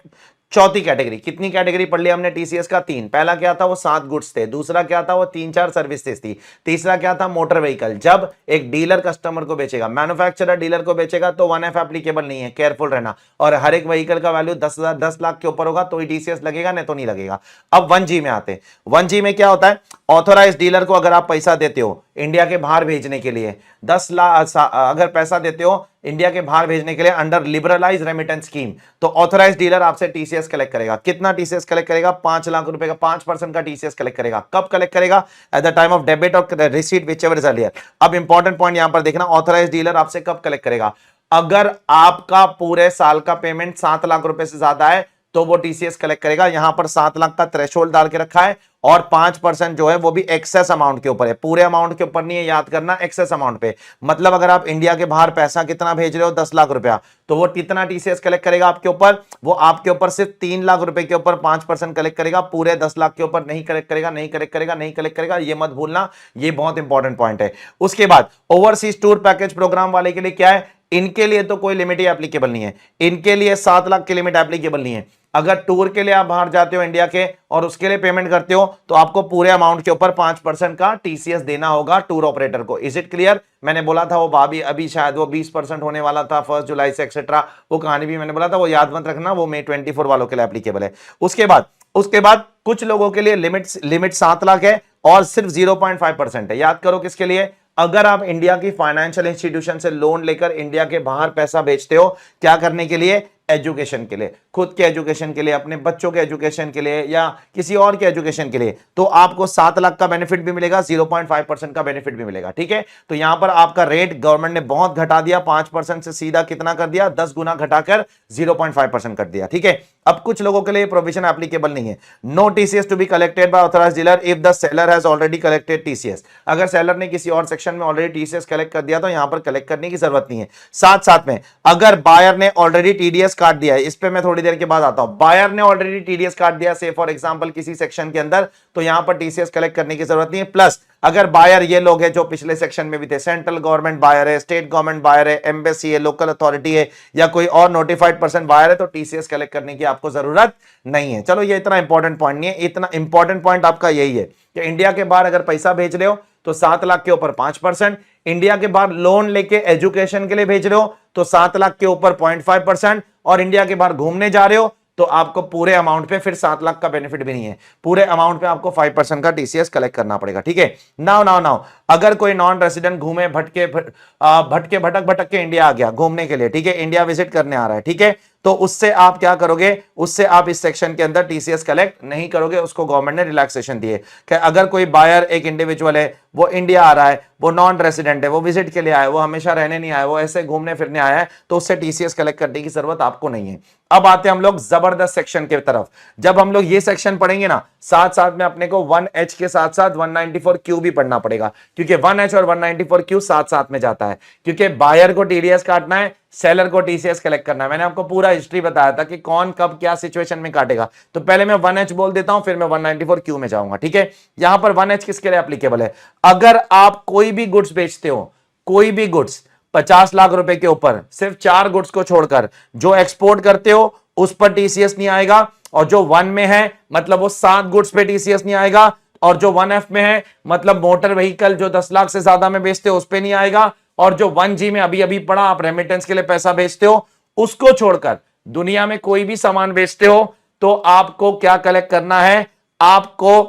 चौथी कैटेगरी। कितनी कैटेगरी पढ़ लिया हमने टीसीएस का? 3। पहला क्या था? वो 7 गुड्स थे। दूसरा क्या था? वो 3-4 सर्विसेज थी। तीसरा क्या था? Motor vehicle. जब एक डीलर कस्टमर को बेचेगा, मैन्युफैक्चरर डीलर को बेचेगा तो 1F एप्लीकेबल नहीं है, केयरफुल रहना। और हर एक व्हीकल का वैल्यू 10 लाख के ऊपर होगा तो ही टीसीएस लगेगा, नहीं तो नहीं लगेगा। अब 1G में आते हैं। 1G में क्या होता है? ऑथोराइज डीलर को अगर आप पैसा देते हो इंडिया के बाहर भेजने के लिए, 10 लाख अगर पैसा देते हो इंडिया के बाहर भेजने के लिए अंडर लिबरलाइज रेमिटेंस स्कीम, तो ऑथोराइज डीलर आपसे टीसीएस कलेक्ट करेगा। कितना टीसीएस कलेक्ट करेगा? 5 लाख रुपए का 5% का टीसीएस कलेक्ट करेगा। कब कलेक्ट करेगा? Eight the time of debit और रिसीट व्हिचएवर इज अर्लियर। अब इंपॉर्टेंट पॉइंट यहां पर देखना, ऑथोराइज डीलर आपसे कब कलेक्ट करेगा? अगर आपका पूरे साल का पेमेंट 7 लाख रुपए से ज्यादा है तो वो टीसीएस कलेक्ट करेगा। यहां पर 7 लाख का थ्रेशोल्ड डाल के रखा है और 5% जो है वो भी एक्सेस अमाउंट के ऊपर है, पूरे अमाउंट के ऊपर नहीं है, याद करना, एक्सेस अमाउंट पे। मतलब अगर आप इंडिया के बाहर पैसा कितना भेज रहे हो, 10 लाख रुपया, तो वो कितना टीसीएस कलेक्ट करेगा आपके ऊपर? वो आपके ऊपर सिर्फ 3 लाख रुपए के ऊपर 5% कलेक्ट करेगा, पूरे 10 लाख के ऊपर नहीं कलेक्ट करेगा, नहीं कलेक्ट करेगा, नहीं कलेक्ट करेगा। ये मत भूलना, ये बहुत इंपॉर्टेंट पॉइंट है। उसके बाद ओवरसीज टूर पैकेज प्रोग्राम वाले के लिए क्या है? इनके लिए तो कोई लिमिट ही एप्लीकेबल नहीं है, इनके लिए 7 लाख की लिमिट एप्लीकेबल नहीं है। अगर टूर के लिए आप बाहर जाते हो इंडिया के और उसके लिए पेमेंट करते हो तो आपको पूरे अमाउंट के ऊपर 5% का टीसीएस देना होगा टूर ऑपरेटर को। Is it clear? मैंने बोला था वो भाभी अभी शायद वो 20% होने वाला था 1 जुलाई से एक्सेट्रा, वो कहानी भी मैंने बोला था, वो याद मत रखना, वो May 24 वालों के लिए एप्लीकेबल है। उसके बाद कुछ लोगों के लिए लिमिट 7 लाख है और सिर्फ 0.5% है। याद करो किसके लिए? अगर आप इंडिया की फाइनेंशियल इंस्टीट्यूशन से लोन लेकर इंडिया के बाहर पैसा भेजते हो, क्या करने के लिए? एजुकेशन के लिए, खुद के एजुकेशन के लिए, अपने बच्चों के एजुकेशन के लिए या किसी और के एजुकेशन के लिए, तो आपको 7 लाख का बेनिफिट भी मिलेगा, 0.5% का बेनिफिट भी मिलेगा। ठीक है, तो यहां पर आपका रेट गवर्नमेंट ने बहुत घटा दिया, 5% से सीधा कितना कर दिया? 10 गुना घटाकर 0.5% कर दिया। ठीक है, अब कुछ लोगों के लिए प्रोविजन एप्लीकेबल नहीं है। No TCS to be collected by authorised dealer if the seller has already collected TCS. अगर सेलर ने किसी और सेक्शन में ऑलरेडी टीसीएस कलेक्ट कर दिया तो यहां पर कलेक्ट करने की जरूरत नहीं है। साथ में अगर बायर ने ऑलरेडी टीडीएस काट दिया है, इस पे मैं थोड़ी देर के बाद आता हूं, बायर ने ऑलरेडी टीडीएस काट दिया से फॉर एग्जांपल किसी सेक्शन के अंदर, तो यहां पर टीसीएस कलेक्ट करने की जरूरत नहीं है। प्लस अगर बायर ये लोग हैं जो पिछले सेक्शन में भी थे, सेंट्रल गवर्नमेंट बायर है, स्टेट गवर्नमेंट बायर है, एम्बेसी है, लोकल अथॉरिटी है या कोई और नोटिफाइड पर्सन बायर है, तो टीसीएस कलेक्ट करने की आपको जरूरत नहीं है। चलो, ये इतना इंपॉर्टेंट पॉइंट नहीं है, इतना इंपॉर्टेंट पॉइंट आपका यही है कि इंडिया के बाहर अगर पैसा भेज रहे हो तो 7 लाख के ऊपर 5%, इंडिया के बाहर लोन लेके एजुकेशन के लिए भेज रहे हो तो 7 लाख के ऊपर 0.5%, और इंडिया के बाहर घूमने जा रहे हो तो आपको पूरे अमाउंट पे फिर 7 लाख का बेनिफिट भी नहीं है, पूरे अमाउंट पे आपको 5% का टीसीएस कलेक्ट करना पड़ेगा। ठीक है, नाउ अगर कोई नॉन रेसिडेंट घूमे भटक के इंडिया आ गया घूमने के लिए, ठीक है, इंडिया विजिट करने आ रहा है, ठीक है, तो उससे आप क्या करोगे? उससे आप इस सेक्शन के अंदर टीसीएस कलेक्ट नहीं करोगे, उसको गवर्नमेंट ने रिलैक्सेशन दी है कि अगर कोई बायर एक इंडिविजुअल है, वो इंडिया आ रहा है, वो नॉन रेसिडेंट है, वो विजिट के लिए आया है, वो हमेशा रहने नहीं आया, वो ऐसे घूमने फिरने आया है, तो उससे टीसीएस कलेक्ट करने की जरूरत आपको नहीं है। अब आते हैं हम लोग जबरदस्त सेक्शन की तरफ। जब हम लोग ये सेक्शन पढ़ेंगे ना, साथ में अपने को 1H के साथ 194Q भी पढ़ना पड़ेगा, क्योंकि 1H और 194Q साथ में जाता है, क्योंकि बायर को टीडीएस काटना है, सेलर को टीसीएस कलेक्ट करना है। मैंने आपको पूरा हिस्ट्री बताया था कि कौन कब क्या सिचुएशन में काटेगा, तो पहले मैं 1H बोल देता हूं, फिर मैं 194Q में जाऊंगा। ठीक है, यहां पर 1H किसके लिए एप्लीकेबल है? अगर आप कोई भी गुड्स बेचते हो, कोई भी गुड्स 50 लाख रुपए के ऊपर, सिर्फ 4 गुड्स को छोड़कर जो एक्सपोर्ट करते हो उस पर टीसीएस नहीं आएगा, और जो 1 में है मतलब वो 7 गुड्स पे टीसीएस नहीं आएगा, और जो 1F में है मतलब मोटर व्हीकल जो 10 लाख से ज्यादा में बेचते हो उस पे नहीं आएगा, और जो 1G में अभी पड़ा आप रेमिटेंस के लिए पैसा भेजते हो, उसको छोड़कर दुनिया में कोई भी सामान बेचते हो तो आपको क्या कलेक्ट करना है? आपको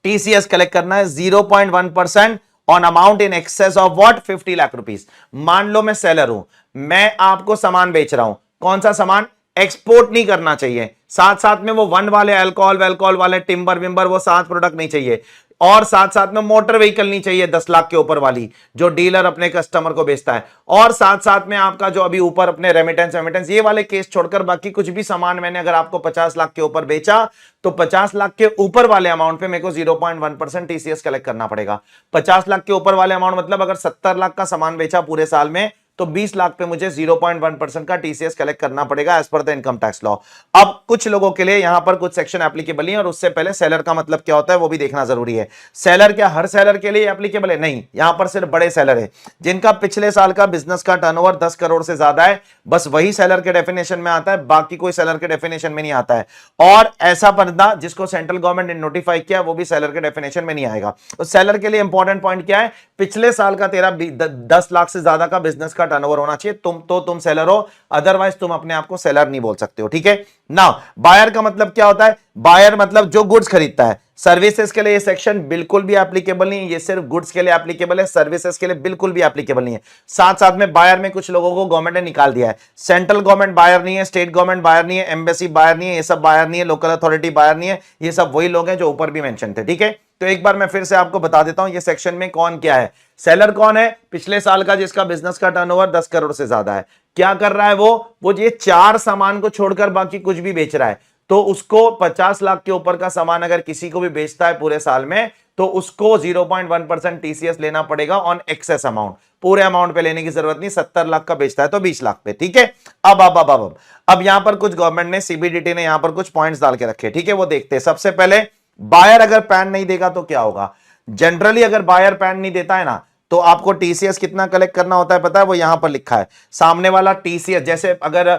टीसीएस कलेक्ट करना है 0.1% on amount in excess of what? 50 lakh rupees. मान लो मैं सेलर हूं, मैं आपको सामान बेच रहा हूं, कौन सा सामान? एक्सपोर्ट नहीं करना चाहिए, साथ में वो 1 वाले अल्कोहल वाले टिम्बर विम्बर वो 7 प्रोडक्ट नहीं चाहिए, और साथ में मोटर व्हीकल नहीं चाहिए 10 लाख के ऊपर वाली जो डीलर अपने कस्टमर को बेचता है, और साथ में आपका जो अभी ऊपर अपने रेमिटेंस ये वाले केस छोड़कर बाकी कुछ भी सामान मैंने अगर आपको 50 लाख के ऊपर बेचा तो 50 लाख के ऊपर वाले अमाउंट पे मेरे को 0.1% टीसीएस कलेक्ट करना पड़ेगा। 50 लाख के ऊपर वाले अमाउंट मतलब अगर 70 लाख का सामान बेचा पूरे साल में तो 20 लाख पे मुझे 0.1% का टीसीएस कलेक्ट करना पड़ेगा as per the income tax law. अब कुछ लोगों के लिए यहां पर कुछ सेक्शन एप्लीकेबल नहीं है, और उससे पहले सेलर का मतलब क्या होता है वो भी देखना जरूरी है। सेलर क्या हर सेलर के लिए एप्लीकेबल है? नहीं, यहां पर सिर्फ बड़े सेलर है जिनका पिछले साल का बिजनेस का टर्नओवर 10 करोड़ से ज्यादा है, बस वही सेलर के डेफिनेशन में आता है, बाकी कोई सेलर के डेफिनेशन में नहीं आता है। और ऐसा बंदा जिसको सेंट्रल गवर्नमेंट ने नोटिफाई किया वो भी सेलर के डेफिनेशन में नहीं आएगा। तो सेलर के लिए इंपॉर्टेंट पॉइंट क्या है? पिछले साल का तेरा 10 लाख से ज्यादा का बिजनेस का टर्नओवर होना चाहिए, तुम सेलर हो, अदरवाइज तुम अपने आप को सेलर नहीं बोल सकते हो। ठीक है, नाउ बायर का मतलब क्या होता है? बायर मतलब जो गुड्स खरीदता है। सर्विसेज के लिए ये सेक्शन बिल्कुल भी एप्लीकेबल नहीं है, ये सिर्फ गुड्स के लिए एप्लीकेबल है, सर्विसेज के लिए बिल्कुल भी एप्लीकेबल नहीं है। साथ में बायर में कुछ लोगों को गवर्नमेंट ने निकाल दिया है, सेंट्रल गवर्नमेंट बायर नहीं है, स्टेट गवर्नमेंट बायर नहीं है, एम्बेसी बायर नहीं है, ये सब बायर नहीं है, लोकल अथॉरिटी बायर नहीं है, ये सब वही लोग हैं जो ऊपर भी मेंशन थे। ठीक है, तो एक बार मैं फिर से आपको बता देता हूं ये सेक्शन में कौन क्या है। सेलर कौन है? पिछले साल का जिसका बिजनेस का टर्नओवर 10 करोड़ से ज्यादा है। क्या कर रहा है वो ये 4 सामान को छोड़कर बाकी कुछ भी बेच रहा है। तो उसको 50 लाख के ऊपर का सामान अगर किसी को भी बेचता है पूरे साल में, तो उसको 0.1% टीसीएस लेना पड़ेगा ऑन एक्सेस अमाउंट। पूरे अमाउंट पे लेने की जरूरत नहीं। 70 लाख का बेचता है तो 20 लाख पे। ठीक है। अब यहां पर कुछ गवर्नमेंट ने, सीबीडीटी ने यहां पर कुछ पॉइंट्स डाल के रखे। ठीक है, वो देखते हैं। सबसे पहले बायर अगर पैन नहीं देगा तो क्या होगा। जनरली अगर बायर पैन नहीं देता है ना, तो आपको टीसीएस कितना कलेक्ट करना होता है पता है? वो यहां पर लिखा है सामने वाला टीसीएस। जैसे अगर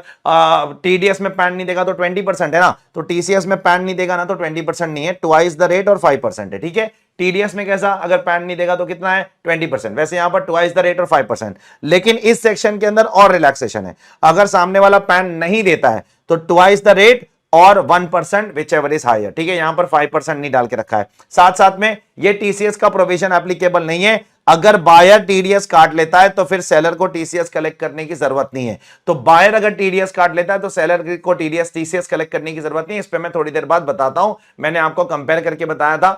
टीडीएस में पैन नहीं देगा तो 20% है ना, तो टीसीएस में पैन नहीं देगा ना तो 20% नहीं है, ट्वाइस द रेट और 5% है। ठीक है। टीडीएस में कैसा, अगर पैन नहीं देगा तो कितना है? 20%। वैसे यहां पर ट्वाइस द रेट और 5%। लेकिन इस सेक्शन के अंदर और रिलैक्सेशन है। अगर सामने वाला पैन नहीं देता है तो ट्वाइस द रेट और 1% विच एवर इज हायर। ठीक है, यहां पर 5% नहीं डाल के रखा है। साथ साथ में ये टीसीएस का प्रोविजन एप्लीकेबल नहीं है। अगर बायर टीडीएस काट लेता है तो फिर सेलर को टीसीएस कलेक्ट करने की जरूरत नहीं है। तो बायर अगर टीडीएस काट लेता है तो सेलर को टीसीएस कलेक्ट करने की जरूरत नहीं है। इस पे मैं थोड़ी देर बाद बताता हूं। मैंने आपको कंपेयर करके बताया था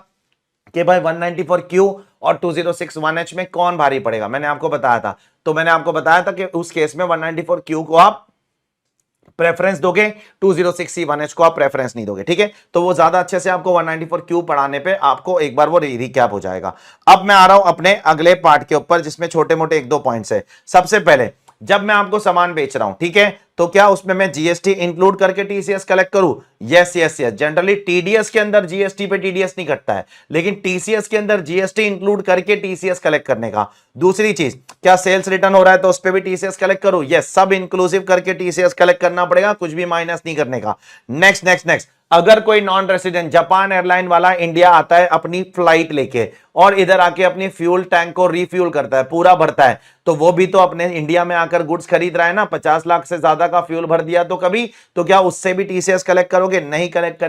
कि भाई 194Q और 2061H में कौन भारी पड़ेगा, मैंने आपको बताया था। तो मैंने आपको बताया था कि उस केस में 194Q को आप प्रेफरेंस दोगे, 206C1H को आप प्रेफरेंस नहीं दोगे। ठीक है, तो वो ज्यादा अच्छे से आपको 194Q पढ़ाने पे आपको एक बार वो रिकैप हो जाएगा। अब मैं आ रहा हूं अपने अगले पार्ट के ऊपर, जिसमें छोटे मोटे 1-2 पॉइंट्स है। सबसे पहले, जब मैं आपको सामान बेच रहा हूं, ठीक है, तो क्या उसमें मैं जीएसटी इंक्लूड करके टीसीएस कलेक्ट करूं? यस। जनरली टीडीएस के अंदर जीएसटी पे टीडीएस नहीं कटता है, लेकिन टीसीएस के अंदर जीएसटी इंक्लूड करके टीसीएस कलेक्ट करने का। दूसरी चीज, क्या सेल्स रिटर्न हो रहा है तो उस पर भी टीसीएस कलेक्ट करूं? यस, सब इंक्लूसिव करके टीसीएस कलेक्ट करना पड़ेगा, कुछ भी माइनस नहीं करने का। नेक्स्ट, अगर कोई नॉन रेसिडेंट जापान एयरलाइन वाला इंडिया आता है अपनी फ्लाइट लेके और इधर आके अपनी फ्यूल टैंक को रिफ्यूल करता है, पूरा भरता है, तो वो भी तो अपने इंडिया में आकर गुड्स खरीद रहा है ना। 50 लाख से ज्यादा का फ्यूल भर दिया तो कभी, तो क्या उससे भी टीसीएस कलेक्ट करोगे? नहीं कलेक्ट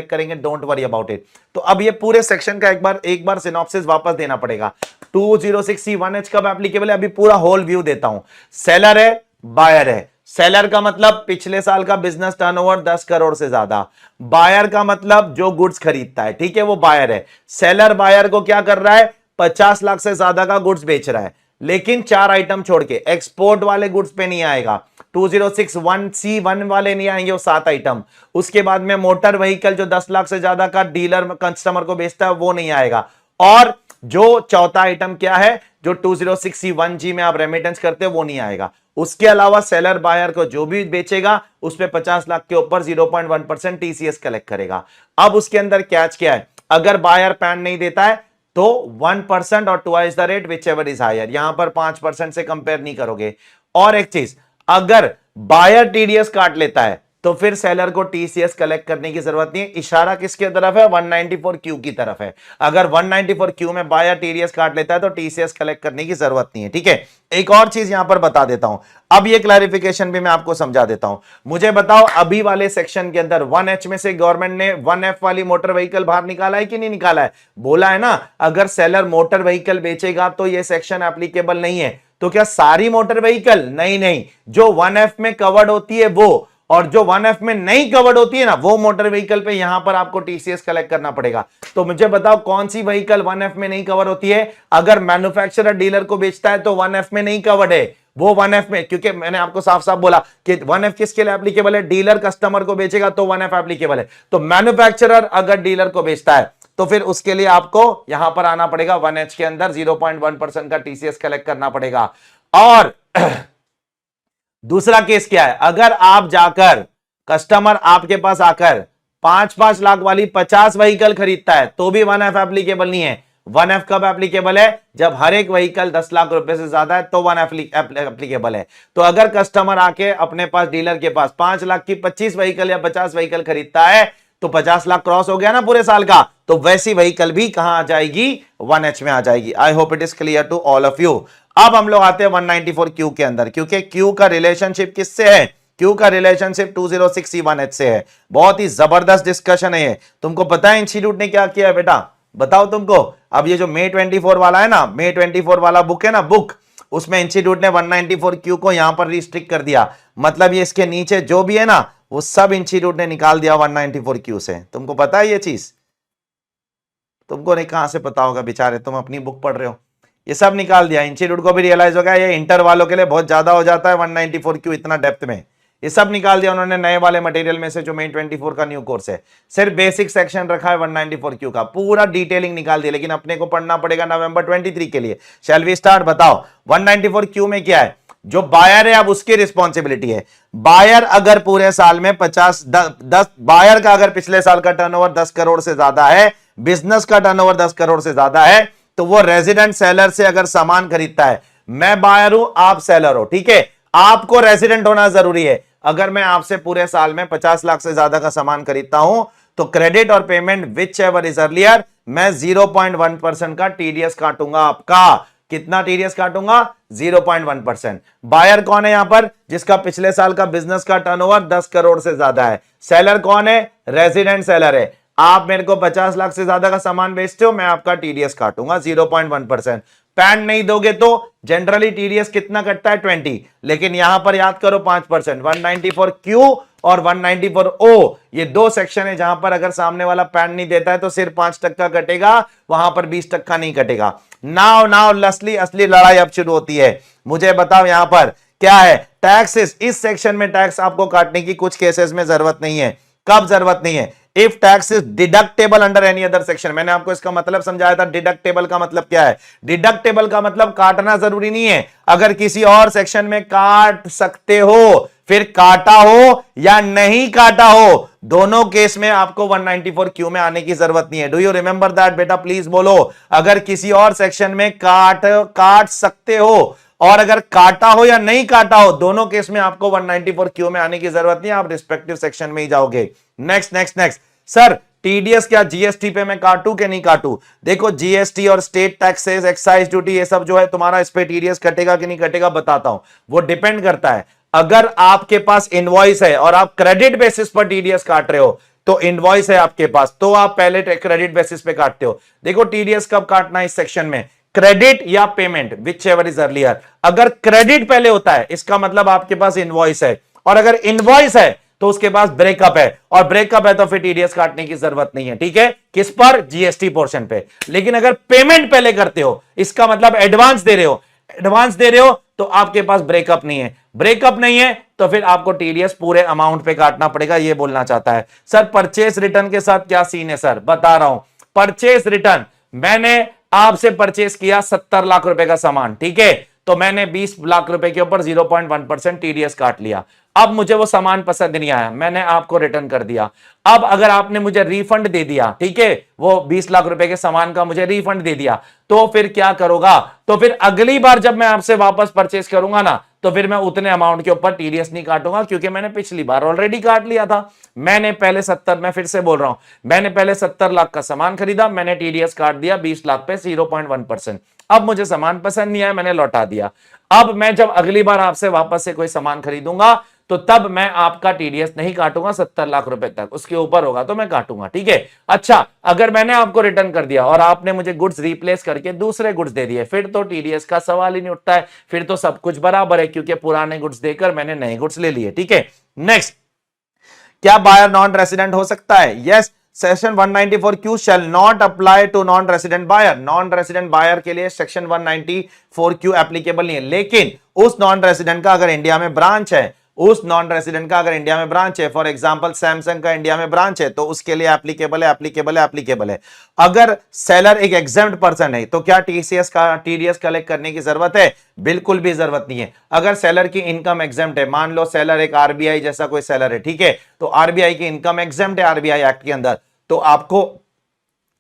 करेंगे। Don't worry about it. तो अब ये पूरे सेक्शन का एक बार सिनॉप्सिस वापस देना पड़ेगा। 206C1H कब एप्लीकेबल है, अभी पूरा होल व्यू देता हूं। सेलर है, बायर है। सेलर का मतलब पिछले साल का बिजनेस टर्नओवर 10 करोड़ से ज्यादा। बायर का मतलब जो गुड्स खरीदता है। ठीक है, वो बायर है। सेलर बायर को क्या कर रहा है? 50 लाख से ज्यादा का गुड्स बेच रहा है, लेकिन 4 आइटम छोड़ के। एक्सपोर्ट वाले गुड्स पे नहीं आएगा, 2061C1 वाले नहीं आएंगे, वो 7 आइटम। उसके बाद में मोटर व्हीकल जो 10 लाख से ज्यादा का डीलर कस्टमर को बेचता है वो नहीं आएगा। और जो चौथा आइटम क्या है, जो 206C1G में आप रेमिटेंस करते हो वो नहीं आएगा। उसके अलावा सेलर बायर को जो भी बेचेगा उस पे 50 लाख के ऊपर 0.1% टीसीएस कलेक्ट करेगा। अब उसके अंदर कैच क्या है? अगर बायर पैन नहीं देता है तो 1% और twice the rate whichever is higher. यहां पर 5% से कंपेयर नहीं करोगे। और एक चीज, अगर बायर टीडीएस काट लेता है तो फिर सेलर को टीसीएस कलेक्ट करने की जरूरत नहीं है। इशारा किसके तरफ है? 194Q की तरफ है। अगर 194Q में बायर टीडीएस काट लेता है तो टीसीएस कलेक्ट करने की जरूरत नहीं है। ठीक है, एक और चीज यहां पर बता देता हूं। अब ये क्लैरिफिकेशन भी मैं आपको समझा देता हूं। मुझे बताओ, अभी वाले सेक्शन के अंदर 1H में से गवर्नमेंट ने 1F वाली मोटर व्हीकल बाहर निकाला है कि नहीं निकाला है? बोला है ना, अगर सेलर मोटर व्हीकल बेचेगा तो ये सेक्शन एप्लीकेबल नहीं है। तो क्या सारी मोटर व्हीकल? नहीं, जो 1F में कवर्ड होती है वो, और जो 1F में नहीं कवर्ड होती है ना, वो मोटर व्हीकल पे यहां पर आपको टीसीएस कलेक्ट करना पड़ेगा। तो मुझे बताओ, कौन सी व्हीकल 1F में नहीं कवर होती है? अगर मैन्युफैक्चरर डीलर को बेचता है तो 1F में नहीं कवर्ड है, वो 1F में, क्योंकि मैंने आपको साफ साफ बोला कि 1F किसके लिए एप्लीकेबल है? डीलर कस्टमर को बेचेगा तो 1F एप्लीकेबल है। तो मैन्युफैक्चरर अगर डीलर को बेचता है तो फिर उसके लिए आपको यहां पर आना पड़ेगा, 1H के अंदर 0.1% का टीसीएस कलेक्ट करना पड़ेगा। और दूसरा केस क्या है? अगर आप जाकर, कस्टमर आपके पास आकर 5-5 लाख वाली 50 व्हीकल खरीदता है तो भी 1F एप्लीकेबल नहीं है। 1F कब एप्लीकेबल है? जब हर एक व्हीकल 10 लाख रुपए से ज्यादा है तो 1F एप्लीकेबल है। तो अगर कस्टमर आके अपने पास, डीलर के पास 5 लाख की 25 व्हीकल या 50 व्हीकल खरीदता है तो 50 लाख क्रॉस हो गया ना पूरे साल का, तो वैसी व्हीकल भी कहां आ जाएगी? 1H में आ जाएगी। I hope it is clear to all of you. अब हम लोग आते हैं 194Q के अंदर, क्योंकि Q का रिलेशनशिप किससे है? Q का रिलेशनशिप 206C1H से है। बहुत ही जबरदस्त डिस्कशन है ये। तुमको पता है इंस्टीट्यूट ने क्या किया है बेटा? बताओ तुमको। अब ये जो May 24 वाला है ना, May 24 वाला बुक है ना, बुक, उसमें इंस्टीट्यूट ने 194Q को यहां पर रिस्ट्रिक्ट कर दिया। मतलब ये इसके नीचे जो भी है ना, वो सब इंस्टीट्यूट ने निकाल दिया 194Q से। तुमको पता है ये चीज? तुमको नहीं कहां से पता होगा बेचारे, तुम अपनी बुक पढ़ रहे हो। ये सब निकाल दिया, इंस्टीट्यूट को भी रियलाइज हो गया ये इंटर वालों के लिए बहुत ज्यादा हो जाता है 194Q इतना डेप्थ में। ये सब निकाल दिया उन्होंने नए वाले मटेरियल में से जो मेन 24 का न्यू कोर्स है। सिर्फ बेसिक सेक्शन रखा है 194Q का, पूरा डिटेलिंग निकाल दिया, लेकिन अपने को पढ़ना पड़ेगा नवंबर 23 के लिए। Shall we start? बताओ 194Q में क्या है। जो बायर है अब उसकी रिस्पॉन्सिबिलिटी है। बायर अगर पूरे साल में 10 बायर का अगर पिछले साल का टर्नओवर 10 करोड़ से ज्यादा है, बिजनेस का टर्नओवर 10 करोड़ से ज्यादा है, तो वो रेजिडेंट सेलर से अगर सामान खरीदता है, मैं बायर हूं आप सेलर हो, ठीक है, आपको रेजिडेंट होना जरूरी है। अगर मैं आपसे पूरे साल में 50 लाख से ज्यादा का सामान खरीदता हूं तो क्रेडिट और payment which ever is earlier, मैं 0.1% का टीडीएस काटूंगा आपका। कितना टीडीएस काटूंगा? 0.1%। बायर कौन है यहां पर? जिसका पिछले साल का बिजनेस का टर्नओवर 10 करोड़ से ज्यादा है। सेलर कौन है? रेजिडेंट सेलर है। आप मेरे को 50 लाख से ज्यादा का सामान बेचते हो, मैं आपका टीडीएस काटूंगा 0.1%। पैन नहीं दोगे तो जनरली टीडीएस कितना कटता है? 20, लेकिन यहां पर याद करो 5%। 194Q और 194O ये दो सेक्शन है जहां पर अगर सामने वाला पैन नहीं देता है तो सिर्फ 5% कटेगा, वहां पर 20% नहीं कटेगा। नाउ असली लड़ाई अब शुरू होती है। मुझे बताओ यहां पर क्या है? टैक्सेस। इस सेक्शन में टैक्स आपको काटने की कुछ केसेस में जरूरत नहीं है। कब जरूरत नहीं है? If tax is deductible under any other section. मैंने आपको इसका मतलब समझाया था। डिडक्टेबल का मतलब क्या है? डिडक्टेबल का मतलब काटना जरूरी नहीं है, अगर किसी और सेक्शन में काट सकते हो, फिर काटा हो या नहीं काटा हो, दोनों केस में आपको 194Q में आने की जरूरत नहीं है। डू यू रिमेंबर दैट बेटा? प्लीज बोलो। अगर किसी और सेक्शन में काट सकते हो और अगर काटा हो या नहीं काटा हो, दोनों केस में आपको 194Q में आने की जरूरत नहीं है, आप रिस्पेक्टिव सेक्शन में ही जाओगे। नेक्स्ट सर, टीडीएस क्या जीएसटी पे मैं काटू कि नहीं काटू? देखो जीएसटी और स्टेट टैक्सेस, एक्साइज ड्यूटी, ये सब जो है तुम्हारा, इस पे टीडीएस कटेगा कि नहीं कटेगा बताता हूं। वो डिपेंड करता है। अगर आपके पास इनवॉइस है और आप क्रेडिट बेसिस पर टीडीएस काट रहे हो, तो इनवॉइस है आपके पास तो आप पहले क्रेडिट बेसिस पे काटते हो। देखो टीडीएस कब काटना है इस सेक्शन में? क्रेडिट या payment, which ever is earlier. अगर क्रेडिट पहले होता है इसका मतलब आपके पास इनवॉइस है, और अगर इनवॉइस है तो उसके पास ब्रेकअप है, और ब्रेकअप है तो फिर टीडीएस काटने की जरूरत नहीं है। ठीक है, किस पर? जीएसटी पोर्शन पे। लेकिन अगर पेमेंट पहले करते हो, इसका मतलब एडवांस दे रहे हो तो आपके पास ब्रेकअप नहीं है। ब्रेकअप नहीं है तो फिर आपको टीडीएस पूरे अमाउंट पे काटना पड़ेगा। ये बोलना चाहता है। सर परचेस रिटर्न के साथ क्या सीन है? सर बता रहा हूं। परचेस रिटर्न, मैंने आपसे परचेस किया 70 लाख रुपए का सामान, ठीक है, तो मैंने 20 लाख रुपए के ऊपर 0.1% टीडीएस काट लिया। अब मुझे वो सामान पसंद नहीं आया, मैंने आपको रिटर्न कर दिया। अब अगर आपने मुझे रिफंड दे दिया, ठीक है, वो 20 लाख रुपए के सामान का मुझे रिफंड दे दिया, तो फिर क्या करोगा? तो फिर अगली बार जब मैं आपसे वापस परचेस करूंगा ना, तो फिर मैं उतने अमाउंट के ऊपर टीडीएस नहीं काटूंगा, क्योंकि मैंने पिछली बार ऑलरेडी काट लिया था। मैंने पहले 70, मैं फिर से बोल रहा हूं, मैंने पहले 70 लाख का सामान खरीदा, मैंने टीडीएस काट दिया 20 लाख पे 0.1%। अब मुझे सामान पसंद नहीं आया, मैंने लौटा दिया। अब मैं जब अगली बार आपसे वापस से कोई सामान खरीदूंगा तो तब मैं आपका टीडीएस नहीं काटूंगा 70 लाख रुपए तक, उसके ऊपर होगा तो मैं काटूंगा। ठीक है, अच्छा, अगर मैंने आपको रिटर्न कर दिया और आपने मुझे गुड्स रिप्लेस करके दूसरे गुड्स दे दिए, फिर तो टीडीएस का सवाल ही नहीं उठता है, फिर तो सब कुछ बराबर है, क्योंकि पुराने गुड्स देकर मैंने नए गुड्स ले लिए। ठीक है, नेक्स्ट, क्या बायर नॉन रेसिडेंट हो सकता है? Yes, section 194Q shall not apply to non resident buyer. Non resident buyer के लिए सेक्शन 194Q एप्लीकेबल नहीं है, लेकिन उस नॉन रेसिडेंट का अगर इंडिया में ब्रांच है, फॉर एग्जांपल सैमसंग का इंडिया में ब्रांच है, तो उसके लिए एप्लीकेबल है। अगर सेलर एक एग्जेम्प्ट पर्सन है तो क्या टीडीएस कलेक्ट करने की जरूरत है? बिल्कुल भी जरूरत नहीं है। अगर सेलर की इनकम एग्जेम्प्ट है, मान लो सेलर एक आरबीआई जैसा कोई सेलर है, ठीक है, तो आरबीआई की इनकम एग्जेम्प्ट है आरबीआई एक्ट के अंदर, तो आपको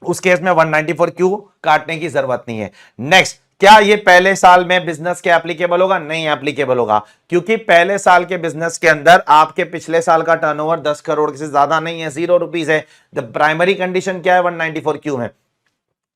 उस केस में 194Q काटने की जरूरत नहीं है। नेक्स्ट, क्या ये पहले साल में बिजनेस के एप्लीकेबल होगा? नहीं एप्लीकेबल होगा, क्योंकि पहले साल के बिजनेस के अंदर आपके पिछले साल का टर्नओवर 10 करोड़ से ज्यादा नहीं है, 0 रुपीज है। द प्राइमरी कंडीशन क्या है 194Q में?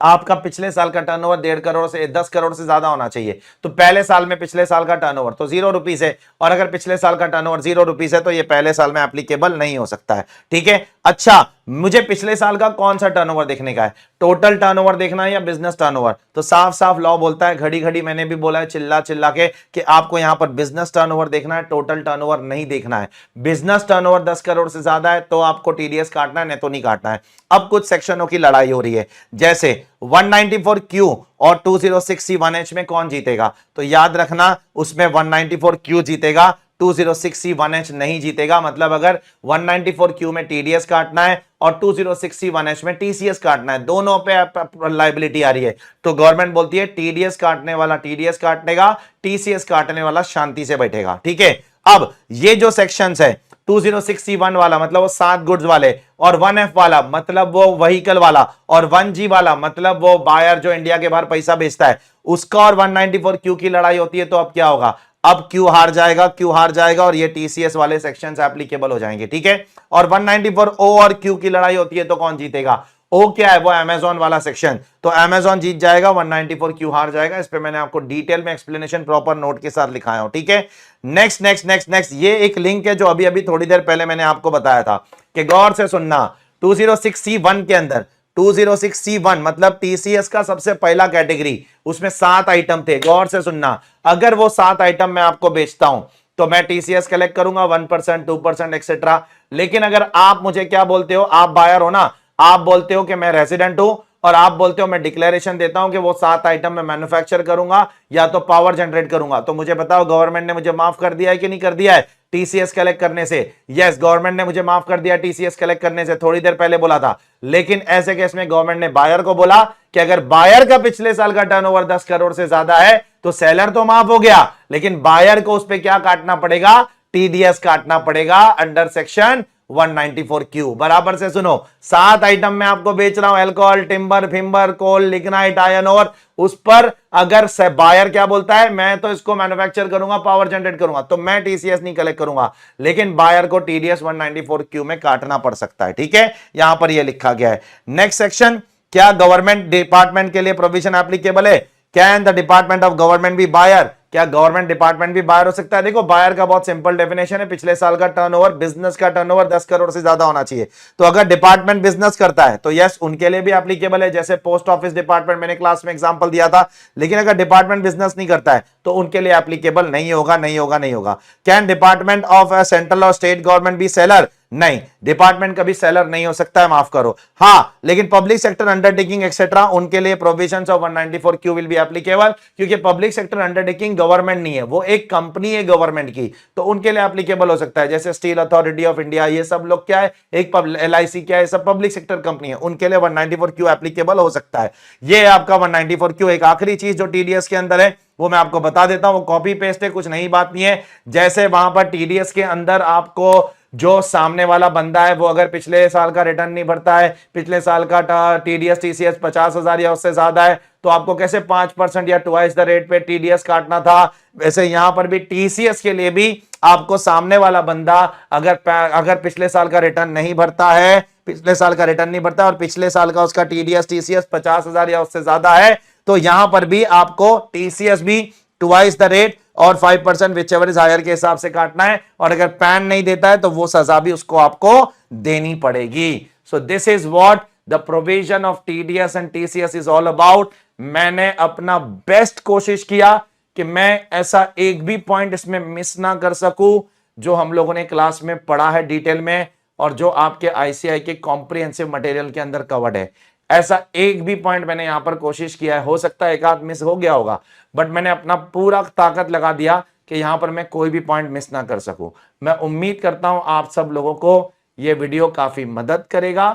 आपका पिछले साल का टर्नओवर 1.5 करोड़ से 10 करोड़ से ज्यादा होना चाहिए। तो पहले साल में पिछले साल का टर्नओवर तो 0 रुपीज है, और अगर पिछले साल का टर्नओवर 0 रुपीज है तो ये पहले साल में एप्लीकेबल नहीं हो सकता है। ठीक है, अच्छा, मुझे पिछले साल का कौन सा टर्नओवर देखने का है, टोटल टर्नओवर देखना है या बिजनेस टर्नओवर? तो साफ साफ लॉ बोलता है, घड़ी घड़ी मैंने भी बोला है चिल्ला चिल्ला के, कि आपको यहां पर बिजनेस टर्नओवर देखना है, टोटल टर्नओवर नहीं देखना है। बिजनेस टर्नओवर 10 करोड़ से ज्यादा है तो आपको टीडीएस काटना है, नहीं तो नहीं काटना है। अब कुछ सेक्शनों की लड़ाई हो रही है, जैसे 194Q और 206C1H में कौन जीतेगा? तो याद रखना उसमें 194Q जीतेगा, 206C1H नहीं जीतेगा। मतलब अगर 194Q में टीडीएस काटना है और 206C1H में टीसीएस काटना है, दोनों पे लाइबिलिटी आ रही है, तो गवर्नमेंट बोलती है टीडीएस काटने वाला टीडीएस काटेगा, टीसीएस काटने वाला शांति से बैठेगा। ठीक है, अब ये जो सेक्शंस है, 206C1 वाला मतलब वो 7 गुड्स वाले, और 1F वाला मतलब वो व्हीकल वाला, और 1G वाला मतलब वो बायर जो इंडिया के बाहर पैसा बेचता है, उसका और 194Q की लड़ाई होती है। तो अब क्या होगा? अब Q हार जाएगा, Q हार जाएगा और ये टीसीएस वाले सेक्शंस एप्लीकेबल हो जाएंगे। ठीक है, और 194O और Q की लड़ाई होती है तो कौन जीतेगा? ओ क्या है? वो अमेजॉन वाला सेक्शन, तो अमेजॉन जीत जाएगा, 194Q हार जाएगा। इस पे मैंने आपको डिटेल में एक्सप्लेनेशन प्रॉपर नोट के साथ लिखाया हूं। ठीक है, नेक्स्ट नेक्स्ट नेक्स्ट नेक्स्ट, ये एक लिंक है जो अभी अभी थोड़ी देर पहले मैंने आपको बताया था, कि गौर से सुनना, 206C1 के अंदर 206C1 मतलब टीसीएस का सबसे पहला कैटेगरी, उसमें 7 आइटम थे। गौर से सुनना, अगर वो 7 आइटम मैं आपको बेचता हूं तो मैं टीसीएस कलेक्ट करूंगा 1%, 2% एक्सेट्रा। लेकिन अगर आप मुझे क्या बोलते हो, आप बायर हो ना, आप बोलते हो कि मैं रेजिडेंट हूं और आप बोलते हो मैं डिक्लेरेशन देता हूं कि वो 7 आइटम मैं मैन्युफैक्चर करूंगा या तो पावर जनरेट करूंगा, तो मुझे बताओ गवर्नमेंट ने मुझे माफ कर दिया है कि नहीं कर दिया है टीसीएस कलेक्ट करने से? यस, गवर्नमेंट ने मुझे माफ कर दिया टीसीएस कलेक्ट करने से, थोड़ी देर पहले बोला था। लेकिन ऐसे केस में गवर्नमेंट ने बायर को बोला कि अगर बायर का पिछले साल का टर्नओवर 10 करोड़ से ज्यादा है तो सेलर तो माफ हो गया, लेकिन बायर को उस पर क्या काटना पड़ेगा? टीडीएस काटना पड़ेगा अंडर सेक्शन 194Q। बराबर से सुनो, 7 आइटम मैं आपको बेच रहा हूं, अल्कोहल, टिम्बर, फिम्बर, कोल, लिग्नाइट, आयरन ओर, उस पर अगर बायर क्या बोलता है, मैं तो इसको मैन्युफैक्चर करूंगा, पावर जनरेट करूंगा, तो मैं टीसीएस नहीं कलेक्ट करूंगा, लेकिन बायर को टीडीएस 194Q में काटना पड़ सकता है। ठीक है, यहां पर यह लिखा गया है। नेक्स्ट सेक्शन, क्या गवर्नमेंट डिपार्टमेंट के लिए प्रोविजन एप्लीकेबल है? Can the department of government be buyer? क्या गवर्नमेंट डिपार्टमेंट भी बायर हो सकता है? देखो, बायर का बहुत सिंपल डेफिनेशन है, पिछले साल का टर्नओवर, बिजनेस का टर्नओवर 10 करोड़ से ज्यादा होना चाहिए। तो अगर डिपार्टमेंट बिजनेस करता है तो यस, उनके लिए भी एप्लीकेबल है, जैसे पोस्ट ऑफिस डिपार्टमेंट, मैंने क्लास में एग्जांपल दिया था। लेकिन अगर डिपार्टमेंट बिजनेस नहीं करता है तो उनके लिए एप्लीकेबल नहीं होगा, नहीं होगा, नहीं होगा। कैन डिपार्टमेंट ऑफ सेंट्रल और स्टेट गवर्नमेंट बी सेलर? नहीं, डिपार्टमेंट कभी सेलर नहीं हो सकता है, माफ करो। हां, लेकिन पब्लिक सेक्टर अंडरटेकिंग एक्सेट्रा, उनके लिए provisions of 194Q will be applicable, क्योंकि पब्लिक सेक्टर अंडरटेकिंग गवर्नमेंट नहीं है, वो एक कंपनी है गवर्नमेंट की, तो उनके लिए एप्लीकेबल हो सकता है। जैसे स्टील अथॉरिटी ऑफ इंडिया, ये सब लोग क्या है, एक एलआईसी क्या है, सब पब्लिक सेक्टर कंपनी है, उनके लिए 194Q एप्लीकेबल हो सकता है। ये है आपका 194Q। एक आखिरी चीज जो टीडीएस के अंदर है वो मैं आपको बता देता हूं, वो कॉपी पेस्ट है, कुछ नई बात नहीं है। जैसे वहां पर टीडीएस के अंदर आपको जो सामने वाला बंदा है वो अगर पिछले साल का रिटर्न नहीं भरता है, पिछले साल का टीडीएस टीसीएस 50,000 या उससे ज्यादा है, तो आपको कैसे 5% या ट्वाइस द रेट पे टीडीएस काटना था, वैसे यहां पर भी टीसीएस के लिए भी आपको सामने वाला बंदा अगर पिछले साल का रिटर्न नहीं भरता है, पिछले साल का रिटर्न नहीं भरता और पिछले साल का उसका टीडीएस टीसीएस 50,000 या उससे ज्यादा है, तो यहां पर भी आपको टीसीएस भी ट्वाइस द रेट और 5% विचएवर इज हायर के हिसाब से काटना है, और अगर पैन नहीं देता है तो वो सजा भी उसको आपको देनी पड़ेगी। So this is what the provision of TDS and TCS is all about. मैंने अपना बेस्ट कोशिश किया कि मैं ऐसा एक भी पॉइंट इसमें मिस ना कर सकूं जो हम लोगों ने क्लास में पढ़ा है डिटेल में, और जो आपके आईसीआई के कॉम्प्रिहेंसिव मटेरियल के अंदर कवर्ड है। ऐसा एक भी पॉइंट मैंने यहां पर कोशिश किया है, हो सकता है एक आध मिस हो गया होगा, बट मैंने अपना पूरा ताकत लगा दिया कि यहां पर मैं कोई भी पॉइंट मिस ना कर सकूं। मैं उम्मीद करता हूं आप सब लोगों को यह वीडियो काफी मदद करेगा।